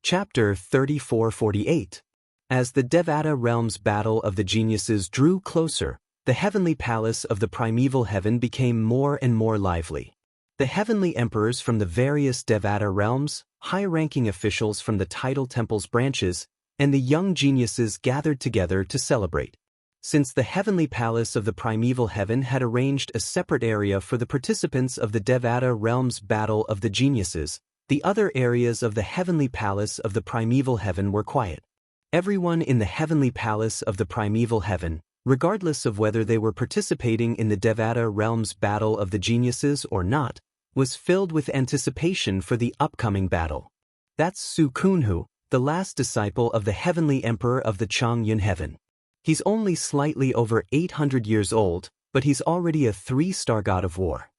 Chapter 3448. As the Devata Realms Battle of the Geniuses drew closer, the heavenly palace of the primeval heaven became more and more lively. The heavenly emperors from the various Devata realms, high-ranking officials from the Tidal Temple's branches, and the young geniuses gathered together to celebrate. Since the heavenly palace of the primeval heaven had arranged a separate area for the participants of the Devata Realms Battle of the Geniuses, the other areas of the heavenly palace of the primeval heaven were quiet. Everyone in the heavenly palace of the primeval heaven, regardless of whether they were participating in the Devata Realms Battle of the Geniuses or not, was filled with anticipation for the upcoming battle. That's Su Kunhu, the last disciple of the heavenly emperor of the Changyun heaven. He's only slightly over 800 years old, but he's already a 3-star god of war.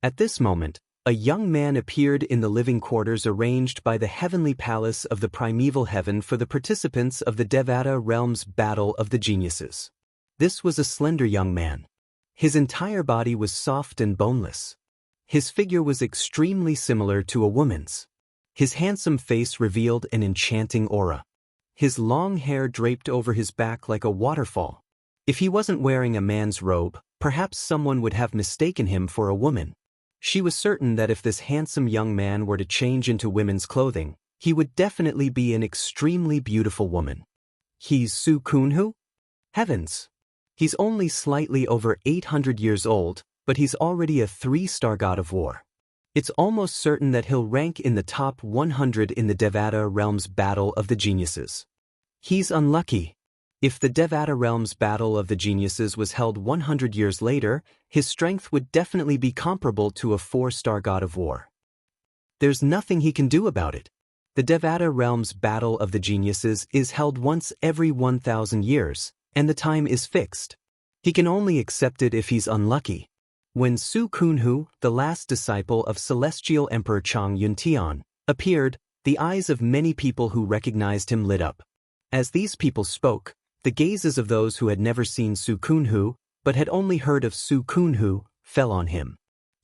At this moment, a young man appeared in the living quarters arranged by the heavenly palace of the primeval heaven for the participants of the Devata Realms Battle of the Geniuses. This was a slender young man. His entire body was soft and boneless. His figure was extremely similar to a woman's. His handsome face revealed an enchanting aura. His long hair draped over his back like a waterfall. If he wasn't wearing a man's robe, perhaps someone would have mistaken him for a woman. She was certain that if this handsome young man were to change into women's clothing, he would definitely be an extremely beautiful woman. He's Su Kunhu? Heavens! He's only slightly over 800 years old, but he's already a 3-star god of war. It's almost certain that he'll rank in the top 100 in the Devata Realms Battle of the Geniuses. He's unlucky. If the Devata Realms Battle of the Geniuses was held 100 years later, his strength would definitely be comparable to a 4-star god of war. There's nothing he can do about it. The Devata Realms Battle of the Geniuses is held once every 1,000 years, and the time is fixed. He can only accept it if he's unlucky. When Su Kunhu, the last disciple of Celestial Emperor Changyun Tian, appeared, the eyes of many people who recognized him lit up. As these people spoke, the gazes of those who had never seen Su Kunhu, but had only heard of Su Kunhu, fell on him.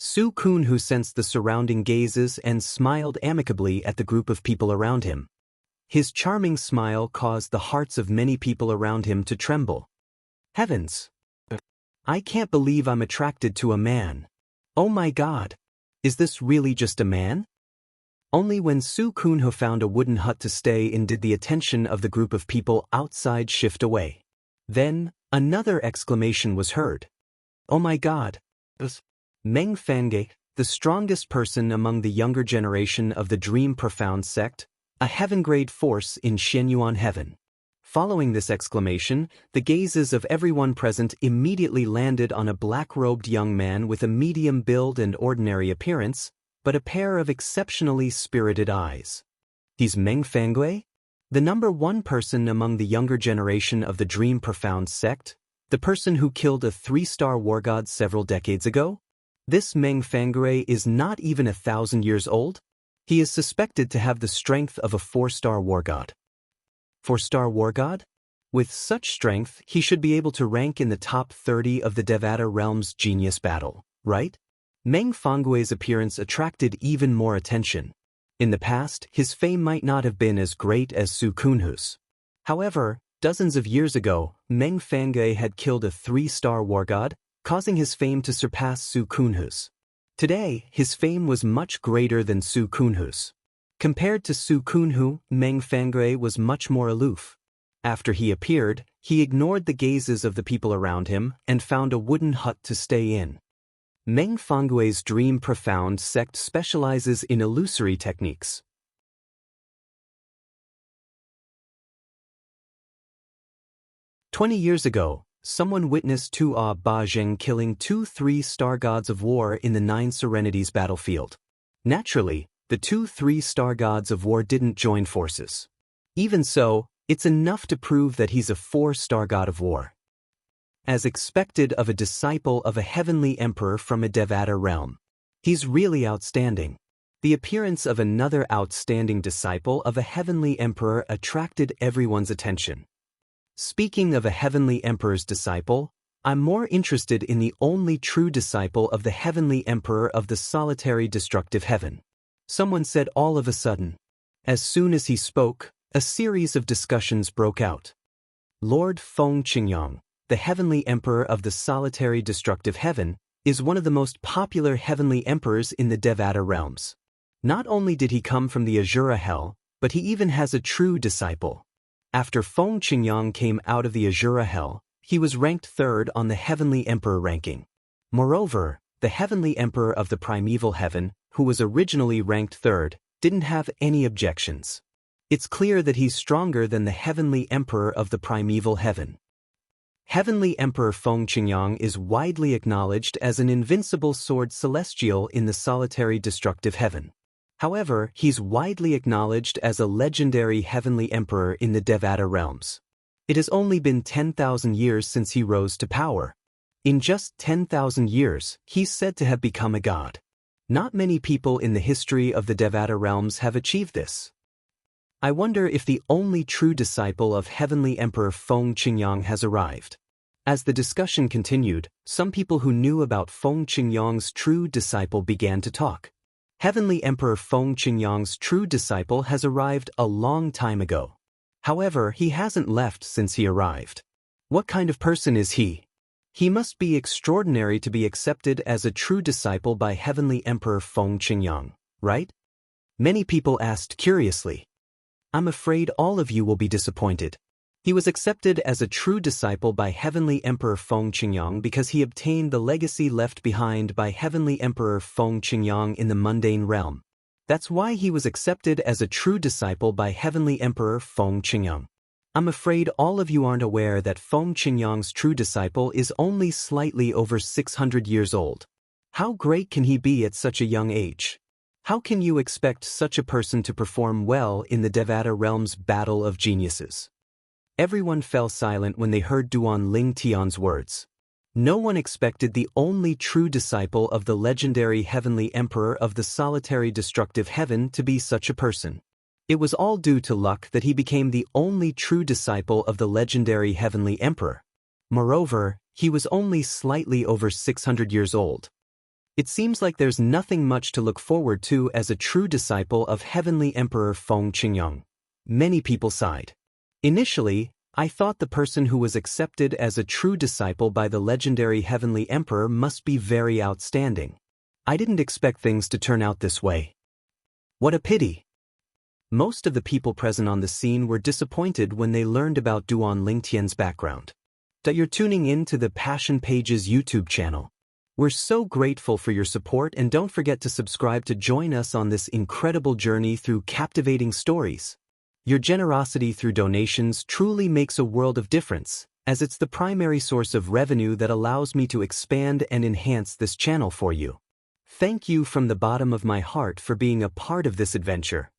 Su Kunhu sensed the surrounding gazes and smiled amicably at the group of people around him. His charming smile caused the hearts of many people around him to tremble. Heavens! I can't believe I'm attracted to a man. Oh my God! Is this really just a man? Only when Su Kunho found a wooden hut to stay in did the attention of the group of people outside shift away. Then, another exclamation was heard. Oh my God! Meng Fange, the strongest person among the younger generation of the Dream Profound sect, a heaven-grade force in Shenyuan heaven. Following this exclamation, the gazes of everyone present immediately landed on a black-robed young man with a medium build and ordinary appearance, but a pair of exceptionally spirited eyes. He's Meng Fangui? The number one person among the younger generation of the Dream Profound sect? The person who killed a 3-star war god several decades ago? This Meng Fangui is not even 1,000 years old? He is suspected to have the strength of a 4-star war god. 4-star war god? With such strength, he should be able to rank in the top 30 of the Devata realm's genius battle, right? Meng Fangui's appearance attracted even more attention. In the past, his fame might not have been as great as Su Kunhu's. However, dozens of years ago, Meng Fangui had killed a 3-star war god, causing his fame to surpass Su Kunhu's. Today, his fame was much greater than Su Kunhu's. Compared to Su Kunhu, Meng Fangui was much more aloof. After he appeared, he ignored the gazes of the people around him and found a wooden hut to stay in. Meng Fangui's Dream Profound sect specializes in illusory techniques. 20 years ago, someone witnessed Tua Ba Zheng killing 2 3-star gods of war in the 9 Serenities battlefield. Naturally, the 2 3-star gods of war didn't join forces. Even so, it's enough to prove that he's a 4-star god of war. As expected of a disciple of a heavenly emperor from a Devata realm. He's really outstanding. The appearance of another outstanding disciple of a heavenly emperor attracted everyone's attention. Speaking of a heavenly emperor's disciple, I'm more interested in the only true disciple of the heavenly emperor of the solitary destructive heaven. Someone said all of a sudden. As soon as he spoke, a series of discussions broke out. Lord Feng Qingyang, the heavenly emperor of the solitary destructive heaven, is one of the most popular heavenly emperors in the Devata realms. Not only did he come from the Azura hell, but he even has a true disciple. After Feng Qingyang came out of the Azura hell, he was ranked 3rd on the heavenly emperor ranking. Moreover, the heavenly emperor of the primeval heaven, who was originally ranked 3rd, didn't have any objections. It's clear that he's stronger than the heavenly emperor of the primeval heaven. Heavenly Emperor Feng Qingyang is widely acknowledged as an invincible sword celestial in the solitary destructive heaven. However, he's widely acknowledged as a legendary heavenly emperor in the Devata realms. It has only been 10,000 years since he rose to power. In just 10,000 years, he's said to have become a god. Not many people in the history of the Devata realms have achieved this. I wonder if the only true disciple of Heavenly Emperor Feng Qingyang has arrived. As the discussion continued, some people who knew about Feng Qingyang's true disciple began to talk. Heavenly Emperor Feng Qingyang's true disciple has arrived a long time ago. However, he hasn't left since he arrived. What kind of person is he? He must be extraordinary to be accepted as a true disciple by Heavenly Emperor Feng Qingyang, right? Many people asked curiously. I'm afraid all of you will be disappointed. He was accepted as a true disciple by Heavenly Emperor Feng Qingyang because he obtained the legacy left behind by Heavenly Emperor Feng Qingyang in the mundane realm. That's why he was accepted as a true disciple by Heavenly Emperor Feng Qingyang. I'm afraid all of you aren't aware that Feng Qingyang's true disciple is only slightly over 600 years old. How great can he be at such a young age? How can you expect such a person to perform well in the Devata realm's battle of geniuses? Everyone fell silent when they heard Duan Ling Tian's words. No one expected the only true disciple of the legendary heavenly emperor of the solitary destructive heaven to be such a person. It was all due to luck that he became the only true disciple of the legendary heavenly emperor. Moreover, he was only slightly over 600 years old. It seems like there's nothing much to look forward to as a true disciple of Heavenly Emperor Feng Qingyang. Many people sighed. Initially, I thought the person who was accepted as a true disciple by the legendary Heavenly Emperor must be very outstanding. I didn't expect things to turn out this way. What a pity. Most of the people present on the scene were disappointed when they learned about Duan Lingtian's background. That you're tuning in to the Passion Pages YouTube channel. We're so grateful for your support, and don't forget to subscribe to join us on this incredible journey through captivating stories. Your generosity through donations truly makes a world of difference, as it's the primary source of revenue that allows me to expand and enhance this channel for you. Thank you from the bottom of my heart for being a part of this adventure.